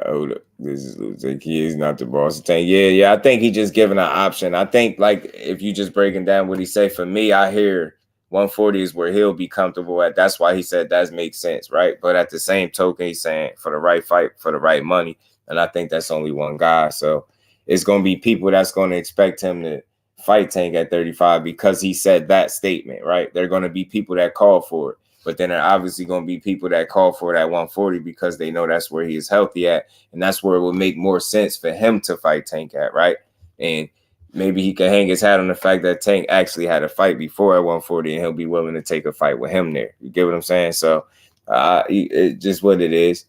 Hold up. This is Luke. He is not the boss of Tank. Yeah. I think he just giving an option. I think, like, if you just breaking down what he say, for me, I hear 140 is where he'll be comfortable at. That's why he said that makes sense, right? But at the same token, he's saying for the right fight, for the right money. And I think that's only one guy. So it's going to be people that's going to expect him to fight Tank at 35 because he said that statement, right? They're going to be people that call for it. But then there are obviously going to be people that call for it at 140 because they know that's where he is healthy at. And that's where it would make more sense for him to fight Tank at, right? And maybe he can hang his hat on the fact that Tank actually had a fight before at 140 and he'll be willing to take a fight with him there. You get what I'm saying? So it's just what it is.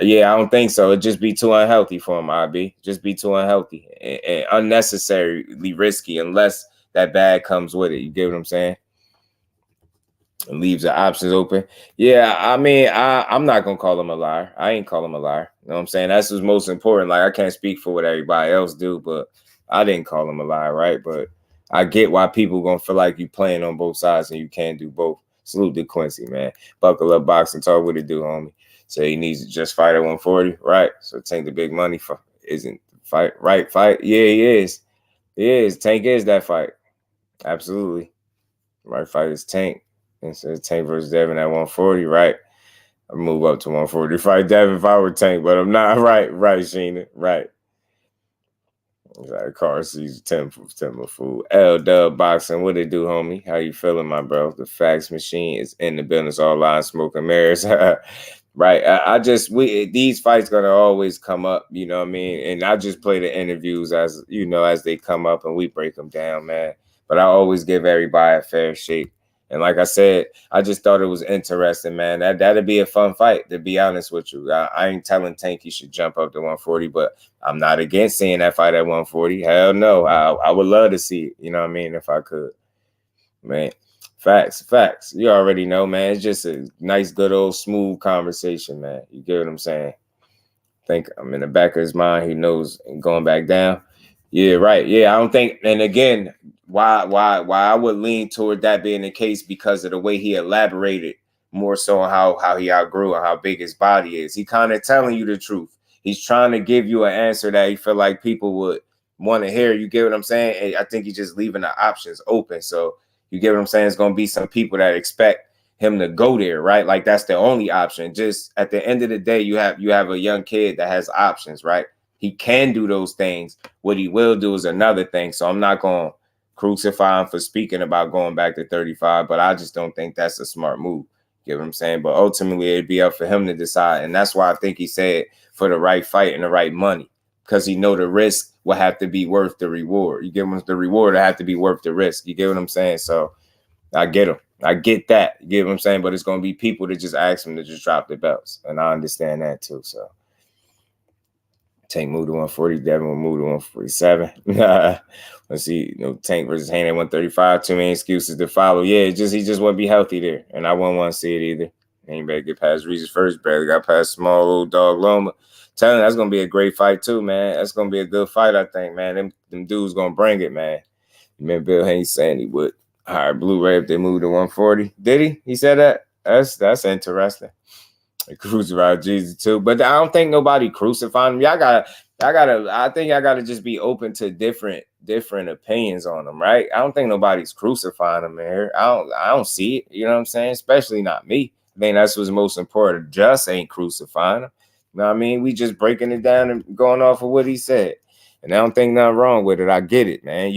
Yeah, I don't think so. It'd just be too unhealthy for him, IB. Just be too unhealthy and unnecessarily risky unless that bad comes with it. You get what I'm saying? And leaves the options open. Yeah, I mean, I'm not gonna call him a liar. I ain't call him a liar. You know what I'm saying? That's what's most important. Like, I can't speak for what everybody else do, but I didn't call him a liar, right? But I get why people gonna feel like you playing on both sides and you can't do both. Salute to Quincy, man. Buckle up, boxing talk. What it do, homie? So he needs to just fight at 140, right? So Tank the big money for isn't fight, right? Fight. Yeah, he is. He is. Tank is that fight. Absolutely. Right fight is Tank. And so Tank versus Devin at 140, right? I move up to 140. Fight Devin if I were Tank, but I'm not. Right, Sheena. Right. Car sees 10 fool. L Boxing, what it do, homie? How you feeling, my bro? The fax machine is in the business, all line smoking mirrors. Right. These fights gonna always come up, you know what I mean? And I just play the interviews as you know, as they come up and we break them down, man. But I always give everybody a fair shake. And like I said, I just thought it was interesting, man. That'd be a fun fight, to be honest with you. I ain't telling Tank he should jump up to 140, but I'm not against seeing that fight at 140. Hell no. I would love to see it, you know what I mean, if I could. Man, facts. You already know, man. It's just a nice, good old smooth conversation, man. You get what I'm saying? I think I'm in the back of his mind. He knows going back down. Yeah, right. Yeah, I don't think, and again, why I would lean toward that being the case because of the way he elaborated more so on how he outgrew and how big his body is. He kind of telling you the truth. He's trying to give you an answer that he feel like people would want to hear. You get what I'm saying? And I think he's just leaving the options open. So you get what I'm saying? It's going to be some people that expect him to go there, right? Like that's the only option. Just at the end of the day, you have a young kid that has options, right? He can do those things. What he will do is another thing. So I'm not going to crucify him for speaking about going back to 35, but I just don't think that's a smart move. You get what I'm saying? But ultimately, it'd be up for him to decide. And that's why I think he said for the right fight and the right money, because he know the risk will have to be worth the reward. You get him, the reward will have to be worth the risk. You get what I'm saying? So I get him. I get that. You get what I'm saying? But it's going to be people that just ask him to just drop the belts. And I understand that too. So Tank moved to 140. Devin will move to 147. Let's see. Tank versus Haney at 135. Too many excuses to follow. Yeah, he just wouldn't be healthy there. And I wouldn't want to see it either. Ain't better get past Regis first. Barely got past small old dog Loma. Telling you, that's going to be a great fight too, man. That's going to be a good fight, I think, man. Them dudes going to bring it, man. You remember Bill Haney saying he would hire Blu-ray if they moved to 140. Did he? He said that? That's interesting. Crucified Jesus too, but I don't think nobody crucifying him. I think I gotta just be open to different opinions on them, right? I don't think nobody's crucifying him here. I don't see it. You know what I'm saying? Especially not me. I think that's what's most important. Just ain't crucifying him. You know what I mean? We just breaking it down and going off of what he said, and I don't think nothing wrong with it. I get it, man.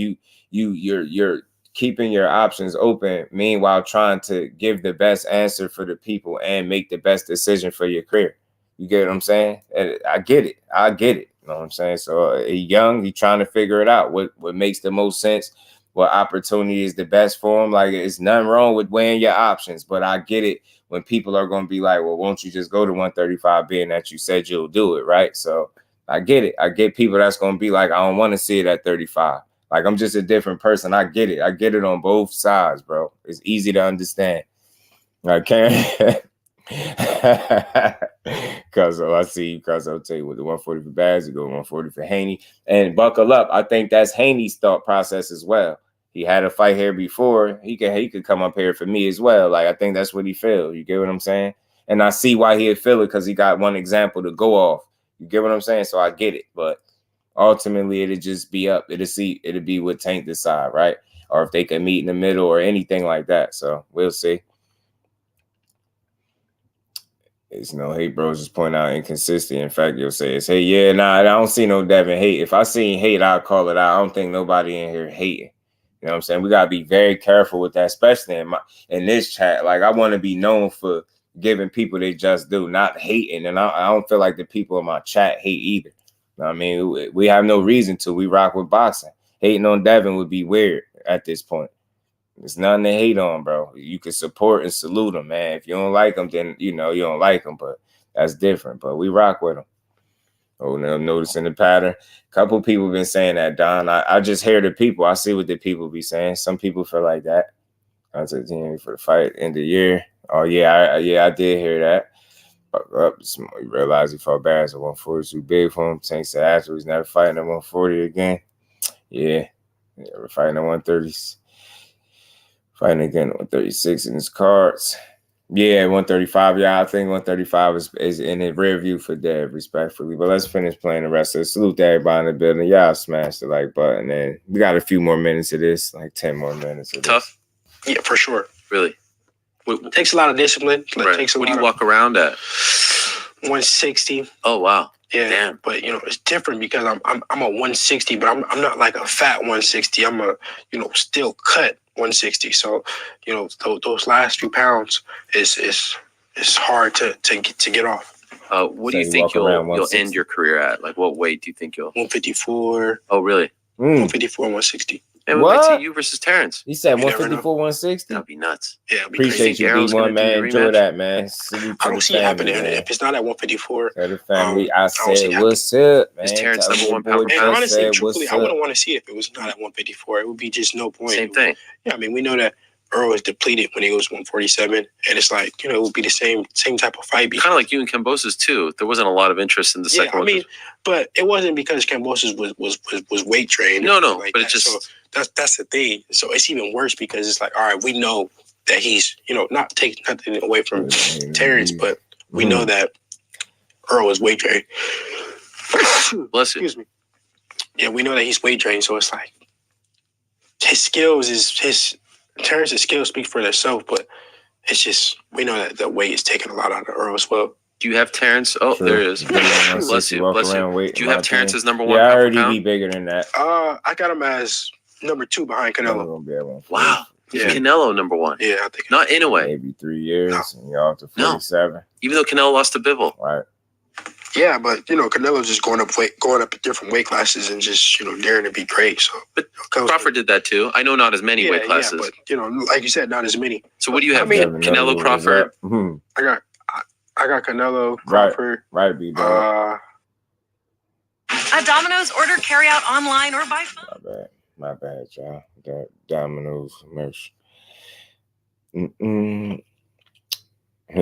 You're keeping your options open, meanwhile trying to give the best answer for the people and make the best decision for your career. You get what I'm saying? And I get it. You know what I'm saying? So young, he's trying to figure it out. What makes the most sense? What opportunity is the best for him? Like, it's nothing wrong with weighing your options, but I get it when people are going to be like, well, won't you just go to 135 being that you said you'll do it, right? So I get it. I get people that's going to be like, I don't want to see it at 35. Like, I'm just a different person. I get it. I get it on both sides, bro. It's easy to understand. I can't. Cause I see, cause I'll tell you with the 140 for Baz, you go 140 for Haney, and buckle up. I think that's Haney's thought process as well. He had a fight here before. He could come up here for me as well. Like I think that's what he feel. You get what I'm saying? And I see why he'd feel it because he got one example to go off. You get what I'm saying? So I get it, but ultimately it'll just be up. It'll be what Tank decide, right? Or if they can meet in the middle or anything like that. So we'll see. It's no hate, bros. Just point out inconsistency. In fact, you'll say it's, hey, yeah, nah, I don't see no Devin hate. If I seen hate, I'll call it out. I don't think nobody in here hating. You know what I'm saying? We gotta be very careful with that, especially in this chat. Like I want to be known for giving people they just do, not hating. And I don't feel like the people in my chat hate either. You know what I mean, we have no reason to. We rock with boxing. Hating on Devin would be weird at this point. There's nothing to hate on, bro. You can support and salute him, man. If you don't like him, then you know you don't like him, but that's different. But we rock with him. Oh, now I'm noticing the pattern. A couple people been saying that, Don. I just hear the people. I see what the people be saying. Some people feel like that. I said, for the fight end of the year. Oh yeah, I did hear that. Up, you realize he fought bad, so 140 too big for him. Tank said afterwards, never fighting at 140 again. Yeah, we're fighting at 130s. Fighting again at 136 in his cards. Yeah, 135. Yeah, I think 135 is in the rear view for Dev, respectfully. But let's finish playing the rest of it. Salute to everybody in the building. Y'all smash the like button. And we got a few more minutes of this, like 10 more minutes of Tough? This. Yeah, for sure. Really? It takes a lot of discipline. Right. What do you walk around at? 160. Oh, wow. Yeah, damn. But you know it's different because I'm a 160, but I'm not like a fat 160. I'm a still cut 160. So those last few pounds is hard to get off. What do you think you'll end your career at? Like what weight do you think you'll? 154. Oh really? 154, 160. And what? You versus Terrence. He said 154, 160. That'd be nuts. Yeah, appreciate you, B1, man. Enjoy that, man. I don't see it happening. If it's not at 154, tell the family I said what's up, man. Is Terrence number one pound? And honestly, truthfully, I wouldn't want to see it if it was not at 154. It would be just no point. Same thing. Yeah, I mean, we know that Earl is depleted when he goes 147, and it's like it would be the same type of fight. Kind of like you and Kambosos too. There wasn't a lot of interest in the second one. I mean, but it wasn't because Kambosos was weight trained. No, like but that. It's just. So that's the thing. So it's even worse because it's like, all right, we know that he's, not taking nothing away from Terrence, but we know that Earl is weight trained. Bless you. Excuse me. Yeah, we know that he's weight trained, so it's like Terrence's skills speak for themselves, but it's just we know that the weight is taking a lot out of Earl as well. Do you have Terrence? Oh, there it is. Bless you. Bless you. Do you have Terrence as number one? Yeah, I heard he'd be bigger than that. I got him as number 2 behind Canelo. Wow. Yeah. Canelo number 1. Yeah, I think. Not in a way. Maybe 3 years and y'all to 47. No. Even though Canelo lost to Bivol. Right. Yeah, but Canelo's just going up at different weight classes and just daring to be great. So, but Crawford did that too. I know not as many weight classes. Yeah, but like you said, not as many. So what do you have? Canelo, Crawford. I got Canelo, Crawford. Right, B-Dog. A Domino's order, carry out online or by phone. My bad, y'all. That Domino's merch. He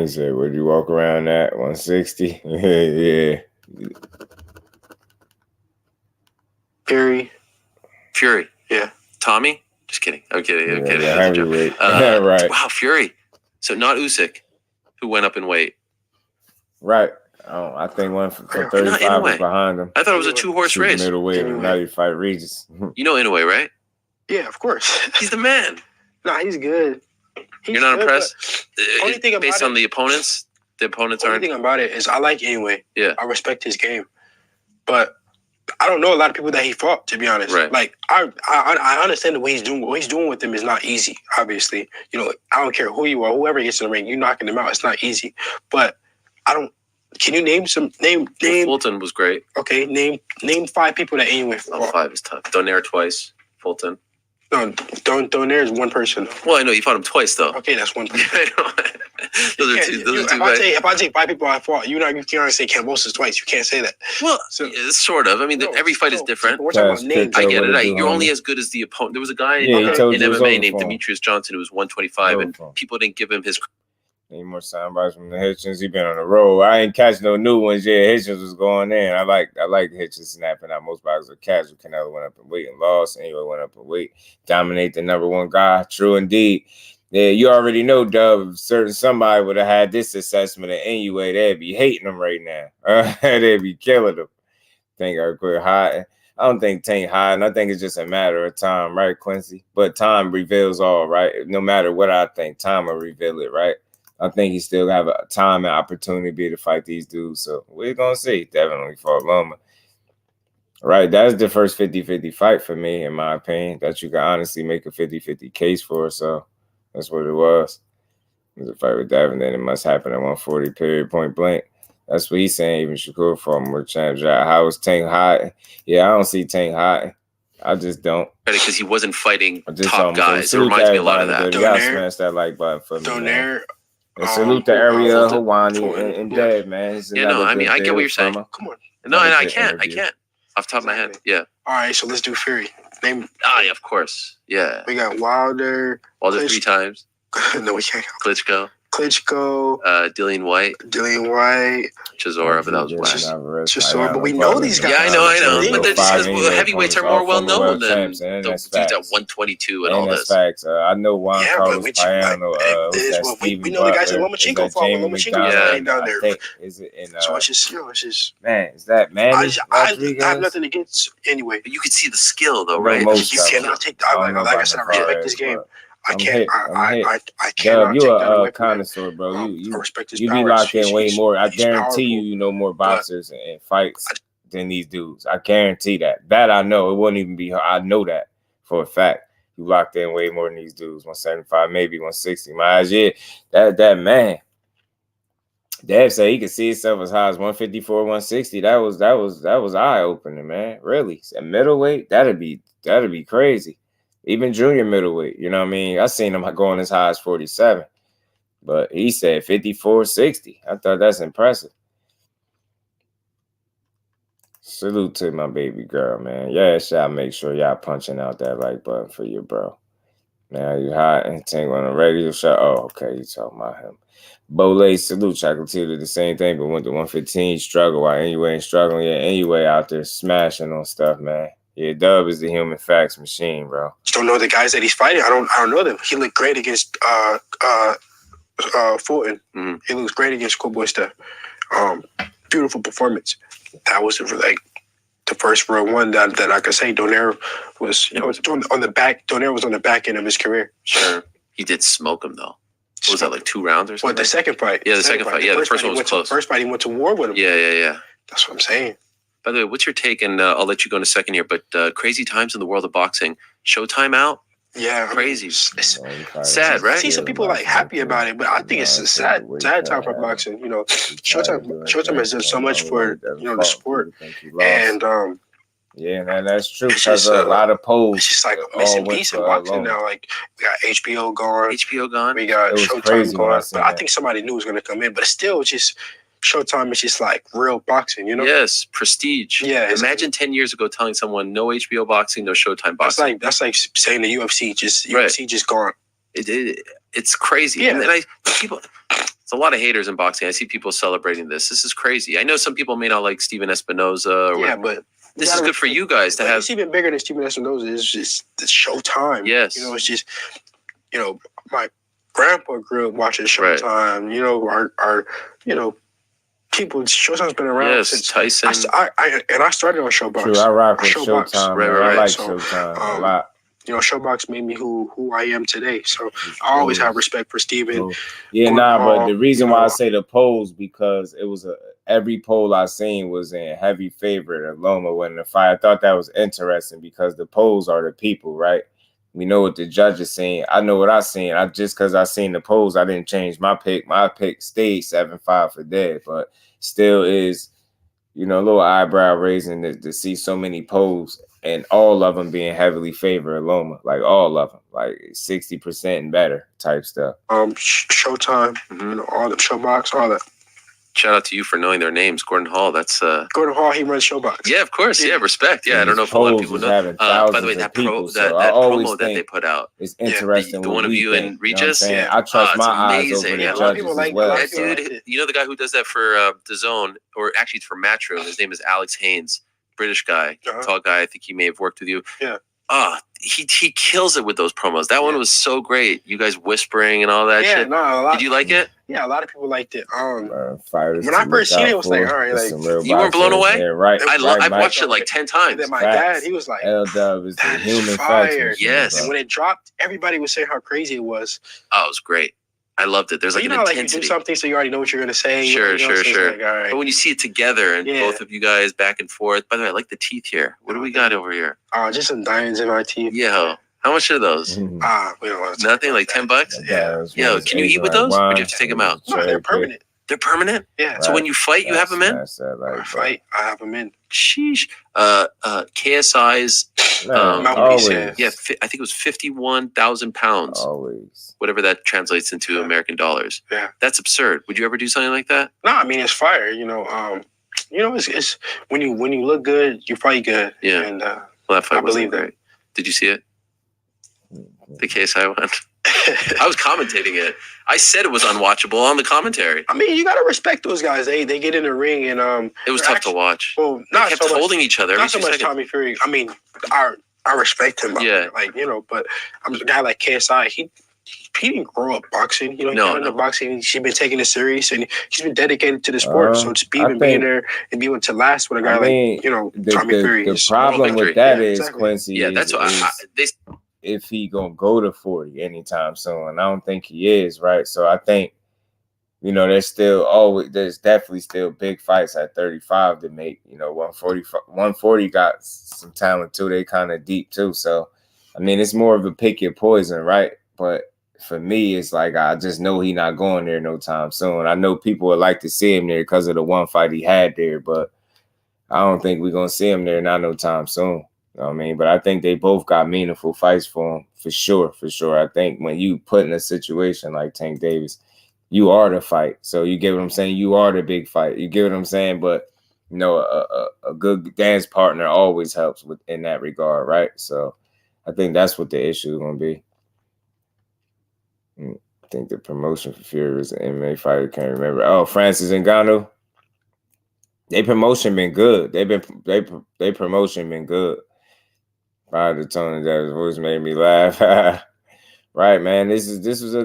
said, would you walk around at 160? Yeah. Fury. Yeah. Tommy? Just kidding. I'm kidding. Yeah, right. Wow, Fury. So not Usyk, who went up in weight. Right. I think one for 35 was behind him. I thought it was a 2-horse race. Middleweight, now you fight Regis. You know Inoue, right? Yeah, of course. He's the man. Nah, he's good. You're not impressed? Only thing about based on the opponents aren't. The only thing about it is I like Inoue. Yeah. I respect his game. But I don't know a lot of people that he fought, to be honest. Right. Like, I understand what he's doing. What he's doing with them is not easy, obviously. I don't care who you are, whoever gets in the ring, you're knocking them out. It's not easy. But can you name name? Fulton was great. Okay, name 5 people that Inoue fought. Oh, 5 is tough. Donaire twice. Fulton. No, Donaire is one person. Well, I know you fought him twice, though. Okay, that's one person. Those are two. If I take 5 people I fought, you can't say Kambosos twice. You can't say that. Well, sort of. I mean, every fight is different. We're talking about names. I get it. You're only as good as the opponent. There was a guy in MMA named Demetrius Johnson who was 125, and people didn't give him his. Any more sound bites from the Hitchens? He been on the road. I ain't catch no new ones yet. Hitchens was going in. I like Hitchens snapping out. Most boxers are casual. Canelo went up in weight and lost. Anyway, went up in weight. Dominate the number one guy. True indeed. Yeah, you already know, Dub. Certain somebody would have had this assessment anyway. They'd be hating him right now. They'd be killing him. Think I quit hiding. I don't think Tank hiding. I think it's just a matter of time, right, Quincy? But time reveals all, right? No matter what I think, time will reveal it, right? I think he still have a time and opportunity to fight these dudes. So we're going to see. Definitely fought Loma. Right, that's the first 50-50 fight for me, in my opinion, that you can honestly make a 50-50 case for. So that's what it was. It was a fight with Devin, then it must happen at 140, period, point blank. That's what he's saying. Even Shakur fought more champs. How was Tank hiding? Yeah, I don't see Tank hiding. I just don't. Because he wasn't fighting top guys. It reminds me a lot of that. You gotta smash that like button for me. Donaire. And salute the area, Hawani, and Dave, man. Yeah, no, I mean, I get what you're saying. Come on. No, I can't. Off the top of my head, yeah. All right, so let's do Fury. Name. Yeah, of course. Yeah. We got Wilder. 3 times. No, we can't. Klitschko. Dillian White. Chisora, but that was last. Chisora, but we know these guys. Yeah, I know. But they're just because heavyweights are more well known than the dudes at 122 and all this. Facts. I know Juan Carlos Payano. We know the guys that Lomachenko fought. Lomachenko ain't down there. Is it in? So it's just man. Is that man? I have nothing against anyway. But you can see the skill though, right? You cannot take that. Like I said, I respect this game. I can't. I can't. You're a connoisseur, bro. You respect his you be locked in way more. I guarantee you know more boxers and fights than these dudes. I guarantee that. That I know. It wouldn't even be her. I know that for a fact. You locked in way more than these dudes. 175, maybe 160. My eyes, yeah. That man. Dad said he could see himself as high as 154, 160. That was eye opening, man. Really. At middleweight, that'd be crazy. Even junior middleweight, you know what I mean? I seen him going as high as 47. But he said 54, 60. I thought that's impressive. Salute to my baby girl, man. Yeah, y'all make sure y'all punching out that like button for your bro. Now you hot and Tank on a radio show. Oh, okay, you talking about him. Bole, salute. Chocolate did the same thing, but went to 115. Struggle. While anyway ain't struggling yet. Anyway out there smashing on stuff, man. Yeah, Dub is the human facts machine, bro. Just don't know the guys that he's fighting. I don't know them. He looked great against Fulton. Mm-hmm. He looks great against Schoolboy Steph. Beautiful performance. That was like the first real one that I could say. Donaire was on the back. Donaire was on the back end of his career. Sure, he did smoke him though. What was that, like 2 rounds or something? What, the second fight? Yeah, the second fight. Yeah, the first one was close. First fight, he went to war with him. Yeah. That's what I'm saying. By the way, what's your take? And I'll let you go in a second here. But crazy times in the world of boxing. Showtime out. Yeah, crazy. It's sad, right? I see some people like happy about it, but I think it's a sad time for boxing. You know, Showtime has done so much for the sport, and yeah, man, that's true. Because a lot of polls. It's just like a missing piece in boxing now. Like we got HBO gone. We got Showtime gone. But I think somebody new is going to come in. But still, just Showtime is just like real boxing, you know? Yes, prestige. Yeah. Imagine 10 years ago telling someone no HBO boxing, no Showtime boxing. That's like saying the UFC just gone. It's crazy. Yeah. And people. There's a lot of haters in boxing. I see people celebrating this. This is crazy. I know some people may not like Steven Espinoza. But this is good for you guys to have. It's even bigger than Steven Espinoza. It's just the Showtime. Yes. You know, it's just, my grandpa grew up watching Showtime. Right. You know, our people. Showtime's been around since Tyson. I started on Showbox. True, I rock with Showtime. Right. I like Showtime a lot. Showbox made me who I am today. So I always have respect for Steven. Yeah, but the reason why I say the polls, because it was every poll I seen was in heavy favorite of Loma winning the fight. I thought that was interesting because the polls are the people, right? We know what the judges seen. I know what I seen. Just because I seen the polls, I didn't change my pick. My pick stayed 7-5 for Dead, but still is, a little eyebrow raising to see so many polls and all of them being heavily favored of Loma, like all of them, like 60% and better type stuff. Showtime, all the Showbox, all that. shout out to you for knowing their names. Gordon Hall. That's Gordon Hall. He runs Showbox. Yeah, of course. Yeah, respect. Yeah, I don't know if a lot of people know. By the way, that promo that they put out, it's interesting. The one of you and Regis. Yeah, I trust my eyes over the judges as well. That dude, you know the guy who does that for the Zone, or actually it's for Matro. His name is Alex Haynes, British guy, tall guy. I think he may have worked with you. Yeah. He kills it with those promos. That one was so great. You guys whispering and all that shit. No, did you like it? Yeah, a lot of people liked it. When I first seen it, it was like, all right, like you weren't blown away. Yeah, right. I've watched it like 10 times. My dad, he was like, L-Dub is the human fire. Yes. And when it dropped, everybody was saying how crazy it was. Oh, it was great. I loved it. There's like an intensity. Like you do something so you already know what you're gonna say. Sure. Like, all right. But when you see it together and both of you guys back and forth. By the way, I like the teeth here. What do we got over here? Just some diamonds in my teeth. Yeah. How much are those? We don't want to nothing, like $10? Yeah. Yo, can you eat with those? Or do you have to take them out? No, they're permanent. They're permanent? Yeah. So when you fight, you have them in? When I fight, I have them in. Sheesh. KSI's mouthpiece. I think it was 51,000 pounds. Always. Whatever that translates into American dollars. Yeah. That's absurd. Would you ever do something like that? No, I mean it's fire. It's when you look good, you're probably good. Yeah. And that fight was great. Did you see it? The KSI one. I was commentating it. I said it was unwatchable on the commentary. I mean, you gotta respect those guys. They get in the ring and it was tough to watch. Well, they kept holding each other. Not so much Tommy Fury. I mean, I respect him. Yeah. But I'm a guy like KSI. He didn't grow up boxing. He got into boxing. He's been taking it serious and he's been dedicated to the sport. So to even being there and being to last with a guy like Tommy Fury. The problem with that is Quincy. Yeah, that's what if he gonna go to 40 anytime soon, and I don't think he is, right? So I think, there's definitely still big fights at 35 to make. 140 got some talent too. They kind of deep too. So I mean, it's more of a pick your poison, right? But for me, it's like I just know he not going there no time soon. I know people would like to see him there because of the one fight he had there, but I don't think we're gonna see him there not no time soon. You know what I mean? But I think they both got meaningful fights for him, for sure. I think when you put in a situation like Tank Davis, you are the fight. So you get what I'm saying? You are the big fight. You get what I'm saying? But, a good dance partner always helps in that regard, right? So I think that's what the issue is going to be. I think the promotion for Fury was an MMA fighter. Can't remember. Oh, Francis Ngannou. They promotion been good. They promotion been good. Prior to Tony, that voice made me laugh. Right, man. This was a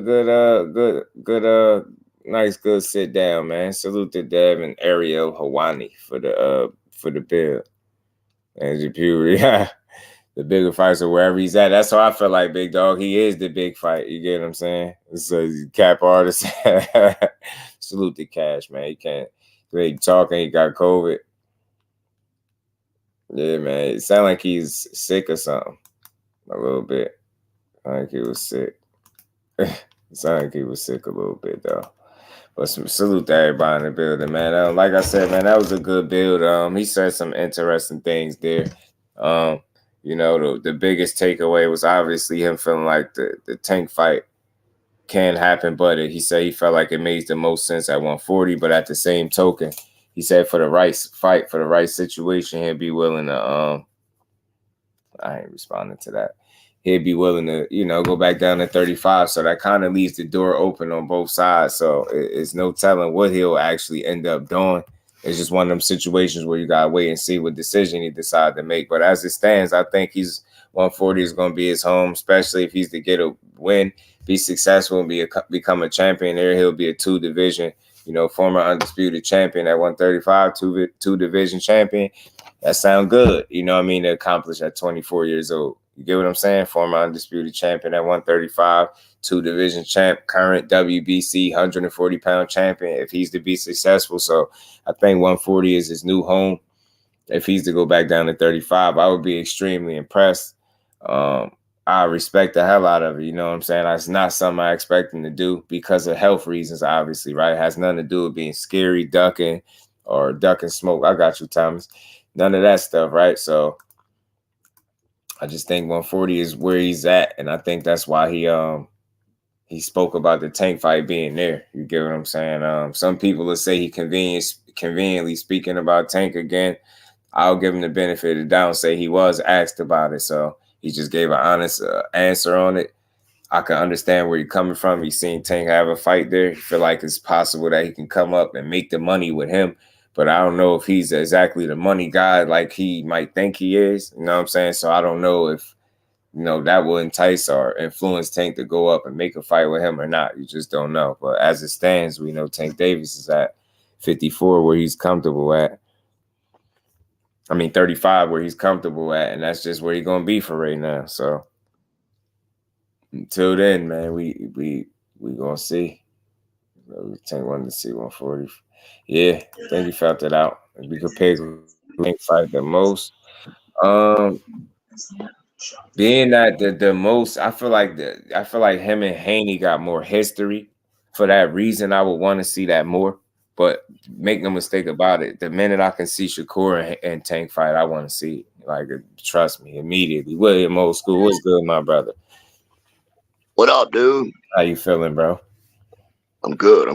good nice sit down, man. Salute to Dev and Ariel Hawani for the build. And Japuri, the bigger fights are wherever he's at. That's how I feel like, big dog. He is the big fight. You get what I'm saying? So cap artist. Salute to Cash, man. He can't. He talking. He got COVID. Yeah, man. It sounded like he's sick or something. A little bit. I think he was sick. It sounded like he was sick a little bit, though. But salute to everybody in the building, man. Like I said, man, that was a good build. He said some interesting things there. The biggest takeaway was obviously him feeling like the Tank fight can happen, but he said he felt like it made the most sense at 140. But at the same token, he said for the right fight, for the right situation, he'd be willing to I ain't responding to that. He'd be willing to, go back down to 35. So that kind of leaves the door open on both sides. So it's no telling what he'll actually end up doing. It's just one of them situations where you gotta wait and see what decision he decides to make. But as it stands, I think 140 is going to be his home, especially if he's to get a win, be successful, and become a champion there. He'll be a two-division, former undisputed champion at 135, two-division champion. That sounds good, to accomplish at 24 years old. You get what I'm saying? Former undisputed champion at 135, two-division champ, current WBC 140-pound champion, if he's to be successful. So I think 140 is his new home. If he's to go back down to 35, I would be extremely impressed. I respect the hell out of it. You know what I'm saying? That's not something I expect him to do because of health reasons, obviously, right? It has nothing to do with being scary, ducking smoke. I got you, Thomas. None of that stuff, right? So I just think 140 is where he's at, and I think that's why he he spoke about the Tank fight being there. You get what I'm saying? Some people will say he conveniently speaking about Tank again. I'll give him the benefit of the doubt and say he was asked about it, so he just gave an honest answer on it. I can understand where you're coming from. He's seen Tank have a fight there. He feel like it's possible that he can come up and make the money with him, but I don't know if he's exactly the money guy like he might think he is. You know what I'm saying? So I don't know if, you know, that will entice or influence Tank to go up and make a fight with him or not. You just don't know. But as it stands, we know Tank Davis is at 54 where he's comfortable at. 35 where he's comfortable at, and that's just where he's gonna be for right now. So until then, man, we gonna see. Tank wanted to see 140. Yeah, I think he felt it out. We could pick Tank fight the most. Being that the most, I feel like him and Haney got more history. For that reason, I would want to see that more. But make no mistake about it, the minute I can see Shakur and Tank fight, I want to see it. Like, trust me, immediately. William Old School, what's good, my brother? What up, dude? How you feeling, bro? I'm good.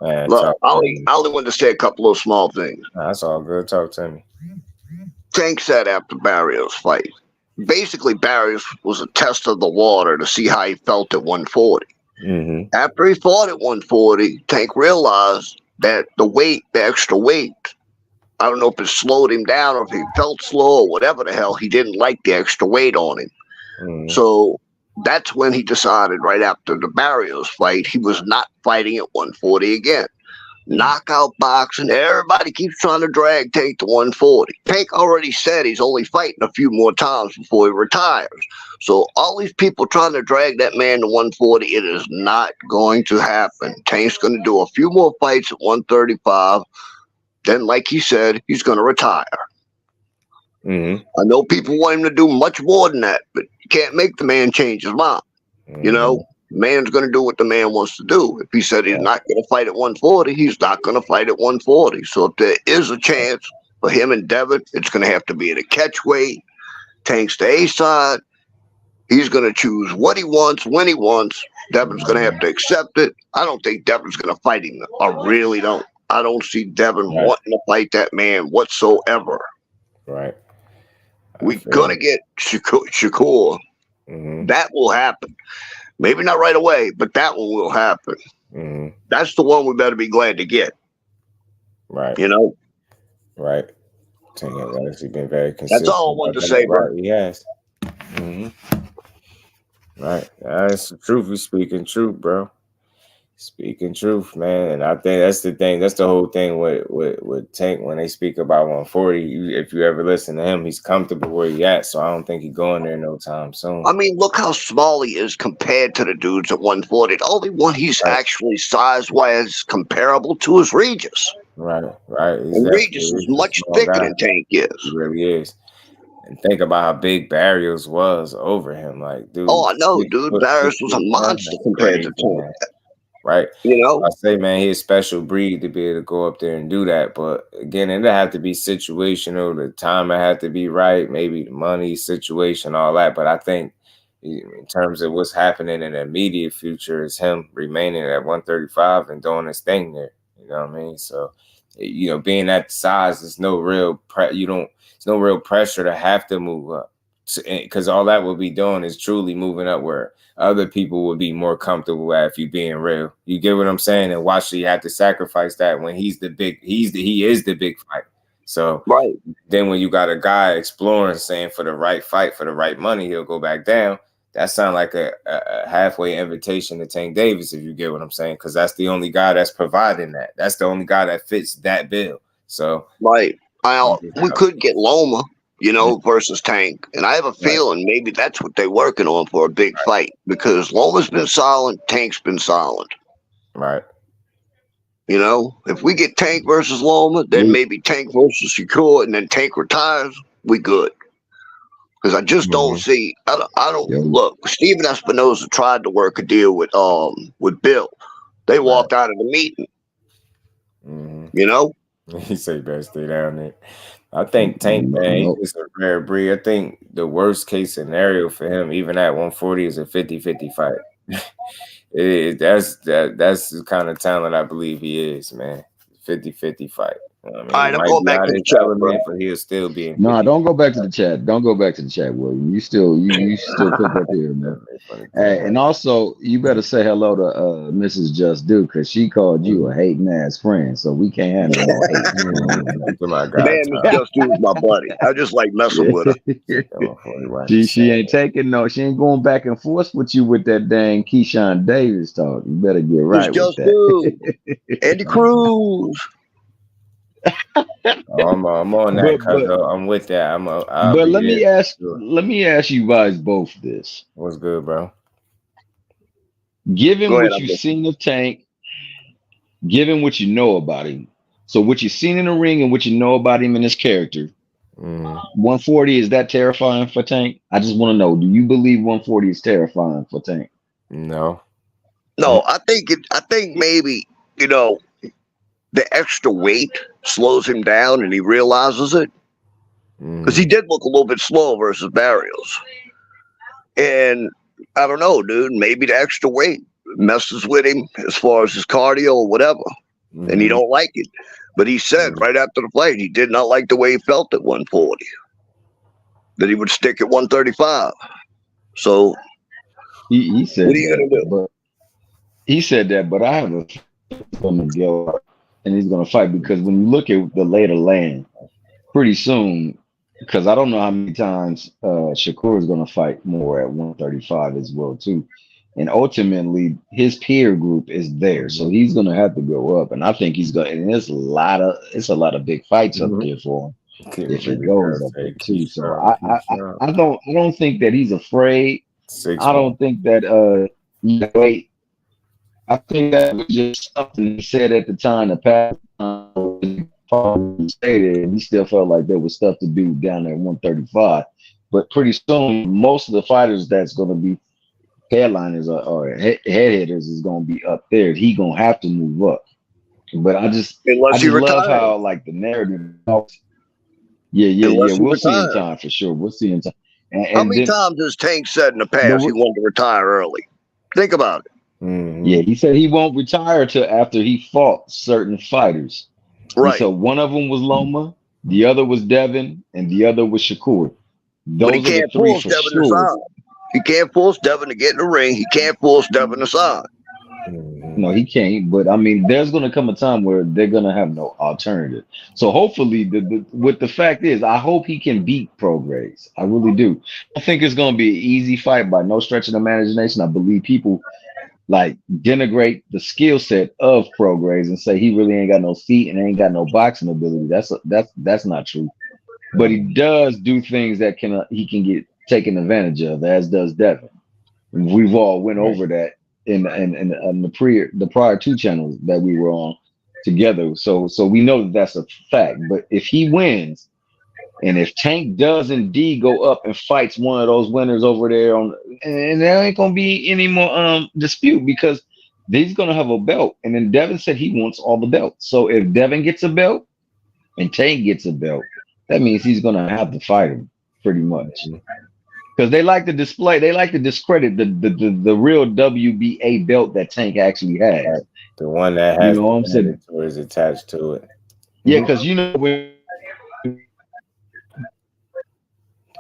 Man, look, I only wanted to say a couple of small things. That's all good. Talk to me. Tank said after Barrios' fight, basically Barrios was a test of the water to see how he felt at 140. Mm-hmm. After he fought at 140, Tank realized that the extra weight, I don't know if it slowed him down or if he felt slow or whatever the hell, he didn't like the extra weight on him. Mm-hmm. So that's when he decided right after the Barrios fight, he was not fighting at 140 again. Knockout boxing, everybody keeps trying to drag Tank to 140. Tank already said he's only fighting a few more times before he retires. So all these people trying to drag that man to 140, it is not going to happen. Tank's going to do a few more fights at 135. Then, like he said, he's going to retire. Mm-hmm. I know people want him to do much more than that, but you can't make the man change his mind. Mm-hmm. You know? Man's going to do what the man wants to do. If he said he's not going to fight at 140, he's not going to fight at 140. So if there is a chance for him and Devin, it's going to have to be at a catch weight. Tank's the A side. He's going to choose what he wants, when he wants. Devin's going to have to accept it. I don't think Devin's going to fight him. I really don't. I don't see Devin wanting to fight that man whatsoever. Right. We're going to get Shakur. Mm-hmm. That will happen. Maybe not right away, but that one will happen. Mm-hmm. That's the one we better be glad to get. Right. You know? Right. Tank has actually been very consistent. That's all I wanted to say, bro. Yes. Mm-hmm. Right. That's the truth. We're speaking truth, bro. Speaking truth, man. And I think that's the thing. That's the whole thing with Tank when they speak about 140. If you ever listen to him, he's comfortable where he at. So I don't think he's going there no time soon. I mean, look how small he is compared to the dudes at 140. The only one he's actually size-wise comparable to is Regis. Right. Exactly. And Regis is much thicker than Tank is. He really is. And think about how big Barrios was over him. Like, dude. Oh, I know, dude. Barrios was a monster compared to Tank. Right. You know, I say, man, he's a special breed to be able to go up there and do that. But again, it'll have to be situational. The time it had to be right, maybe the money situation, all that. But I think in terms of what's happening in the immediate future is him remaining at 135 and doing his thing there. You know what I mean? So, you know, being that size, there's no real there's no real pressure to have to move up. Because all that will be doing is truly moving up where other people would be more comfortable at if you being real. You get what I'm saying? And why should you have to sacrifice that when he is the big fight? So right. Then when you got a guy exploring saying for the right fight, for the right money, he'll go back down. That sounds like a halfway invitation to Tank Davis, if you get what I'm saying, because that's the only guy that's providing that. That's the only guy that fits that bill. So right. We could get Loma, you know, versus Tank. And I have a feeling maybe that's what they're working on for a big fight, because Loma's been silent, Tank's been silent. Right. You know, if we get Tank versus Loma, then maybe Tank versus Shakur, and then Tank retires, we good. Because I just don't see, I don't look, Steven Espinosa tried to work a deal with Bill. They walked out of the meeting. You know? He said best stay down there. I think Tank, man, he's a rare breed. I think the worst case scenario for him, even at 140, is a 50-50 fight. That's the kind of talent I believe he is, man. 50-50 fight. You know what I mean? All right, I'm going back to the chat, bro. but he'll still be in. No, don't go back to the chat. Don't go back to the chat, William. You still cook up here, man. Hey, and also you better say hello to Mrs. Just Do, because she called you a hating ass friend, so we can't handle no hate. Oh my God, man, Miss Just Do is my buddy. I just like messing with her. She ain't taking no. She ain't going back and forth with you with that dang Keyshawn Davis talk. You better get right with that. Andy Cruz. I'm on that, cuz I'm with that. But let me ask you guys both this. What's good, bro? Given what you've seen of Tank, given what you know about him, so what you've seen in the ring and what you know about him and his character, 140, is that terrifying for Tank? I just want to know, do you believe 140 is terrifying for Tank? No, I think maybe, you know, the extra weight slows him down and he realizes it, because he did look a little bit slow versus Barrios. And I don't know, dude, maybe the extra weight messes with him as far as his cardio or whatever, and he don't like it. But he said right after the fight he did not like the way he felt at 140, that he would stick at 135. So he said, what are you gonna do? But he said that, but I have a feeling Miguel, and he's gonna fight, because when you look at the later land, pretty soon, because I don't know how many times Shakur is gonna fight more at 135 as well too, and ultimately his peer group is there, so he's gonna have to go up, and I think he's gonna. And it's a lot of big fights up there for him if he goes up there too. So I don't think that he's afraid. I don't think that wait. I think that was just something he said at the time. The past stated, and he still felt like there was stuff to do down there at 135. But pretty soon, most of the fighters that's going to be headliners or head hitters is going to be up there. He going to have to move up. But I just love how like the narrative. Yeah. We'll see in time for sure. We'll see in time. And how many times has Tank said in the past he wanted to retire early? Think about it. Yeah, he said he won't retire till after he fought certain fighters. Right. So one of them was Loma, the other was Devin, and the other was Shakur. Those are the three for sure. He can't force Devin to get in the ring. He can't force Devin aside. No, he can't. But I mean, there's going to come a time where they're going to have no alternative. So hopefully, what the fact is, I hope he can beat Prograis. I really do. I think it's going to be an easy fight by no stretch of the imagination. I believe people like denigrate the skill set of Prograis and say he really ain't got no feet and ain't got no boxing ability. That's not true. But he does do things that he can get taken advantage of, as does Devin. We've all went over that in the prior two channels that we were on together. So we know that that's a fact. But if he wins, and if Tank does indeed go up and fights one of those winners over there and there ain't gonna be any more dispute, because he's gonna have a belt. And then Devin said he wants all the belts. So if Devin gets a belt and Tank gets a belt, that means he's gonna have to fight him pretty much. Because they like to discredit the real WBA belt that Tank actually has. The one that has is attached to it. Yeah, because when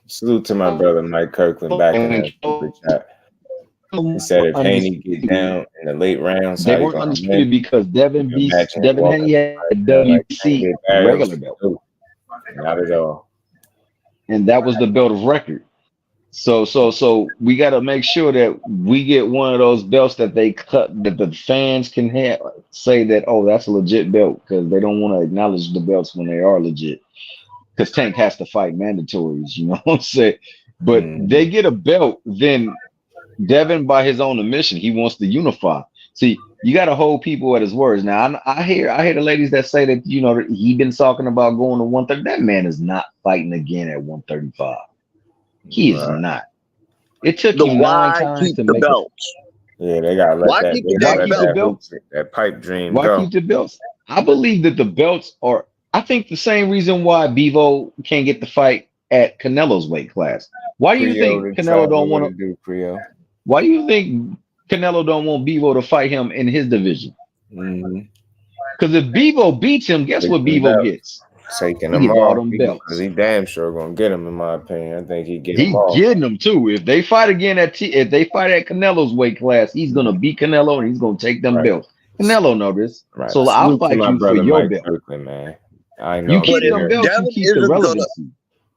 salute to my brother Mike Kirkland back in that super chat. He said if Haney get down in the late rounds, they weren't undisputed because Devin Haney had a WBC regular belt. Not at all. And that was the belt of record. So we got to make sure that we get one of those belts that they cut, that the fans can say that, oh, that's a legit belt, because they don't want to acknowledge the belts when they are legit. Because Tank has to fight mandatories, you know what I'm saying? But they get a belt, then Devin, by his own admission, he wants to unify. See, you got to hold people at his words. Now, I hear the ladies that say that, you know, he been talking about going to 130. That man is not fighting again at 135. He is not. It took him 9 times to make belts. Yeah, they got to let that pipe dream go. Why keep the belts? I believe that the belts are. I think the same reason why Bevo can't get the fight at Canelo's weight class. Why do you think Canelo don't want to do Creo? Why do you think Canelo don't want Bevo to fight him in his division. Because if Bevo beats him, guess what Bevo gets? Taking He him gets all off them because belts. he damn sure gonna get him. In my opinion, I think he get him He off. getting them too. If they fight again if they fight at Canelo's weight class, he's gonna beat Canelo and he's gonna take them belts. Canelo know this, so I'll fight you for your belt. Kirkland, man. I know. You keep them belts, you keep the relevancy.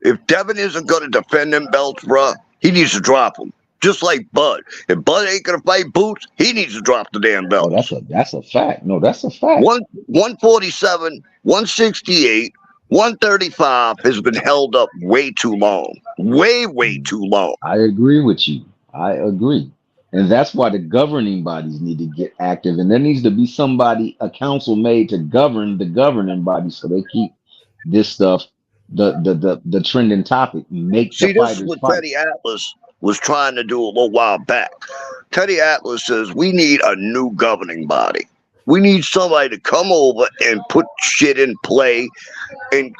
If Devin isn't gonna defend them belts, bruh, he needs to drop them. Just like Bud. If Bud ain't gonna fight Boots, he needs to drop the damn belt. Oh, that's a fact. No, that's a fact. 147, 168, 135 has been held up way too long. Way too long. I agree with you. I agree. And that's why the governing bodies need to get active. And there needs to be somebody, a council made to govern the governing body so they keep this stuff, the trending topic. Make the fighters this is what fight. Teddy Atlas was trying to do a little while back. Teddy Atlas says we need a new governing body. We need somebody to come over and put shit in play. And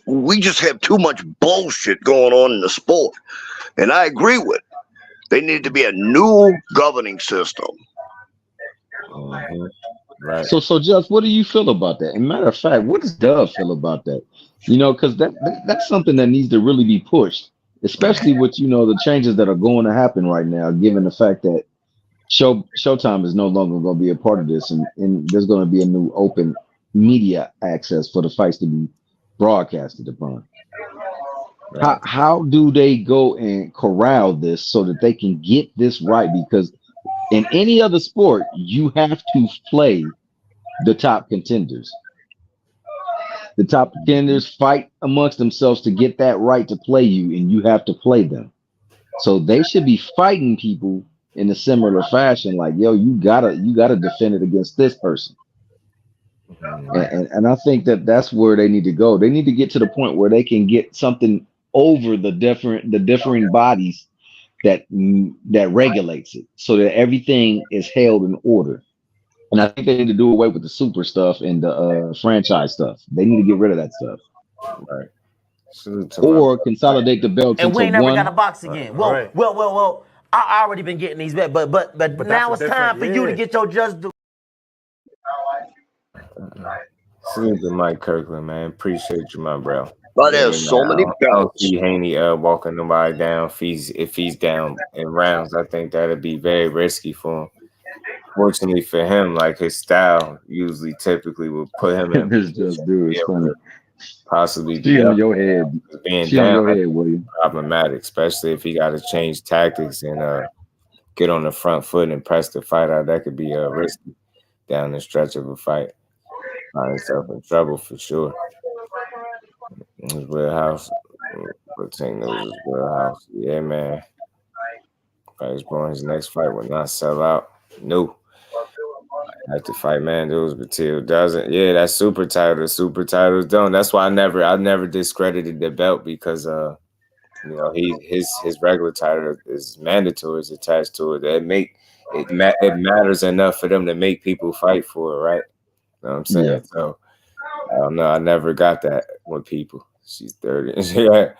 we just have too much bullshit going on in the sport. And I agree with it. They need to be a new governing system. Right. So just what do you feel about that? And matter of fact, what does Dove feel about that? You know, because that's something that needs to really be pushed, especially with, you know, the changes that are going to happen right now, given the fact that Showtime is no longer going to be a part of this, and there's going to be a new open media access for the fights to be broadcasted upon. Right. How do they go and corral this so that they can get this right? Because in any other sport, you have to play the top contenders. The top contenders fight amongst themselves to get that right to play you, and you have to play them. So they should be fighting people in a similar fashion, like, yo, you gotta defend it against this person. And I think that's where they need to go. They need to get to the point where they can get something over the differing bodies that regulates it, so that everything is held in order. And I think they need to do away with the super stuff and the franchise stuff. They need to get rid of that stuff. Right. Or consolidate the belts and into we ain't never one. got to box again. Well. I already been getting these bets, but now it's time for you to get your just do. Salute to Mike Kirkland, man. Appreciate you, my bro. But there's so many belts. I don't see Haney walking nobody down if he's down in rounds. I think that'd be very risky for him. Fortunately for him, like his style typically would put him in. This just dude is funny. Possibly she on your head. Being she down, on your head, William. Problematic, especially if he got to change tactics and get on the front foot and press the fight out. That could be risky down the stretch of a fight. Find himself in trouble for sure. His warehouse, St. Louis' warehouse. Yeah, man. Fight born. His next fight will not sell out. No. Have to fight Mandels, but Till doesn't. Yeah, that's super title. The super titles don't. That's why I never discredited the belt, because you know, his regular title is mandatory, is attached to it. It matters enough for them to make people fight for it, right? You know what I'm saying? Yeah. So I don't know. I never got that with people. She's 30. Yeah.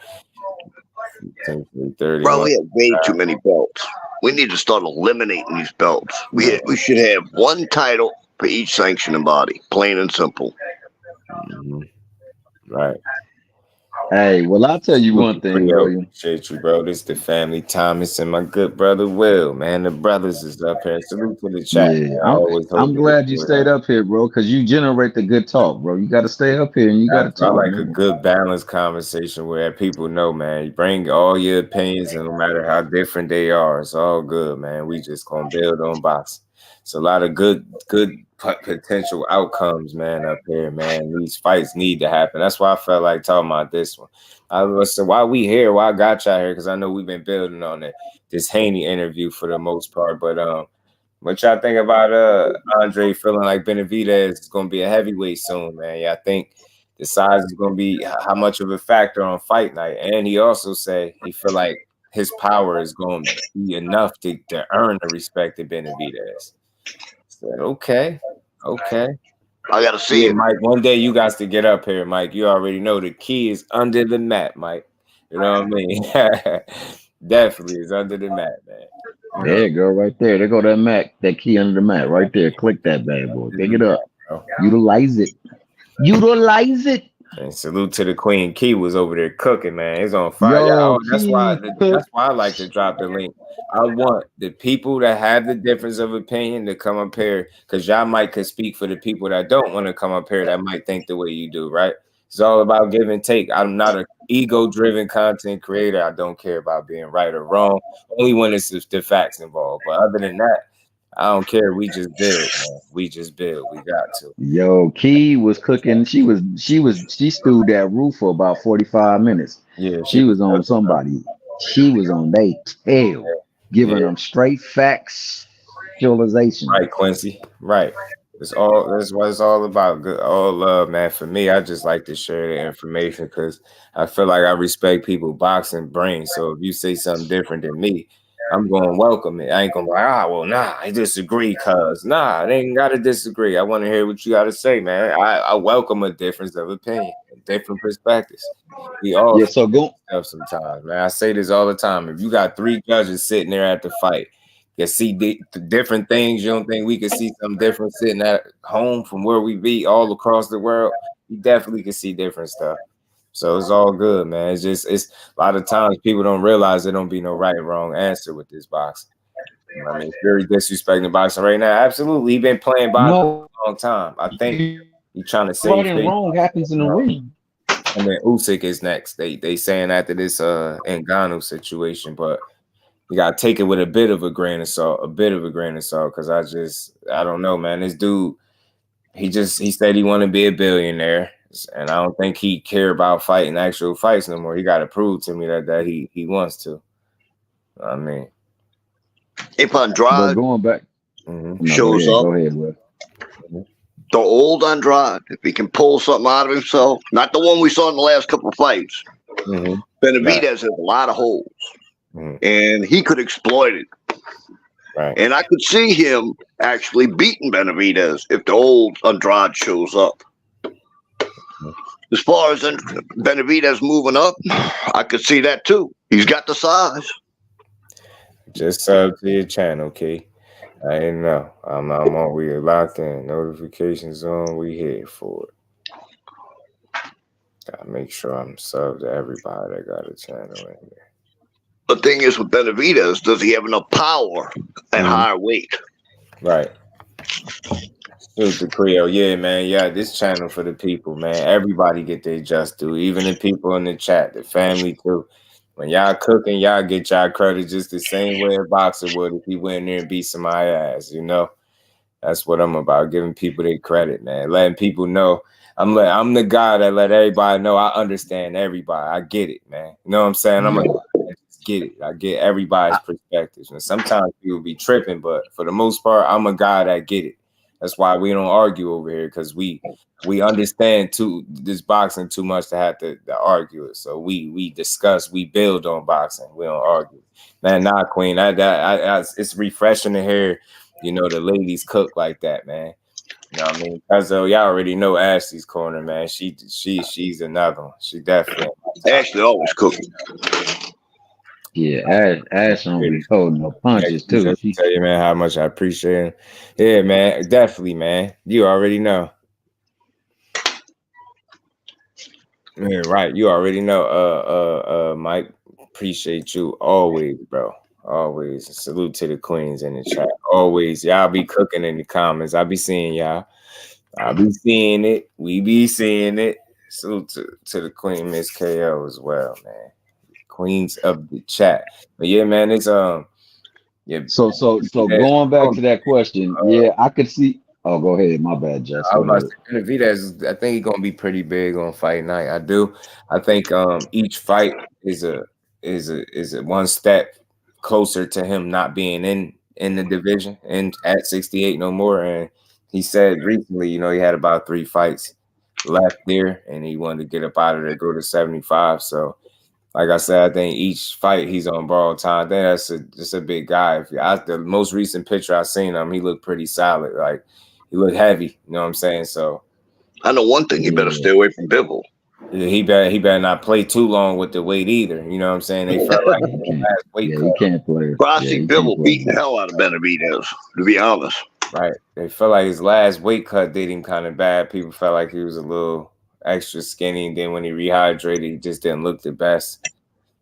30. Bro, we have way too many belts. We need to start eliminating these belts. We should have one title for each sanctioning body, plain and simple. Right. Hey, well, I'll tell you one thing, William. Appreciate you, bro. This is the family, Thomas, and my good brother Will. Man, the brothers is up here. Salute to the chat. Yeah, I'm glad you stayed up here, bro, because you generate the good talk, bro. You got to stay up here and you got to talk. I like a good balanced conversation where people know, man. You bring all your opinions, and no matter how different they are, it's all good, man. We just gonna build on boxing. It's a lot of good potential outcomes, man, up here, man. These fights need to happen. That's why I felt like talking about this one. I was why we here, why I got y'all here, because I know we've been building on this Haney interview for the most part. But what y'all think about Andrade feeling like Benavidez is gonna be a heavyweight soon, man? Yeah, I think the size is gonna be how much of a factor on fight night. And he also said he feel like his power is gonna be enough to earn the respect of Benavidez. Said, okay. I gotta see it, Mike. One day you got to get up here, Mike. You already know the key is under the mat, Mike. You know what I mean? Definitely is under the mat, man. There you go, right there. There go that Mac, that key under the mat, right there. Click that bad boy. Pick it up. Utilize it. Utilize it. And salute to the Queen. Key was over there cooking, man. It's on fire. Yo, that's why I like to drop the link. I want the people that have the difference of opinion to come up here, because y'all could speak for the people that don't want to come up here that might think the way you do, right? It's all about give and take. I'm not an ego-driven content creator. I don't care about being right or wrong, only when it's the facts involved. But other than that, I don't care. We just build, man. We just build. We got to. Yo, Key was cooking. She stewed that roof for about 45 minutes. Yeah, she was on somebody. She was on they tail, giving them straight facts, visualization. Right, Quincy. Right. That's what it's all about. Good, all love, man. For me, I just like to share the information because I feel like I respect people boxing brains. So if you say something different than me, I'm going to welcome it. I ain't going to be like, I disagree, cuz. Nah, I ain't got to disagree. I want to hear what you got to say, man. I welcome a difference of opinion, different perspectives. We all so go sometimes, man. I say this all the time. If you got 3 judges sitting there at the fight, you see the different things. You don't think we can see something different sitting at home from where we be all across the world? You definitely can see different stuff. So it's all good, man. It's a lot of times people don't realize there don't be no right or wrong answer with this boxing. You know what I mean, very disrespecting boxing right now. Absolutely, he been playing boxing for a long time. I think he's trying to say right and wrong happens in the ring. And then Usyk is next. They saying after this Ngannou situation, but you gotta take it with a bit of a grain of salt, because I don't know, man. This dude, he said he want to be a billionaire. And I don't think he care about fighting actual fights no more. He got to prove to me that he wants to. I mean, if Andrade going back shows up, go ahead, the old Andrade, if he can pull something out of himself, not the one we saw in the last couple of fights. Benavidez has a lot of holes, and he could exploit it. Right. And I could see him actually beating Benavidez if the old Andrade shows up. As far as Benavidez moving up, I could see that too. He's got the size. Just sub to your channel, okay? I didn't know. I'm on. We are locked in. Notifications on. We here for it. Gotta make sure I'm sub to everybody that got a channel in here. The thing is with Benavidez, does he have enough power at higher weight? Right. The Creole, yeah, man. Yeah, this channel for the people, man. Everybody get their just due, even the people in the chat, the family too. When y'all cooking, y'all get y'all credit just the same way a boxer would if he went in there and beat somebody ass, you know? That's what I'm about, giving people their credit, man. Letting people know. I'm the guy that let everybody know I understand everybody. I get it, man. You know what I'm saying? I just get it. I get everybody's perspectives. And sometimes people be tripping, but for the most part, I'm a guy that get it. That's why we don't argue over here, because we understand this boxing too much to have to argue it. So we discuss, we build on boxing. We don't argue. Man, nah, Queen. It's refreshing to hear, you know, the ladies cook like that, man. You know what I mean? Because y'all already know Ashley's corner, man. She's another one. She definitely. Ashley always cooking. Yeah, Ash don't be holding no punches too. She tell you, man, how much I appreciate it. Yeah, man, definitely, man. You already know. Yeah, right. You already know. Mike, appreciate you always, bro. Always. Salute to the queens in the chat. Always. Y'all be cooking in the comments. I be seeing y'all. I be seeing it. We be seeing it. Salute to the queen, Miss KO, as well, man. Queens of the chat. But yeah, man, it's yeah. So going back to that question, I could see. Oh, go ahead. My bad, Jess. I was about to say, Benavidez, I think he's gonna be pretty big on fight night. I do. I think each fight is a one step closer to him not being in the division and at 68 no more. And he said recently, you know, he had about 3 fights left there, and he wanted to get up out of there, go to 75. So. Like I said, I think each fight he's on borrowed time. I think that's just a big guy. The most recent picture I seen him, he looked pretty solid. Like he looked heavy. You know what I'm saying? So I know one thing: he better stay away from Bivol. He better not play too long with the weight either. You know what I'm saying? They felt like last weight cut. He can't play. Frosty Bill will beat the hell out of Benavidez, to be honest. Right. They felt like his last weight cut did him kind of bad. People felt like he was a little extra skinny. And then when he rehydrated, he just didn't look the best.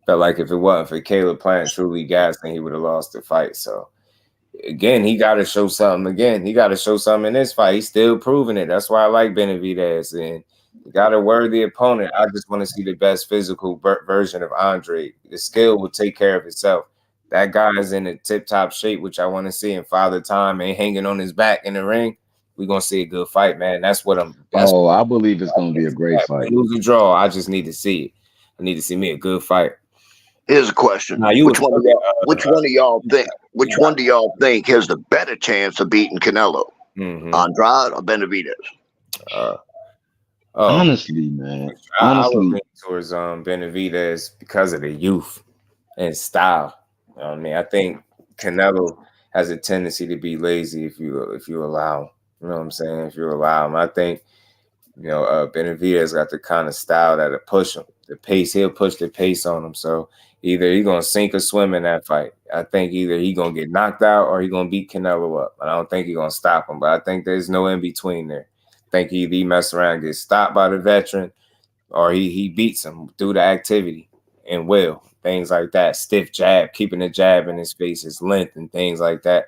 Felt like if it wasn't for Caleb playing truly gas, then he would have lost the fight. So, again, he got to show something again. He got to show something in this fight. He's still proving it. That's why I like Benavidez. And you got a worthy opponent. I just want to see the best physical version of Andrade. The skill will take care of itself. That guy is in a tip-top shape, which I want to see. And Father Time ain't hanging on his back in the ring. We're going to see a good fight, man. That's what I'm – I believe it's going to be a great fight. Lose or draw, I just need to see it. I need to see me a good fight. Here's a question. Now, which one do y'all think? Which one do y'all think has the better chance of beating Canelo? Andrade or Benavidez? Honestly, man. I would lean towards Benavidez because of the youth and style. You know what I mean? I think Canelo has a tendency to be lazy if you allow him. You know what I'm saying? If you allow him, I think Benavidez got the kind of style that'll push him. The pace, he'll push the pace on him. So either he's gonna sink or swim in that fight. I think either he's gonna get knocked out or he's gonna beat Canelo up. I don't think he's gonna stop him, but I think there's no in between there. I think either he mess around, gets stopped by the veteran, or he beats him through the activity and will. Things like that. Stiff jab, keeping the jab in his face, his length, and things like that.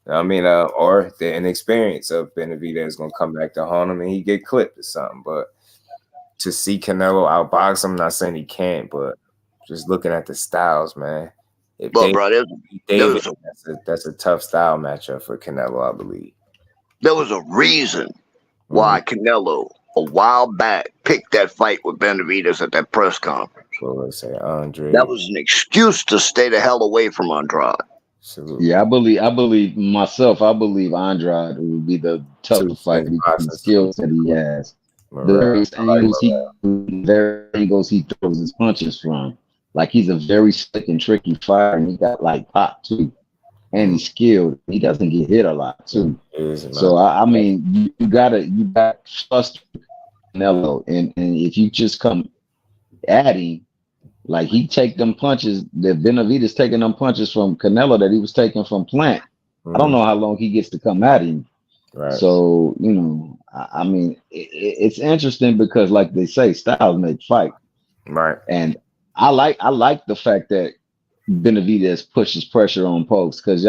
You know what I mean? Or the inexperience of Benavidez is gonna come back to haunt him and he get clipped or something. But to see Canelo outbox him, I'm not saying he can't, but just looking at the styles, man. If that's a tough style matchup for Canelo, I believe. There was a reason why Canelo, a while back, picked that fight with Benavidez at that press conference. Well, let's say Andrade. That was an excuse to stay the hell away from Andrade. Absolutely. Yeah, I believe Andrade will be the tougher fight because the skills that he has. The angles he throws his punches from. Like, he's a very slick and tricky fighter, and he got like pop too. And he's skilled. He doesn't get hit a lot too. So I mean, you got trust Canelo, and if you just come at him, like he take them punches that Benavidez taking them punches from Canelo that he was taking from Plant. I don't know how long he gets to come at him. Right. So, you know, I mean, it's interesting because, like they say, styles make fight. Right. And I like the fact that Benavidez pushes pressure on pokes because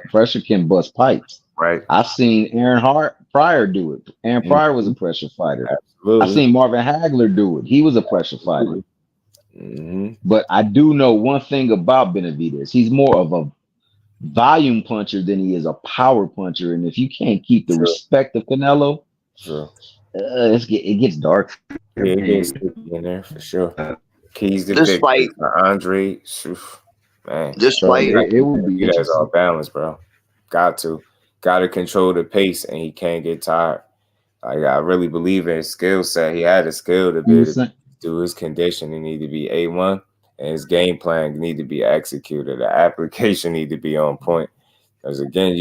pressure can bust pipes. Right. I've seen Aaron Pryor do it. Aaron Pryor was a pressure fighter. Absolutely. I've seen Marvin Hagler do it. He was a pressure fighter. But I do know one thing about Benavidez. He's more of a volume puncher than he is a power puncher. And if you can't keep the respect of Canelo, it gets dark. Yeah, it gets in there for sure. Keys to this fight for Andrade. Man, this fight it will be all balanced, bro. Got to control the pace, and he can't get tired. Like, I really believe in his skill set. He had a skill to be able to do his conditioning. Need to be A1, and his game plan need to be executed. The application need to be on point. Because again,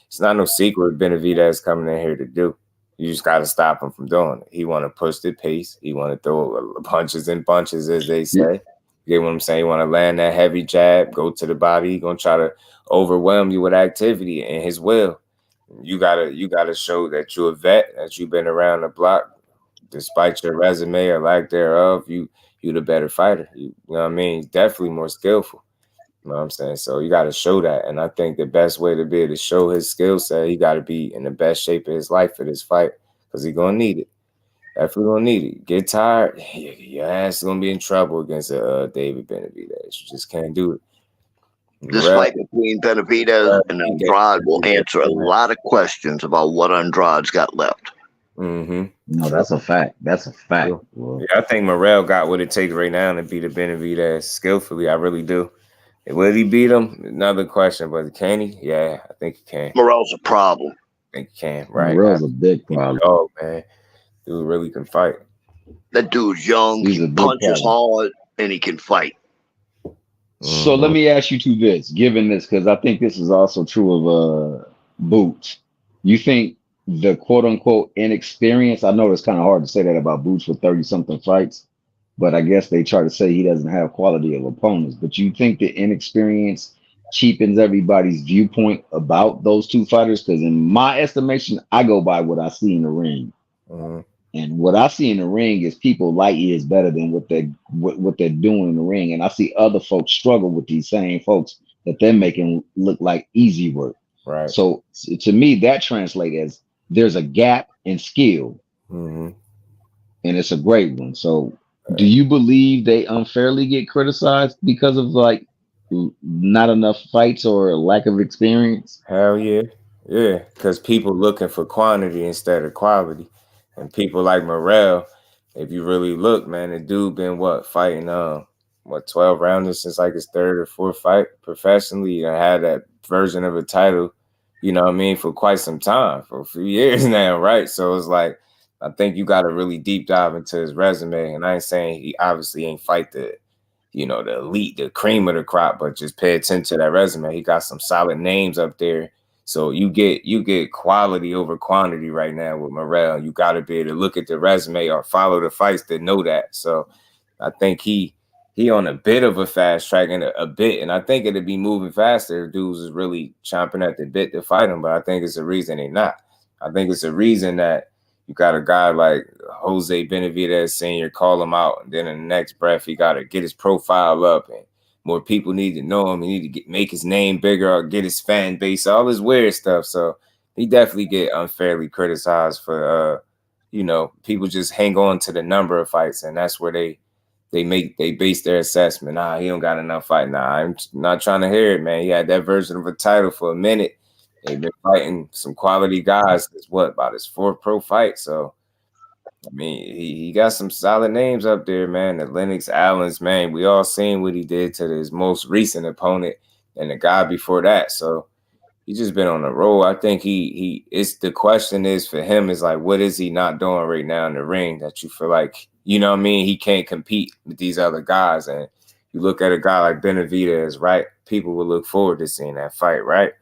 it's not no secret Benavidez coming in here to do. You just got to stop him from doing it. He want to push the pace. He want to throw punches and bunches, as they say. You get what I'm saying? He want to land that heavy jab, go to the body. He gonna try to overwhelm you with activity and his will. You gotta show that you're a vet, that you've been around the block, despite your resume or lack thereof. You the better fighter. You know what I mean? Definitely more skillful. You know what I'm saying? So you got to show that. And I think the best way to be able to show his skill set, he got to be in the best shape of his life for this fight because he's going to need it. Definitely going to need it. Get tired, your ass is going to be in trouble against David Benavidez. You just can't do it. This fight between Benavidez and Andrade will answer a lot of questions about what Andrade's got left. No, that's a fact. That's a fact. Yeah, I think Morrell got what it takes right now to beat Benavidez skillfully. I really do. Will he beat him? Another question, but can he? Yeah, I think he can. Morrell's a problem. I think he can, right? Morrell's a big problem. Oh, man. Dude really can fight. That dude's young, he punches hard, and he can fight. So let me ask you this, given this, because I think this is also true of Boots. You think the quote-unquote inexperience, I know it's kind of hard to say that about Boots with 30-something fights, but I guess they try to say he doesn't have quality of opponents. But you think the inexperience cheapens everybody's viewpoint about those two fighters? Because in my estimation, I go by what I see in the ring. And what I see in the ring is people light years better than what they're doing in the ring. And I see other folks struggle with these same folks that they're making look like easy work. Right. So to me, that translates as there's a gap in skill, and it's a great one. So do you believe they unfairly get criticized because of like not enough fights or lack of experience? Hell yeah. Yeah, because people looking for quantity instead of quality. And people like Morrell, if you really look, man, the dude been fighting 12 rounders since like his third or fourth fight professionally. I had that version of a title, you know what I mean, for quite some time, for a few years now, right? So it's like, I think you got to really deep dive into his resume. And I ain't saying he obviously ain't fight the elite, the cream of the crop, but just pay attention to that resume. He got some solid names up there. So you get quality over quantity right now with Morrell. You got to be able to look at the resume or follow the fights to know that. So I think he on a bit of a fast track and a bit, and I think it'd be moving faster if dudes is really chomping at the bit to fight him. But I think it's a reason they're not. I think it's a reason that you got a guy like Jose Benavidez Sr. call him out, and then in the next breath, he got to get his profile up, and more people need to know him. He need to make his name bigger or get his fan base, all this weird stuff. So he definitely get unfairly criticized for, people just hang on to the number of fights, and that's where they base their assessment. Nah, he don't got enough fight. Nah, I'm not trying to hear it, man. He had that version of a title for a minute. They've been fighting some quality guys. It's about his fourth pro fight. So, I mean, he got some solid names up there, man. The Lennox Allens, man. We all seen what he did to his most recent opponent and the guy before that. So he's just been on a roll. I think it's the question is for him is like, what is he not doing right now in the ring that you feel like, you know what I mean? He can't compete with these other guys. And you look at a guy like Benavidez, right? People will look forward to seeing that fight, right?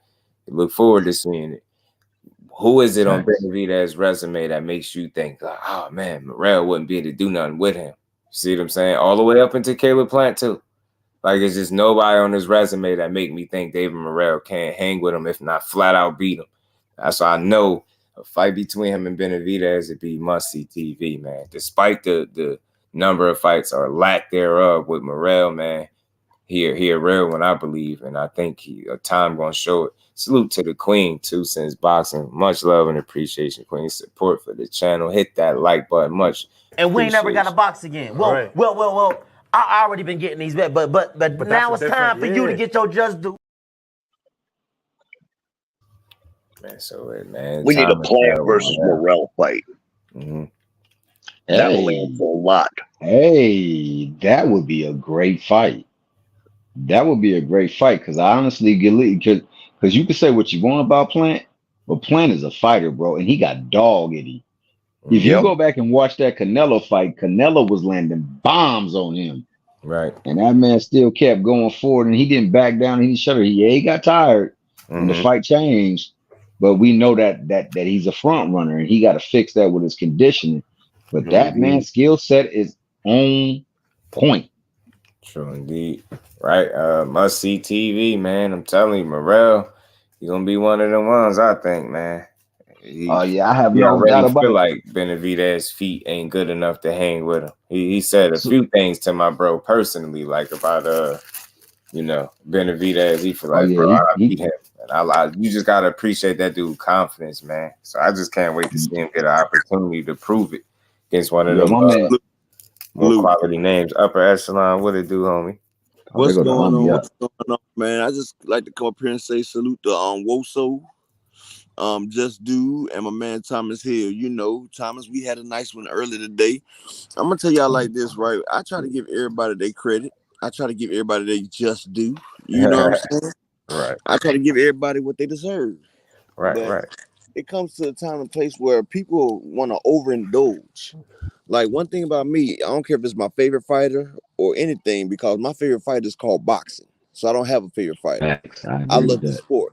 Look forward to seeing it. Who is it on Benavidez's resume that makes you think, oh man, Morrell wouldn't be able to do nothing with him? You see what I'm saying? All the way up into Caleb Plant too. Like it's just nobody on his resume that make me think David Morrell can't hang with him, if not flat out beat him. That's why I know a fight between him and Benavidez would be must-see TV, man. Despite the number of fights or lack thereof with Morrell, man, he a real one, I believe, and I think time gonna show it. Salute to the Queen, Two Cents Boxing. Much love and appreciation, Queen. Support for the channel. Hit that like button. Much. And we ain't never got to box again. Well, I already been getting these bets, but now it's time for you to get your just due. Man, we need a Plant versus Morrell fight. That will mean a lot. Hey, that would be a great fight. That would be a great fight because I honestly because you can say what you want about Plant, but Plant is a fighter, bro, and he got dog in him. If you go back and watch that Canelo fight, Canelo was landing bombs on him. Right. And that man still kept going forward and he didn't back down. He didn't shudder. He got tired and the fight changed. But we know that he's a front runner and he got to fix that with his conditioning. But that man's skill set is on point. True indeed. Right. Must see TV, man. I'm telling you, Morrell, he's gonna be one of them ones, I think, man. I have no doubt about it. Feel like Benavidez's feet ain't good enough to hang with him. He said a few things to my bro personally, like about Benavidez. He feel like, bro, I beat him. And you just gotta appreciate that dude's confidence, man. So I just can't wait to see him get an opportunity to prove it against one of them more quality names. Upper echelon, what it do, homie? What's going on? What's going on, man? I just like to come up here and say salute to Woso, Just Do, and my man Thomas Hill. You know, Thomas, we had a nice one earlier today. I'm gonna tell y'all like this, right? I try to give everybody their credit. I try to give everybody their just due. You know what I'm saying? Right. I try to give everybody what they deserve. Right. It comes to a time and place where people want to overindulge. Like one thing about me, I don't care if it's my favorite fighter or anything, because my favorite fighter is called boxing. So I don't have a favorite fighter. I love the sport.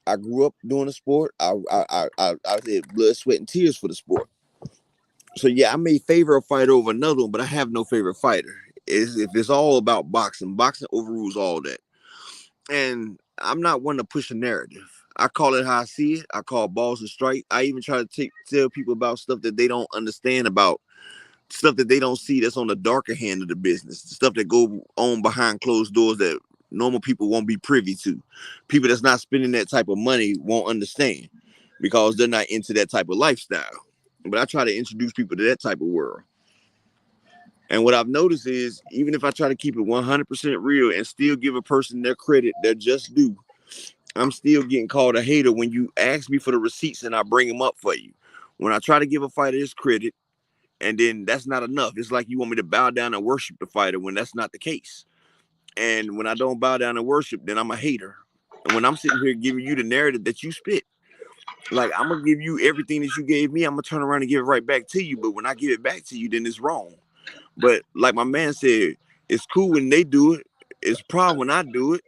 I grew up doing the sport. I did blood, sweat, and tears for the sport. So yeah, I may favor a fighter over another one, but I have no favorite fighter. If it's all about boxing, boxing overrules all that. And I'm not one to push a narrative. I call it how I see it. I call balls and strike. I even try to tell people about stuff that they don't understand about, stuff that they don't see that's on the darker hand of the business, stuff that go on behind closed doors that normal people won't be privy to. People that's not spending that type of money won't understand because they're not into that type of lifestyle. But I try to introduce people to that type of world. And what I've noticed is, even if I try to keep it 100% real and still give a person their credit, their just due, I'm still getting called a hater when you ask me for the receipts and I bring them up for you. When I try to give a fighter his credit, and then that's not enough. It's like you want me to bow down and worship the fighter when that's not the case. And when I don't bow down and worship, then I'm a hater. And when I'm sitting here giving you the narrative that you spit, like, I'm going to give you everything that you gave me. I'm going to turn around and give it right back to you. But when I give it back to you, then it's wrong. But like my man said, it's cool when they do it. It's a problem when I do it.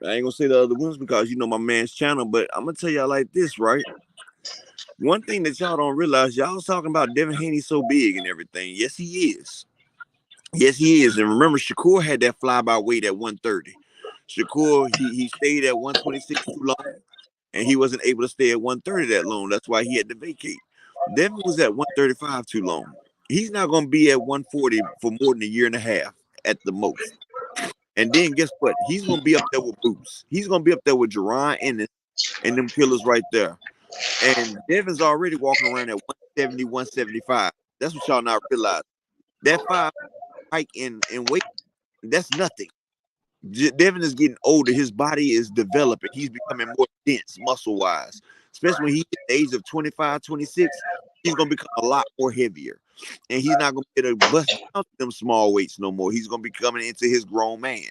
I ain't going to say the other ones because you know my man's channel. But I'm going to tell y'all like this, right? One thing that y'all don't realize, y'all was talking about Devin Haney so big and everything. Yes, he is. Yes, he is. And remember, Shakur had that fly-by weight at 130. Shakur, he stayed at 126 too long. And he wasn't able to stay at 130 that long. That's why he had to vacate. Devin was at 135 too long. He's not going to be at 140 for more than a year and a half at the most. And then guess what? He's going to be up there with Boots. He's going to be up there with Jerron Ennis and them killers right there. And Devin's already walking around at 170, 175. That's what y'all not realize. That 5 hike in weight, that's nothing. Devin is getting older. His body is developing. He's becoming more dense muscle-wise. Especially when he hit the age of 25, 26, he's going to become a lot more heavier. And he's not going to be able to bust down them small weights no more. He's going to be coming into his grown man.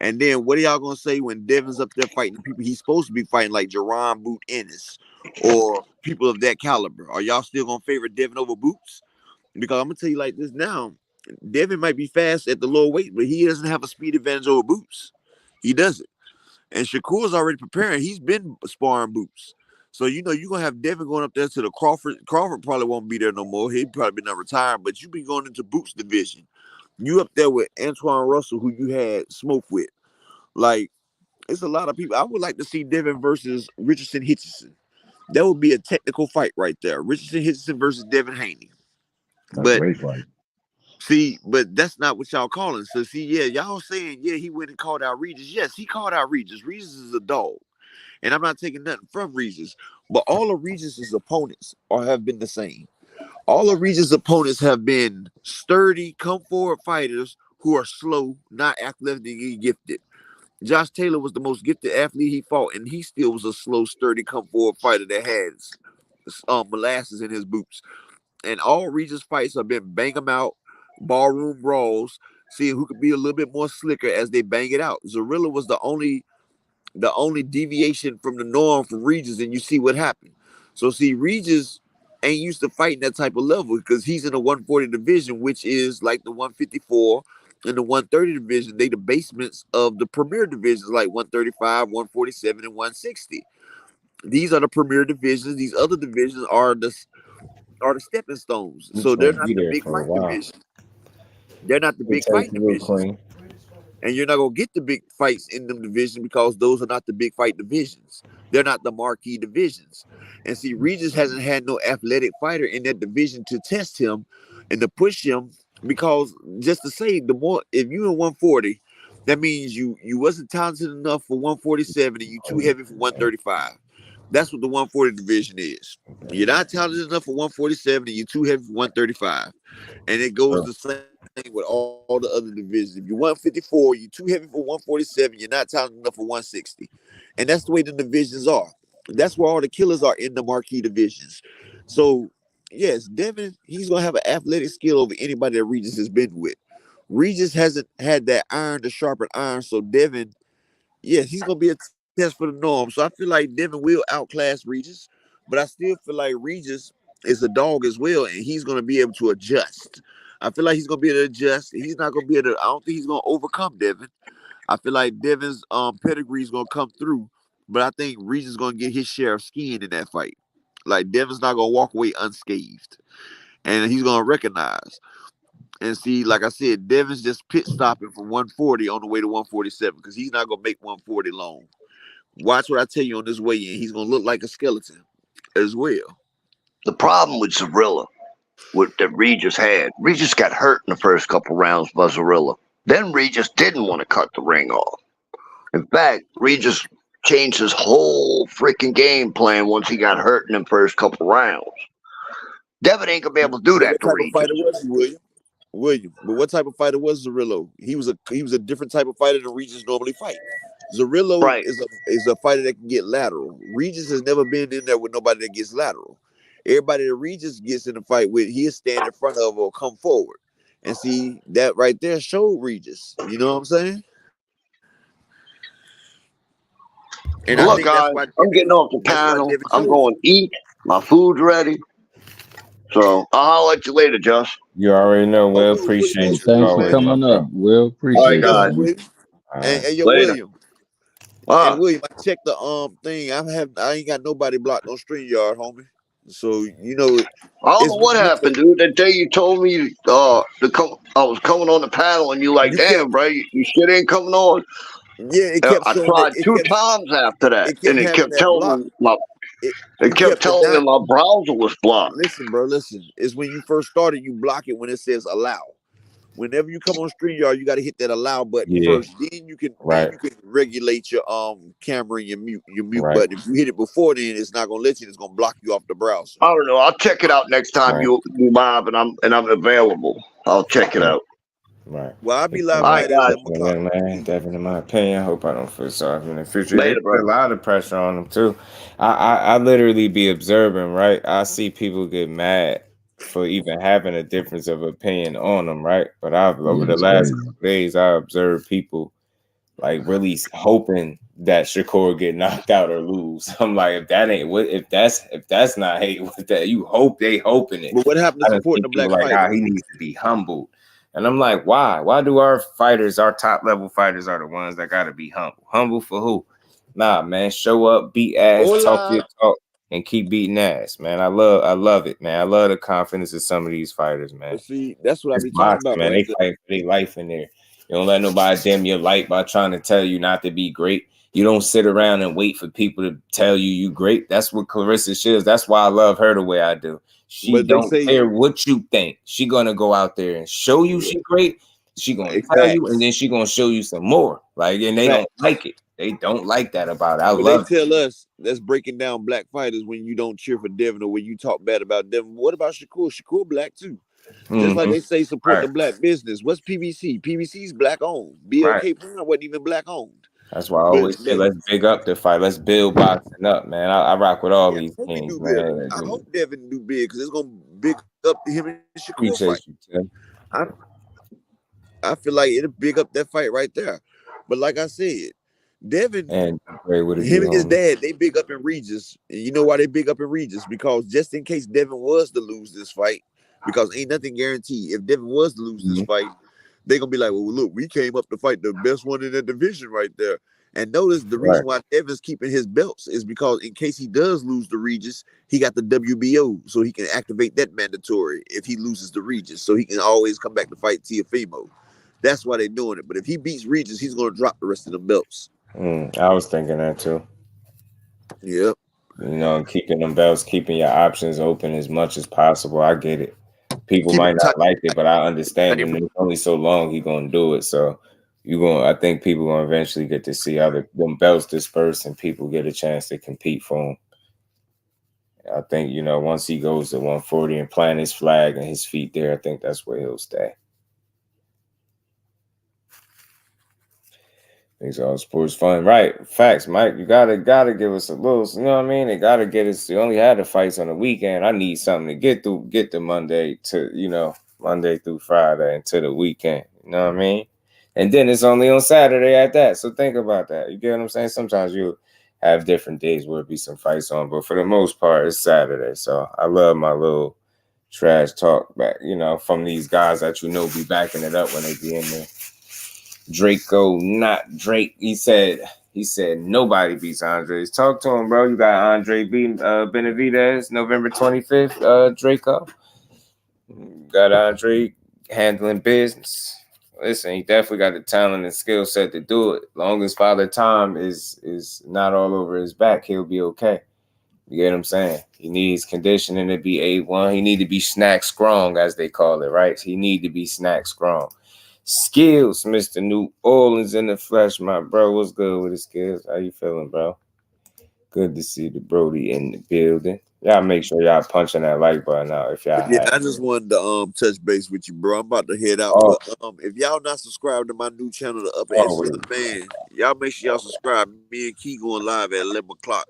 And then what are y'all going to say when Devin's up there fighting people he's supposed to be fighting, like Jerron Boot Ennis or people of that caliber? Are y'all still going to favor Devin over Boots? Because I'm going to tell you like this now. Devin might be fast at the lower weight, but he doesn't have a speed advantage over Boots. He doesn't. And Shakur's already preparing. He's been sparring Boots. So, you know, you're going to have Devin going up there to the Crawford. Crawford probably won't be there no more. He'd probably be not retired, but you be going into Boots division. You up there with Antoine Russell, who you had smoke with. Like, it's a lot of people. I would like to see Devin versus Richardson Hitchison. That would be a technical fight right there. Richardson Hitchison versus Devin Haney. That's a great fight. See, but that's not what y'all calling. So, see, yeah, y'all saying, yeah, he went and called out Regis. Yes, he called out Regis. Regis is a dog. And I'm not taking nothing from Regis. But all of Regis's opponents have been the same. All of Regis' opponents have been sturdy, come-forward fighters who are slow, not athletically gifted. Josh Taylor was the most gifted athlete he fought, and he still was a slow, sturdy, come-forward fighter that had molasses in his boots. And all Regis fights have been bang them out, ballroom brawls, seeing who could be a little bit more slicker as they bang it out. Zorilla was the only deviation from the norm for Regis, and you see what happened. So see, Regis ain't used to fighting that type of level because he's in the 140 division, which is like the 154 and the 130 division. They the basements of the premier divisions, like 135, 147, and 160. These are the premier divisions. These other divisions are the stepping stones. So they're not the big fight division. They're not the big fight divisions. And you're not going to get the big fights in them divisions because those are not the big fight divisions. They're not the marquee divisions. And see, Regis hasn't had no athletic fighter in that division to test him and to push him because just to say, the more, if you're in 140, that means you wasn't talented enough for 147 and you too heavy for 135. That's what the 140 division is. You're not talented enough for 147 and you're too heavy for 135. And it goes the same with all the other divisions. If you're 154, you're too heavy for 147, you're not talented enough for 160. And that's the way the divisions are. That's where all the killers are, in the marquee divisions. So, yes, Devin, he's going to have an athletic skill over anybody that Regis has been with. Regis hasn't had that iron to sharpen iron, so Devin, yes, he's going to be a test for the norm. So I feel like Devin will outclass Regis, but I still feel like Regis is a dog as well, and he's going to be able to adjust. I feel like he's going to be able to adjust. He's not going to be able to, I don't think he's going to overcome Devin. I feel like Devin's pedigree is going to come through, but I think Regis is going to get his share of skin in that fight. Like, Devin's not going to walk away unscathed. and he's gonna recognize. And see, like I said, Devin's just pit stopping from 140 on the way to 147 because he's not gonna make 140 long. Watch what I tell you on this weigh-in. He's gonna look like a skeleton as well. The problem with Zarilla, that Regis had, Regis got hurt in the first couple rounds by Zarilla. Then Regis didn't want to cut the ring off. In fact, Regis changed his whole freaking game plan once he got hurt in the first couple rounds. Devin ain't gonna be able to do that to Regis. William, but what type of fighter was Zarrillo? He was a different type of fighter than Regis normally fight. Zarrillo is a fighter that can get lateral. Regis has never been in there with nobody that gets lateral. Everybody that Regis gets in the fight with, he'll stand in front of or come forward. And see, that right there showed Regis. You know what I'm saying? And look, guys, I'm getting off the panel. I'm going to eat. My food's ready. So I'll holler at you later, Josh. You already know. Will, appreciate you. Thanks for coming up. Will, appreciate you. And yo, William. And William, I checked the thing. I ain't got nobody blocked on StreamYard, homie. So you know, I don't know what happened, dude. That day you told me I was coming on the panel, and you like, damn, bro, you shit ain't coming on. Yeah, it kept. I tried two times after that, and it kept telling me it kept telling me my browser was blocked. Listen, bro, listen. It's when you first started, you block it when it says allow. Whenever you come on StreamYard, you got to hit that allow button first. Then you can regulate your camera and your mute button. If you hit it before then, it's not gonna let you. It's gonna block you off the browser. I don't know. I'll check it out next time you live and I'm available. I'll check it out. Right. Well, I'll be live right, guys. Man, Devin, in my opinion, I hope I don't feel sorry in the future. There's a lot of pressure on them too. I literally be observing, right? I see people get mad for even having a difference of opinion on them, right? But over the last couple days, I observed people like really hoping that Shakur get knocked out or lose. I'm like, if that's not hate with that, you hope they hoping it. But what happened to supporting the black fighter? He needs to be humbled. And I'm like, why? Why do our fighters, our top level fighters, are the ones that gotta be humble? Humble for who? Nah, man, show up, beat ass, talk your talk, and keep beating ass, man. I love it, man. I love the confidence of some of these fighters, man. But see, that's what I be talking about, man. They fight for their life in there. You don't let nobody dim your light by trying to tell you not to be great. You don't sit around and wait for people to tell you great. That's what Clarissa is. That's why I love her the way I do. She don't care what you think. She gonna go out there and show you she great. She gonna tell you, and then she gonna show you some more. Like, and they don't like it. They don't like that about it. I love it. They tell us that's breaking down black fighters when you don't cheer for Devin or when you talk bad about Devin. What about Shakur? Shakur black too. Just like they say support the black business. What's PBC? PBC's black owned. BLK Prime wasn't even black owned. That's why I always say let's big up the fight. Let's build boxing up, man. I rock with all these kings, man. I hope Devin do big because it's gonna big up him and Shakur Appreciate fight. You, I feel like it'll big up that fight right there. But like I said, Devin and him and his dad, they big up in Regis. And you know why they big up in Regis? Because just in case Devin was to lose this fight, because ain't nothing guaranteed. If Devin was to lose this fight, they're gonna be like, well, look, we came up to fight the best one in the division right there. And notice the reason why Devin's keeping his belts is because in case he does lose the Regis, he got the WBO, so he can activate that mandatory if he loses the Regis, so he can always come back to fight Teofimo. That's why they're doing it. But if he beats Regis, he's gonna drop the rest of the belts. I was thinking that too. Yep. You know, keeping them belts, keeping your options open as much as possible. I get it. People might not like it, but I understand him. It's only so long he's gonna do it. So I think people gonna eventually get to see how them belts disperse and people get a chance to compete for him. I think, you know, once he goes to 140 and plant his flag and his feet there, I think that's where he'll stay. Things all sports fun, right? Facts, Mike. You gotta give us a little. You know what I mean? They gotta get us. You only had the fights on the weekend. I need something to get the Monday to Monday through Friday into the weekend. You know what I mean? And then it's only on Saturday at that. So think about that. You get what I'm saying? Sometimes you have different days where it be some fights on, but for the most part, it's Saturday. So I love my little trash talk back, you know, from these guys that be backing it up when they be in there. Draco, not Drake. He said nobody beats Andrade. Talk to him, bro. You got Andrade beating Benavidez November 25th, Draco. Got Andrade handling business. Listen, he definitely got the talent and skill set to do it. Long as Father Time is not all over his back, he'll be okay. You get what I'm saying? He needs conditioning to be A1. He need to be snack strong, as they call it, right? He need to be snack strong. Skills, Mr. New Orleans in the flesh, my bro. What's good with his skills? How you feeling, bro? Good to see the Brody in the building. Y'all make sure y'all punching that like button out if y'all have. I just wanted to touch base with you, bro. I'm about to head out. Oh. But if y'all not subscribed to my new channel, the Upper Echelon Man, y'all make sure y'all subscribe. Me and Key going live at 11 o'clock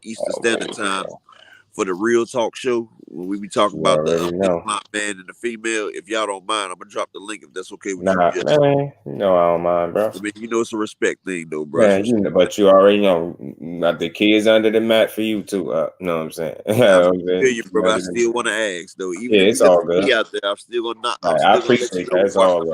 Eastern Standard Time for the Real Talk Show, when we be talking about the man and the female. If y'all don't mind, I'm gonna drop the link if that's okay with you. Man, I don't mind, bro. I mean, it's a respect thing, though, bro. Man, but you already know, the kids under the mat for you too. Know what I'm saying? Bro, I still want to ask though. Even if it's all good. Out there, I'm still gonna not. I appreciate that. That's all.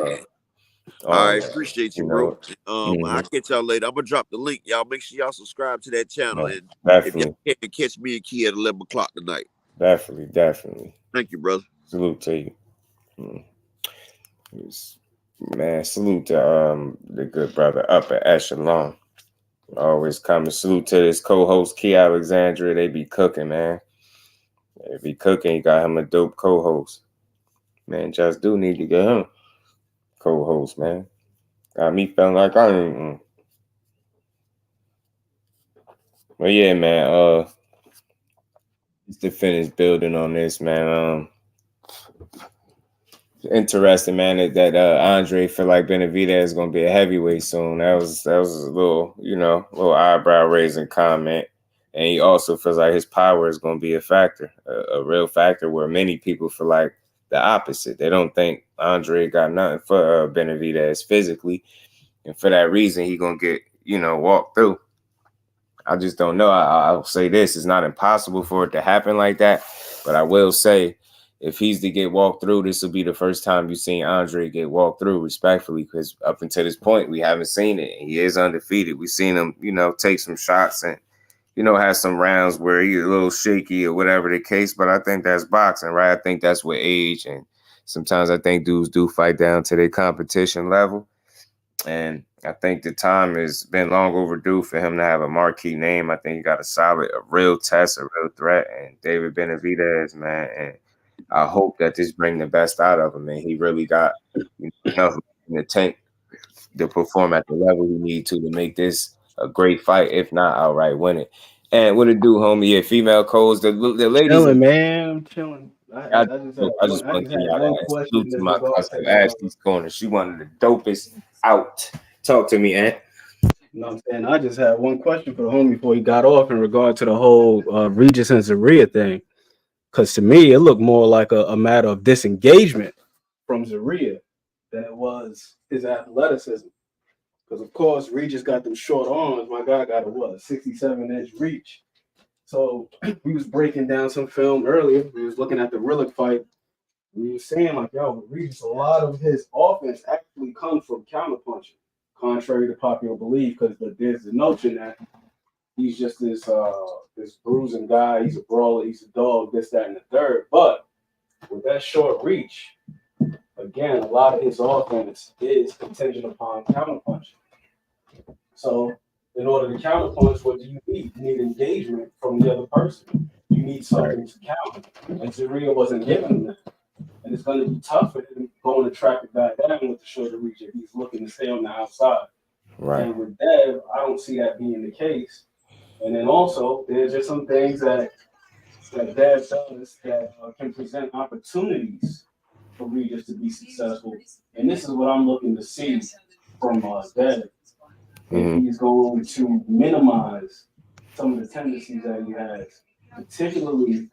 All right, appreciate you, bro. I'll catch y'all later. I'm gonna drop the link. Y'all make sure y'all subscribe to that channel, and if y'all can catch me and Key at 11 o'clock tonight. Definitely. Thank you, brother. Salute to you. Man, salute to the good brother Upper Echelon. Always coming. Salute to this co-host Key Alexandria. They be cooking, man. They be cooking. You got him a dope co-host. Man, just do need to get him co-host, man. Got me feeling like I ain't. Well, yeah, man. Just to finish building on this, man. Interesting, man, that Andrade feel like Benavidez is gonna be a heavyweight soon. That was a little, little eyebrow raising comment. And he also feels like his power is gonna be a factor, a real factor, where many people feel like the opposite. They don't think Andrade got nothing for Benavidez physically, and for that reason, he gonna get walked through. I just don't know. I'll say this: it's not impossible for it to happen like that, but I will say, if he's to get walked through, this will be the first time you've seen Andrade get walked through, respectfully, because up until this point, we haven't seen it. He is undefeated. We've seen him, take some shots and, have some rounds where he's a little shaky or whatever the case. But I think that's boxing, right? I think that's with age. And sometimes I think dudes do fight down to their competition level. And I think the time has been long overdue for him to have a marquee name. I think he got a real test, a real threat. And David Benavidez, man, and I hope that this bring the best out of him, and he really got enough in the tank to perform at the level he need to make this a great fight, if not outright win it. And what it do, homie? Yeah, female codes, the ladies. Chilling, man. I'm chilling. I just want to give y'all a salute to my cousin Ashley's corner. She one of the dopest out. Talk to me, Aunt. You know what I'm saying? I just had one question for the homie before he got off in regard to the whole Regis and Zaria thing. Because to me, it looked more like a matter of disengagement from Zaria than it was his athleticism. Because, of course, Regis got them short arms. My guy got a 67-inch reach. So we was breaking down some film earlier. We was looking at the Rillick fight. We was saying, like, yo, Regis, a lot of his offense actually comes from counterpunching, contrary to popular belief, because there's the notion that he's just this bruising guy. He's a brawler. He's a dog, this, that, and the third. But with that short reach, again, a lot of his offense is contingent upon counterpunching. So in order to counterpunch, what do you need? You need engagement from the other person. You need something to counter. And Zaria wasn't giving him that. And it's going to be tough for him going to track it back down with the shorter reach if he's looking to stay on the outside. Right. And with Dev, I don't see that being the case. And then also, there's just some things that Dev does that can present opportunities for Regis to be successful. And this is what I'm looking to see from Dev. If he's going to minimize some of the tendencies that he has, particularly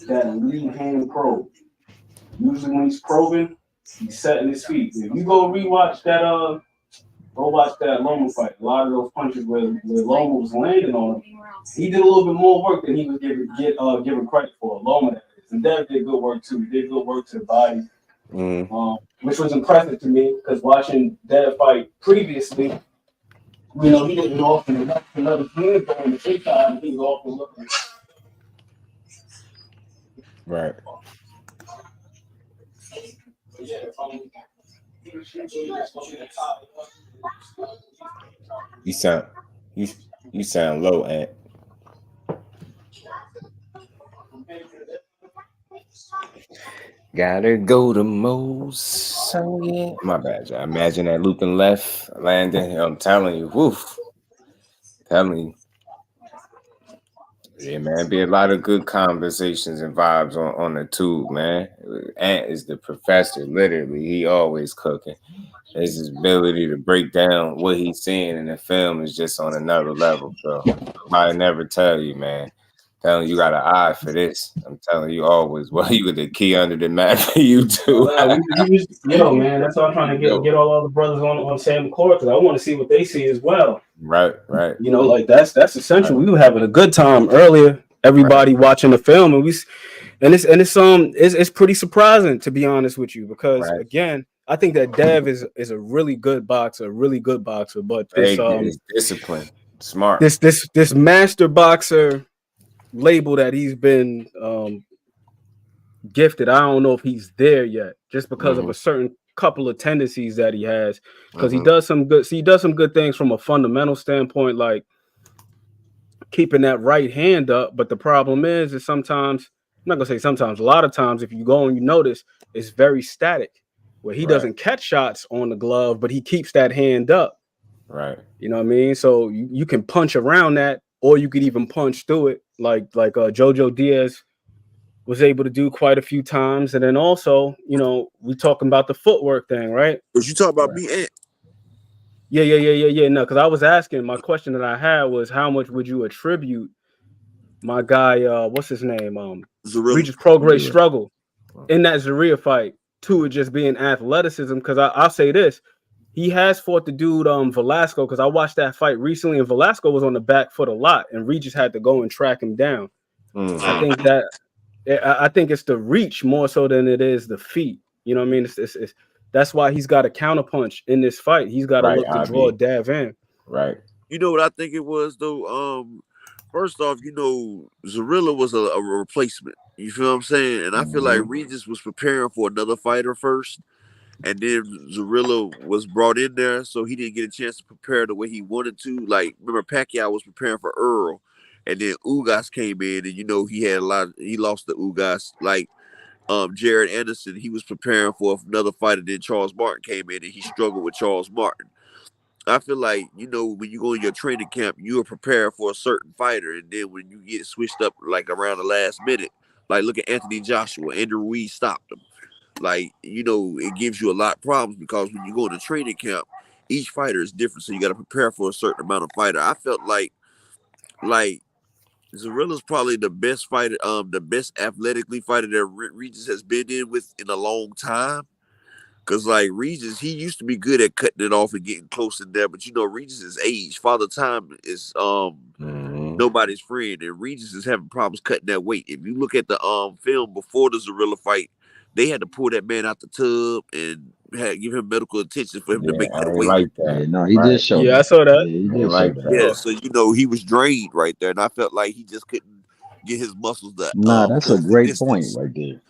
that lead hand probe. Usually when he's probing, he's setting his feet. If you go watch that Loma fight, a lot of those punches where Loma was landing on him, he did a little bit more work than he was given credit for. Loma, that is. And Dev did good work too. He did good work to the body, which was impressive to me because watching Dev fight previously, he didn't often let another hand go on the inside. He was often looking. Right. You sound low, Ant. Gotta go to Mose. So yeah. My bad, y'all. Imagine that looping left landing. I'm telling you, woof. Telling you. Yeah, man. Be a lot of good conversations and vibes on the tube, man. Ant is the professor, literally. He always cooking. His ability to break down what he's seeing in the film is just on another level, bro. I never tell you, man. Telling you got an eye for this. I'm telling you always. Well, you were the key under the map for you too. Yo, man, that's all I'm trying to get all the brothers on Sam court because I want to see what they see as well. Right. You know, like that's essential. Right. We were having a good time earlier. Everybody watching the film, and it's pretty surprising, to be honest with you, because again, I think that Dev is a really good boxer, but this discipline, smart. This master boxer label that he's been gifted, I don't know if he's there yet, just because of a certain couple of tendencies that he has, because he does some good things from a fundamental standpoint, like keeping that right hand up. But the problem is sometimes, I'm not gonna say sometimes, a lot of times, if you go and you notice, it's very static, where he doesn't catch shots on the glove, but he keeps that hand up. Right. You know what I mean? So you can punch around that, or you could even punch through it, like Jojo Diaz was able to do quite a few times. And then also, you know, we talking about the footwork thing, right? But you talk about me? Yeah. No, because I was asking, my question that I had was, how much would you attribute my guy, what's his name? Regis Prograis struggle in that Zarria fight to it just being athleticism? Because I'll say this. He has fought the dude Velasco, because I watched that fight recently, and Velasco was on the back foot a lot, and Regis had to go and track him down. I think it's the reach more so than it is the feet. You know what I mean? It's that's why he's got a counterpunch in this fight. He's got to look to draw Dev in. Right. You know what I think it was though? First off, you know, Zarilla was a replacement. You feel what I'm saying? And I feel like Regis was preparing for another fighter first. And then Zarilla was brought in there, so he didn't get a chance to prepare the way he wanted to. Like, remember Pacquiao was preparing for Earl, and then Ugas came in, and you know he lost the Ugas. Like Jared Anderson, he was preparing for another fighter. Then Charles Martin came in, and he struggled with Charles Martin. I feel like, you know, when you go in your training camp, you are prepared for a certain fighter, and then when you get switched up like around the last minute, like look at Anthony Joshua, Andrew Ruiz stopped him. Like, you know, it gives you a lot of problems, because when you go to training camp, each fighter is different. So you got to prepare for a certain amount of fighter. I felt like Zarilla's probably the best fighter, the best athletically fighter that Regis has been in a long time. Because, like, Regis, he used to be good at cutting it off and getting close in there. But, you know, Regis's age, Father Time is nobody's friend. And Regis is having problems cutting that weight. If you look at the film before the Zarilla fight, they had to pull that man out the tub and give him medical attention for him to make that weight. Like that. Yeah, no, he did show. Yeah, I saw that. Yeah, he did like that. Yeah, so you know he was drained right there, and I felt like he just couldn't get his muscles that. Nah, that's a great point right there.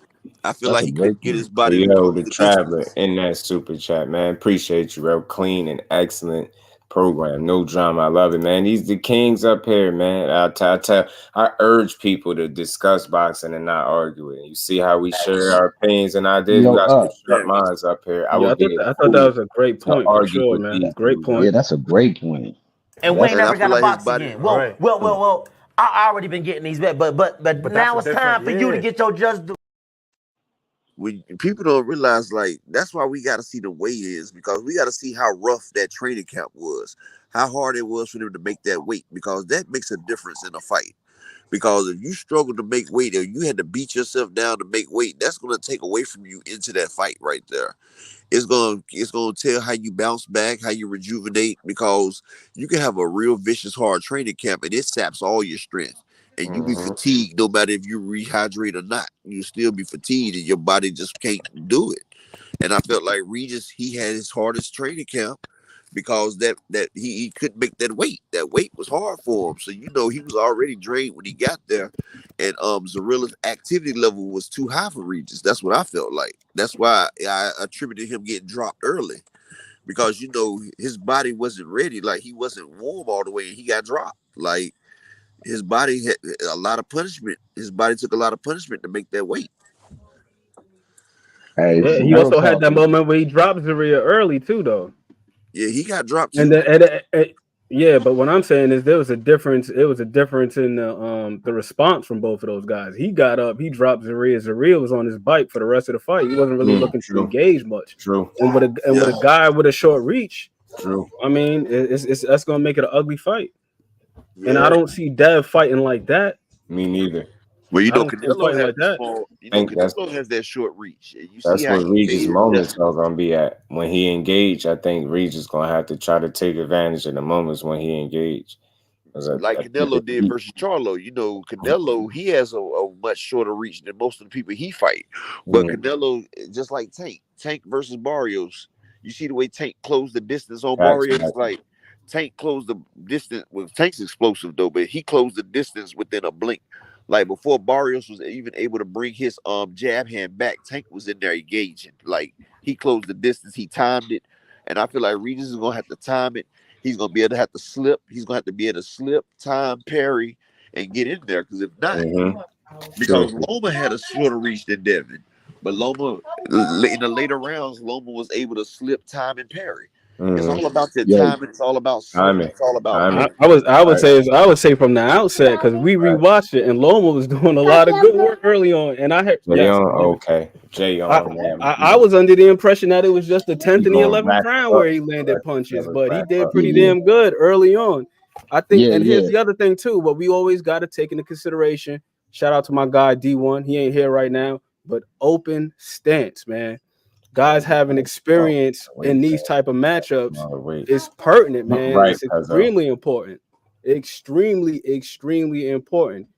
I feel like he couldn't get his body. Yo, the Traveler in that super chat, man. Appreciate you, bro. Clean and excellent program. No drama. I love it, man. These the kings up here, man. I urge people to discuss boxing and not argue it. You see how we share our opinions and ideas. We got some sharp minds up here. I thought that was a great point. For sure, man. Great point. Yeah, that's a great point. And we ain't never got a box again. Well. I already been getting these bets, but now it's time for you to get your just do. When people don't realize, like, that's why we got to see the weigh-ins, because we got to see how rough that training camp was, how hard it was for them to make that weight, because that makes a difference in a fight. Because if you struggle to make weight, or you had to beat yourself down to make weight, that's going to take away from you into that fight right there. It's going to tell how you bounce back, how you rejuvenate, because you can have a real vicious, hard training camp, and it saps all your strength. And you be fatigued no matter if you rehydrate or not. You still be fatigued and your body just can't do it. And I felt like Regis, he had his hardest training camp, because that he couldn't make that weight. That weight was hard for him. So he was already drained when he got there, and Zarilla's activity level was too high for Regis. That's what I felt like. That's why I attributed him getting dropped early, because his body wasn't ready. Like, he wasn't warm all the way, and he got dropped. Like, his body had a lot of punishment. His body took a lot of punishment to make that weight. Hey, yeah, he also had that moment where he dropped Zaria early too, though. Yeah, he got dropped too. And yeah, but what I'm saying is there was a difference. It was a difference in the response from both of those guys. He got up, he dropped Zaria. Zaria was on his bike for the rest of the fight. He wasn't really looking to engage much. True. And with a guy with a short reach, true. I mean, that's gonna make it an ugly fight. Yeah. And I don't see Dev fighting like that. Me neither. Well, Canelo has Canelo has that short reach. That's where Regis' moments are going to be at. When he engaged, I think Regis is going to have to try to take advantage of the moments when he engaged. Like Canelo did versus Charlo. Canelo, he has a much shorter reach than most of the people he fight. But Canelo, just like Tank versus Barrios, you see the way Tank closed the distance on Barrios? Like, Tank closed the distance. Well, Tank's explosive, though, but he closed the distance within a blink. Like, before Barrios was even able to bring his jab hand back, Tank was in there engaging. Like, he closed the distance, he timed it, and I feel like Regis is gonna have to time it. He's gonna be able to have to slip. He's gonna have to be able to slip, time, parry, and get in there. Because if not, because Loma had a shorter reach than Devin, but Loma in the later rounds, Loma was able to slip, time, and parry. It's all about the time. It's all about timing. It's all about. I would say from the outset, because we rewatched it and Loma was doing a lot of good work early on, and I heard I was under the impression that it was just the 10th and the 11th round where he landed punches, but he did pretty damn good early on. I think, and here's the other thing too. What we always got to take into consideration. Shout out to my guy D1. He ain't here right now, but open stance, man. Guys having experience in these type of matchups is pertinent, man. It's extremely important. Extremely important.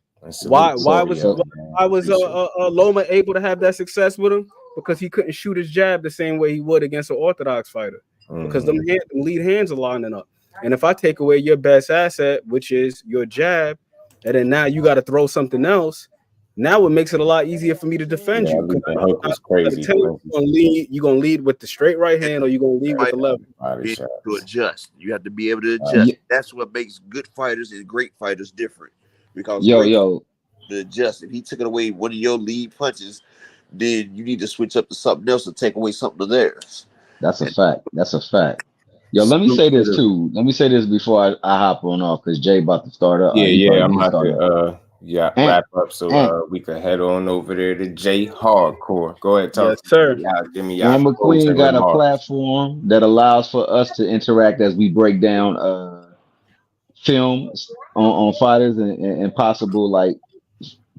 Why was Loma able to have that success with him? Because he couldn't shoot his jab the same way he would against an orthodox fighter. Because them lead hands are lining up. And if I take away your best asset, which is your jab, and then now you got to throw something else, now it makes it a lot easier for me to defend you. You're gonna lead with the straight right hand, or you're gonna lead with the left. To adjust, you have to be able to adjust. That's what makes good fighters and great fighters different. Because to adjust, if he took it away one of your lead punches, then you need to switch up to something else to take away something of theirs. That's a fact. Yo, let me say this too. Let me say this before I hop on off, because Jay about to start up. I'm about to wrap up so we can head on over there to Jay Hardcore. Go ahead, talk. Yes, sir. Give me y'all. McQueen got a platform that allows for us to interact as we break down films on fighters and possible like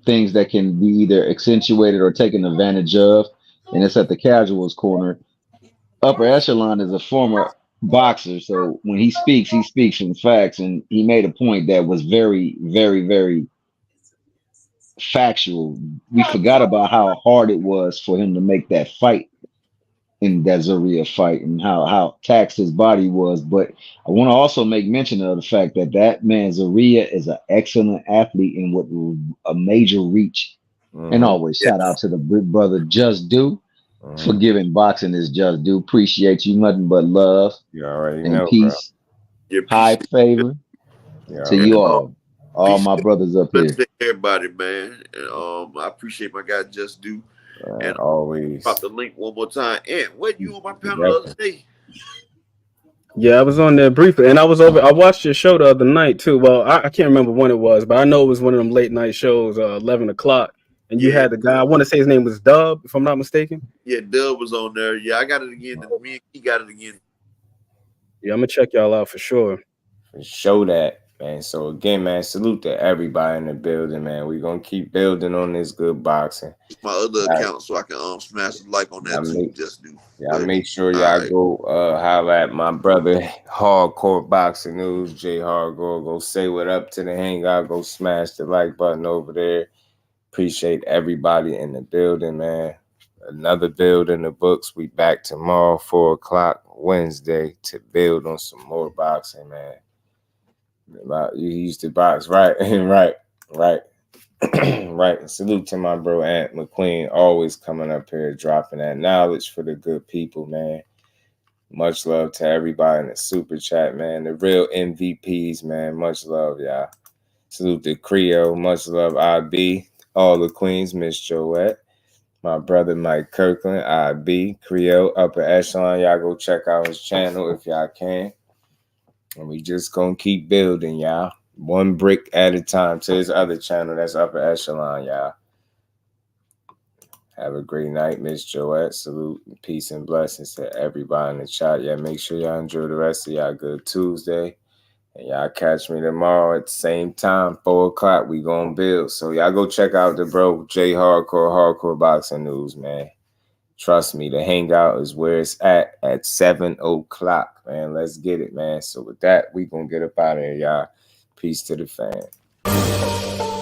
things that can be either accentuated or taken advantage of. And it's at the Casuals Corner. Upper Echelon is a former boxer, so when he speaks from facts, and he made a point that was very, very, very factual. We forgot about how hard it was for him to make that fight in that Zaria fight, and how taxed his body was. But I want to also make mention of the fact that man Zaria is an excellent athlete and with a major reach. And always shout out to the big brother Just Do for giving boxing his just due. Appreciate you, nothing but love and peace, high favor to you all my brothers up here. Everybody, man. And I appreciate my guy Just Do. And always drop the link one more time. And when you on my panel the other day? Yeah, I was on there briefly, and I watched your show the other night too. Well, I can't remember when it was, but I know it was one of them late night shows, 11 o'clock. And you had the guy, I want to say his name was Dub, if I'm not mistaken. Yeah, Dub was on there. Yeah, I got it again. He got it again. Yeah, I'm gonna check y'all out for sure. Show that, man. So again, man, salute to everybody in the building, man. We're gonna keep building on this good boxing. My other account, so I can smash the like on that too. Just do. Yeah, make sure y'all go holler at my brother Hardcore Boxing News, Jay Hardcore. Go say what up to the hangout. Go smash the like button over there. Appreciate everybody in the building, man. Another build in the books. We back tomorrow, 4 o'clock Wednesday, to build on some more boxing, man. You used to box, right? right. Right. Salute to my bro Ant McQueen, always coming up here dropping that knowledge for the good people, man. Much love to everybody in the super chat, man. The real MVPs, man. Much love, y'all. Salute to Creole. Much love, IB. All the queens, Miss Joette. My brother Mike Kirkland, IB, Creole, Upper Echelon. Y'all go check out his channel if y'all can. And we just gonna keep building, y'all. One brick at a time to his other channel. That's Upper Echelon, y'all. Have a great night, Miss Joette. Salute, peace, and blessings to everybody in the chat. Yeah, make sure y'all enjoy the rest of y'all good Tuesday. And y'all catch me tomorrow at the same time, 4 o'clock. We gonna build. So y'all go check out the bro J Hardcore Boxing News, man. Trust me, the hangout is where it's at 7 o'clock, man. Let's get it, man. So with that, we gonna get up out of here, y'all. Peace to the fam.